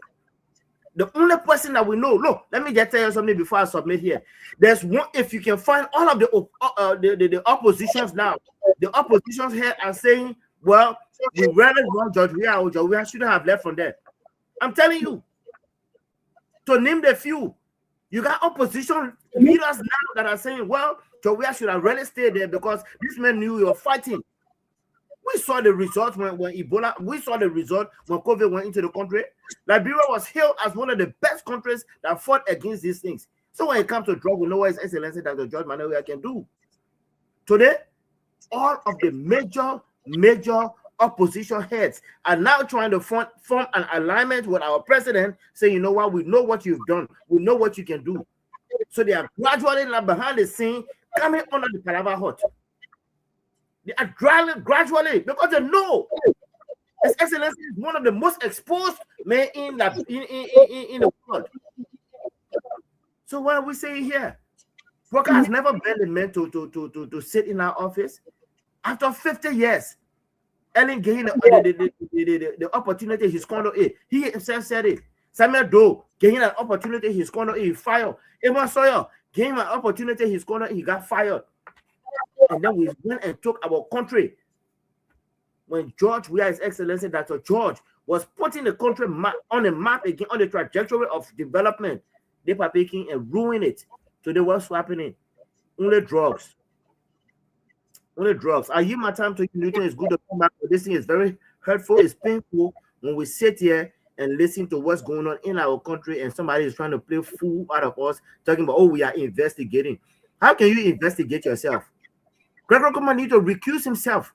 The only person that we know, look, let me just tell you something before I submit here. There's one, if you can find all of the oppositions now, the oppositions here are saying, well, we really want George Weah, or George Weah shouldn't have left from there. I'm telling you, to name the few, you got opposition leaders now that are saying, well, George Weah should have really stayed there because this man knew you were fighting. We saw the result when Ebola, we saw the result when COVID went into the country. Liberia was hailed as one of the best countries that fought against these things. So when it comes to drug, we know what His Excellency Dr. George Manneh Weah can do. Today, all of the major opposition heads are now trying to form an alignment with our president, saying, you know what, we know what you've done, we know what you can do. So they are gradually behind the scene coming under the Palava hut. They are gradually because they know His Excellency is one of the most exposed men in the world. So what are we saying here? Walker has never been the man to sit in our office. After 50 years, Ellen gained the opportunity he's going to. He himself said it. Samuel Doe gained an opportunity he's going to. He fired. Emma Sawyer gained an opportunity he's going to. He got fired. And then we went and took our country. When George Weah, His Excellency Dr. George, was putting the country on the map again, on the trajectory of development, they were taking and ruining it. Today, what's happening? Only drugs. Only drugs. I give my time to you, Newton. It's good to come back, but this thing is very hurtful. It's painful when we sit here and listen to what's going on in our country and somebody is trying to play fool out of us, talking about, oh, we are investigating. How can you investigate yourself? Gregory Coleman needs to recuse himself.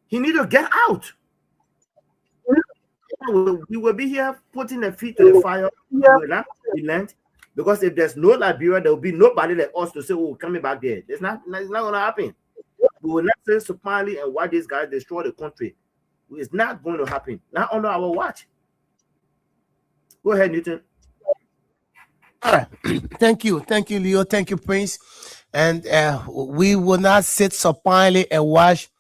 He needs to get out. We will be here putting their feet to the fire. Because if there's no Liberia, there will be nobody like us to say, oh, coming back there. It's not going to happen. We will not say Somali and why these guys destroy the country. It's not going to happen. Not under our watch. Go ahead, Newton. All right. Thank you, Leo. Thank you, Prince. And we will not sit supinely and watch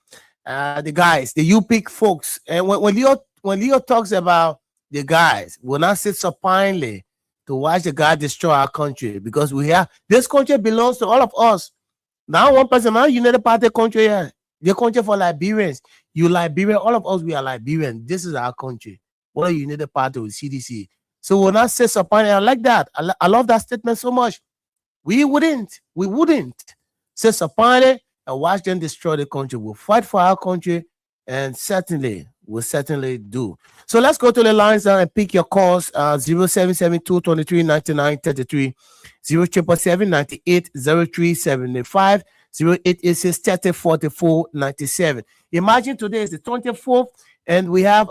the guys, the UPIC folks. And when Leo talks about the guys, we'll not sit supinely to watch the guy destroy our country, because we have this country belongs to all of us. Now, one person, now United Party country here, the country for Liberians. You Liberian, all of us, we are Liberian. This is our country. What are United Party with CDC? So we'll not sit supinely. I like that. I love that statement so much. We wouldn't sit supinely and watch them destroy the country. We'll fight for our country, and we'll certainly do. So let's go to the lines now and pick your calls. 0772 23 99 33, 0777 98 03 75, 0886 30 44 97. Imagine today is the 24th, and we have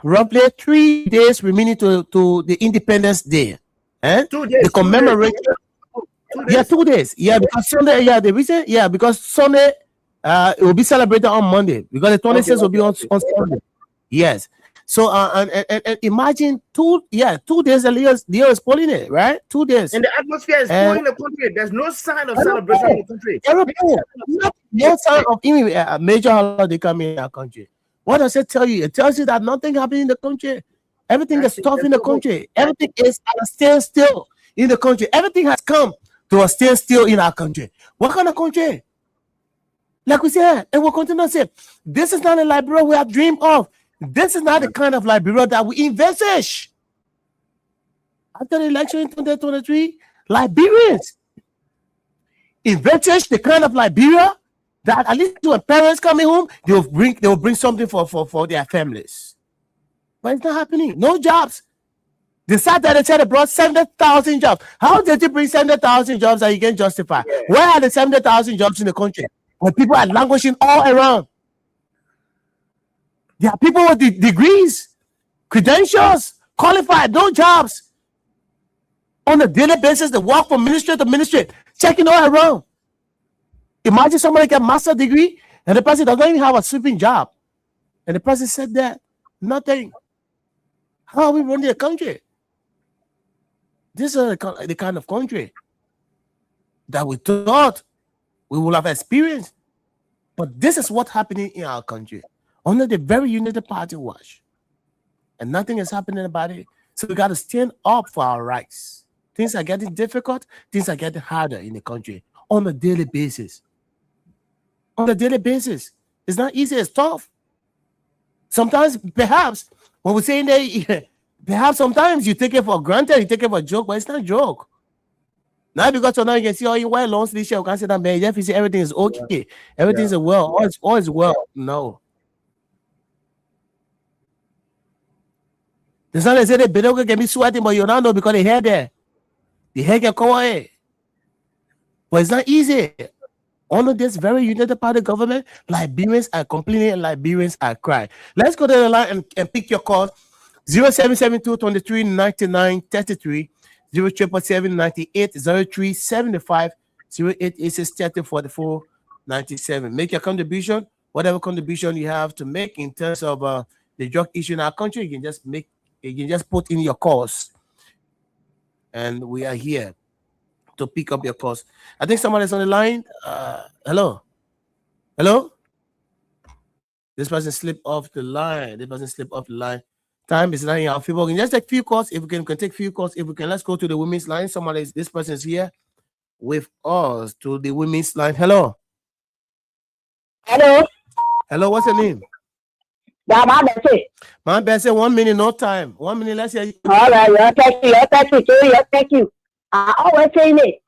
roughly 3 days remaining to the Independence Day. 2 days. The commemoration. 2 days. Yeah, 2 days. Yeah, because Sunday. Yeah, the reason. Yeah, because Sunday. It will be celebrated on Monday because the 26th will be on Sunday. Yes. So and imagine 2 days Leo is pulling it, right? 2 days. And the atmosphere is pulling the country. There's no sign of celebration in the country. No sign of a major holiday coming in our country. What does it tell you? It tells you that nothing happened in the country. Everything is tough in the country. Everything is at a standstill in the country. Everything has come to a standstill in our country. What kind of country? Like we said, and we'll continue to say, this is not a Liberia we have dreamed of. This is not the kind of Liberia that we envisage. After the election in 2023, Liberians envisage the kind of Liberia that at least when parents coming home, they will bring something for their families. But it's not happening. No jobs. They said they brought 70,000 jobs. How did you bring 70,000 jobs that you can justify? Yeah. Where are the 70,000 jobs in the country? When people are languishing all around. There are people with degrees, credentials, qualified, no jobs. On a daily basis, they walk from ministry to ministry, checking all around. Imagine somebody get a master's degree, And the person doesn't even have a sweeping job. And the person said that nothing. How are we running the country? This is the kind of country that we thought we will have experienced. But this is what's happening in our country under the very United Party watch. And nothing is happening about it. So we got to stand up for our rights. Things are getting difficult. Things are getting harder in the country on a daily basis. On a daily basis. It's not easy. It's tough. Sometimes, perhaps, when we say that, perhaps sometimes you take it for granted, you take it for a joke, but it's not a joke. Now because now you can see all your white loans this year, you can say that, man, Jeff, you see everything is okay. Everything is well. All is well. No. The son they say the better can be sweating, but you don't know because the hair there. The hair can cover it. But it's not easy. Under this very United Party government, Liberians are complaining and Liberians are crying. Let's go to the line and pick your call. 0772 23 99 33 0777 98 03 75 0886 30 44 97. Make your contribution, whatever contribution you have to make in terms of the drug issue in our country. You can just put in your calls, and we are here to pick up your calls. I think someone is on the line. Hello. This person slipped off the line. Time is not in our favor. We can just take few calls. If we can take few calls. If we can, let's go to the women's line. This person is here with us to the women's line. Hello. What's your name? Man, Bessie, 1 minute, no time. 1 minute, let's hear you. All right, thank you. I always say it.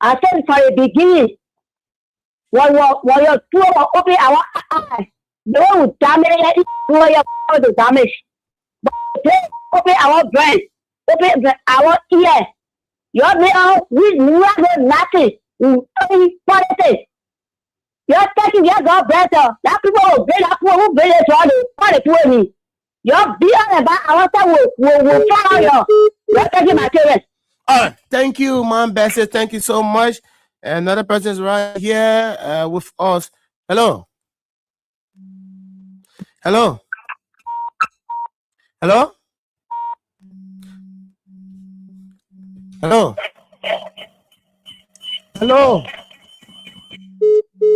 I said for the beginning, when you're two open our eyes, they will damage it, the damage. But they open our brain, open our ear. You're there, we never nothing. We politics. You're taking your God better. That people will bring up who bring it to me. You're beyond about our time will follow you. You're taking my parents. All right, thank you, Mom Bessie. Thank you so much. Another person is right here with us. Hello.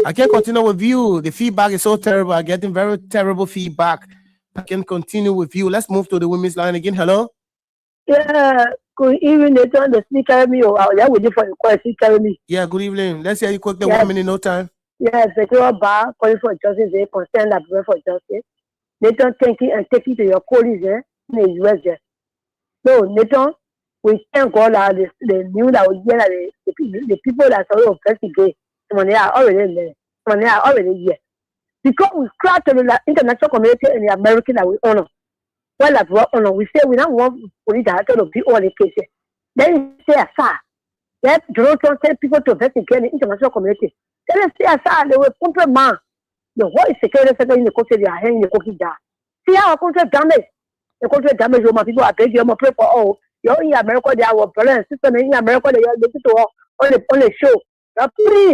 I can't continue with you. The feedback is so terrible. I'm getting very terrible feedback. I can continue with you. Let's move to the women's line again. Hello. Yeah, good evening. They turn the speaker me. Yeah, we for the call speaker me. Yeah, good evening. Let's hear you quickly. 1 minute, no time. Yes, Secretary Bar calling for justice. They concern that for justice. Nathan, thank you and take it to your colleagues in the US. So, Nathan, we thank God that the news that we get the people that are investigate. They are already there. They are already here. Because we cry to the international community and the American that we honor. Well, as we honor, we say we don't want police to be all the cases. Then you say aside. Let Jonathan tell people to investigate the international community. Then they say aside, they will compliment the whole security sector in the country. They are hanging the cookie down. See how our country damage. The country damage. My people are begging you, pray for all. You're in America, they are our brother and sister in America. They are looking to on the show. You're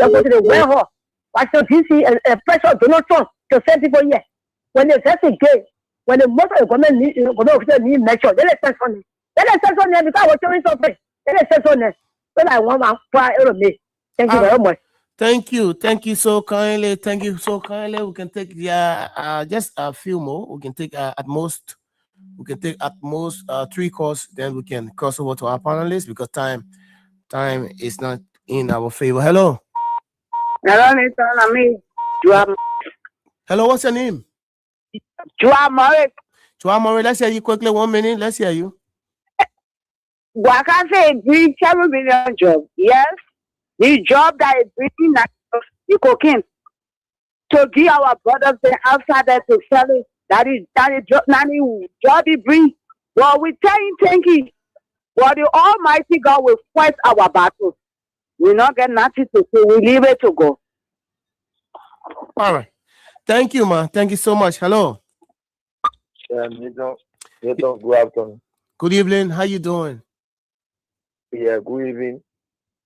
going to the warehouse. Washington DC and pressure Donald Trump to send people here. When they investigate, when the most of the government need measure, then they send on them. Because I was showing something. Then they send on them. So I want to cry out of me. Thank you very much. Thank you so kindly. We can take just a few more. We can take at most 3 calls. Then we can cross over to our panelists because time is not in our favor. Hello, Nathan. Hello, what's your name? Joamore, let's hear you quickly. 1 minute. Let's hear you. Waka say bring 7 million job. Yes, the job that is bringing the cocaine to give our brothers the outside that to sell it. That is job he bring. Well, we tell him thank you. But the Almighty God will fight our battles. We not get nothing to say. We leave it to go. All right. Thank you, man. Thank you so much. Hello. Good afternoon. Good evening. How you doing? Yeah, good evening.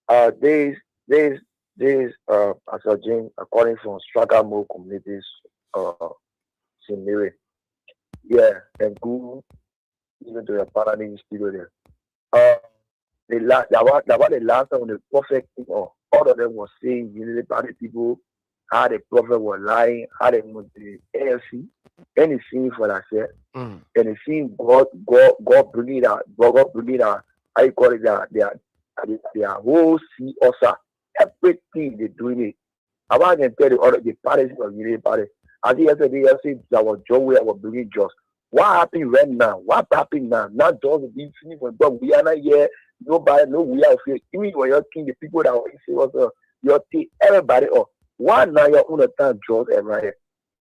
There is This as a Jane, according from Struggle Mode communities, Sinmiri. Yeah, and good even to the Panamanian studio there. That was the last time when the prophet, all of them was saying, the people, how the prophet was lying, how they was the AFC, and it seemed for that shit, and it seemed God bringing out, how you call it, their whole sea also, everything they doing it. I want to tell you all the parties of the party. As yesterday, I said that was Joe, I was bringing just. What happened right now? What happened now? Not just being finished for God. We are not here. Nobody, no, we are here. Even when you're king, the people that were say also, you're take everybody off. Why now your own time just everybody?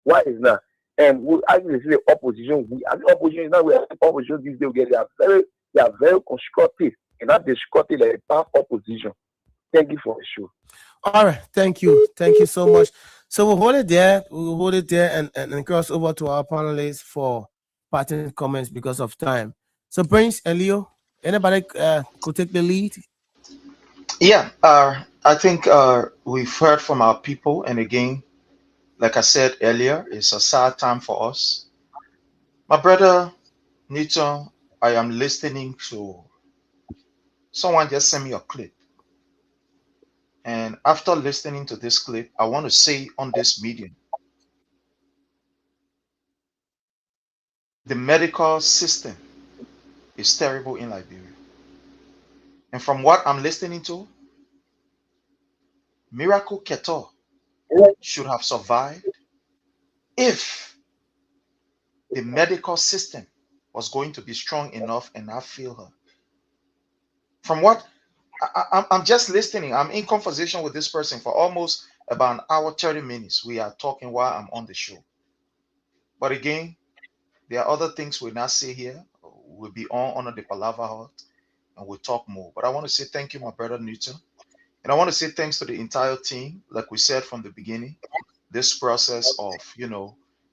Why is now? And we actually say the opposition. We as the opposition now we have opposition these days. They are very constructive and not destructive like a past opposition. Thank you for the show. All right, thank you so much. So we'll hold it there. And cross over to our panelists for parting comments because of time. So Prince and Leo, anybody could take the lead? Yeah, I think we've heard from our people, and again, like I said earlier, it's a sad time for us. My brother Newton, I am listening to someone just send me a clip. And after listening to this clip, I want to say on this medium, the medical system is terrible in Liberia. And from what I'm listening to, Miracle Ketor should have survived if the medical system was going to be strong enough and not fail her. From what I'm just listening, I'm in conversation with this person for almost about an hour, 30 minutes. We are talking while I'm on the show. But again, there are other things we'll not say here. We'll be on under the Palava Hut and we'll talk more. But I want to say thank you, my brother Newton. And I want to say thanks to the entire team. Like we said from the beginning, this process of,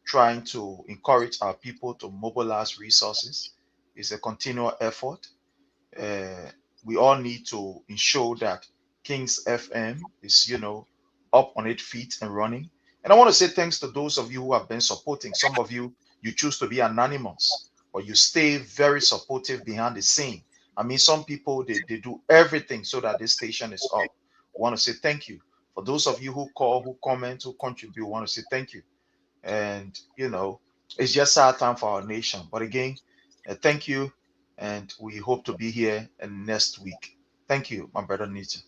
trying to encourage our people to mobilize resources is a continual effort. We all need to ensure that Kings FM is, up on its feet and running. And I want to say thanks to those of you who have been supporting. Some of you choose to be anonymous, or you stay very supportive behind the scene. I mean, some people, they do everything so that this station is up. I want to say thank you. For those of you who call, who comment, who contribute, I want to say thank you. And, it's just our time for our nation. But again, thank you. And we hope to be here next week. Thank you, my brother Nita.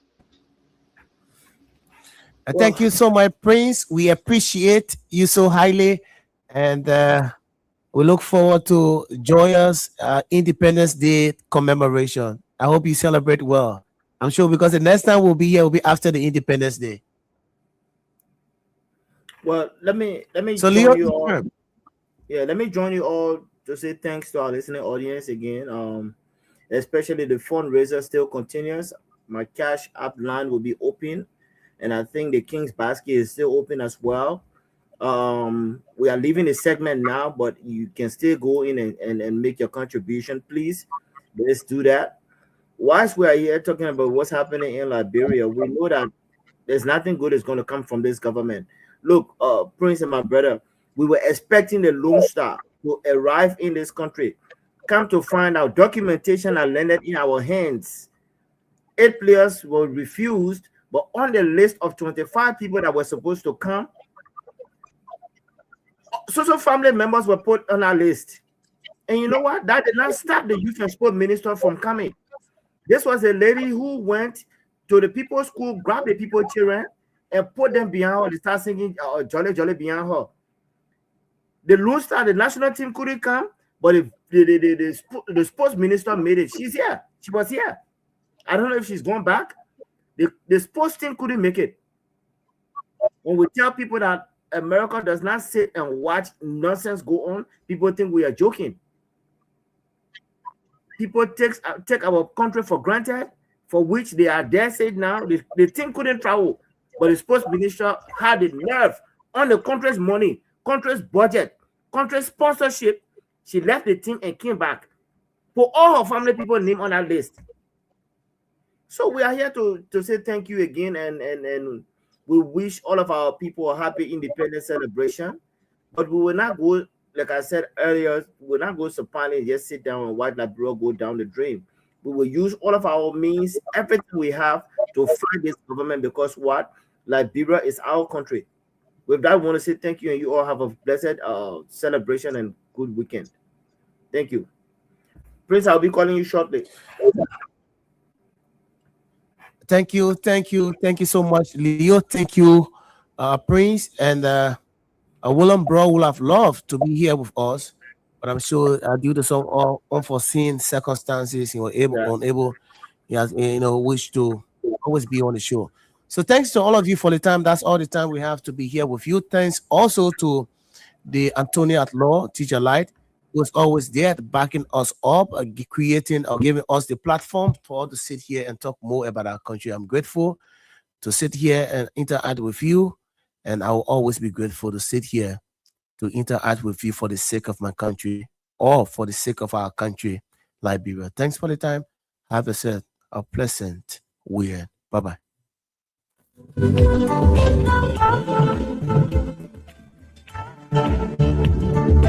Thank you so much, Prince. We appreciate you so highly. And we look forward to joyous Independence Day commemoration. I hope you celebrate well. I'm sure because the next time we'll be here will be after the Independence Day. Well, let me so join Leo, you all. Yeah, let me join you all to say thanks to our listening audience again. Especially the fundraiser still continues. My Cash App line will be open, and I think the King's Basket is still open as well. We are leaving the segment now, but you can still go in and make your contribution. Please, let's do that. Whilst we are here talking about what's happening in Liberia, we know that there's nothing good is going to come from this government. Look, Prince and my brother, we were expecting the Lone Star to arrive in this country. Come to find out, documentation are landed in our hands. 8 players were refused, but on the list of 25 people that were supposed to come, social family members were put on our list. And you know what? That did not stop the youth and sport minister from coming. This was a lady who went to the people's school, grabbed the people's children, and put them behind her and start singing Jolly Jolly behind her. The Lone Star, the national team couldn't come, but the sports minister made it. She's here. She was here. I don't know if she's going back. The sports team couldn't make it. When we tell people that America does not sit and watch nonsense go on, people think we are joking. People take our country for granted, for which they are there said now. The team couldn't travel, but the sports minister had the nerve on the country's money, country's budget, country's sponsorship. She left the team and came back. Put all her family people name on that list. So we are here to say thank you again, and we wish all of our people a happy independence celebration. But we will not go, like I said earlier, we will not go supine and just sit down and watch Liberia go down the drain. We will use all of our means, everything we have to fight this government, because what? Liberia is our country. With that, I want to say thank you, and you all have a blessed celebration and good weekend. Thank you. Prince, I'll be calling you shortly. Thank you so much, Leo. Thank you, Prince, and William Bro would have loved to be here with us, but I'm sure due to some unforeseen circumstances, he was unable. He has, wished to always be on the show. So thanks to all of you for the time. That's all the time we have to be here with you. Thanks also to the Antonio at Law, Teacher Light, who was always there backing us up, creating or giving us the platform for us to sit here and talk more about our country. I'm grateful to sit here and interact with you, and I will always be grateful to sit here to interact with you for the sake of my country or for the sake of our country, Liberia. Thanks for the time. Have a pleasant weekend. Bye-bye.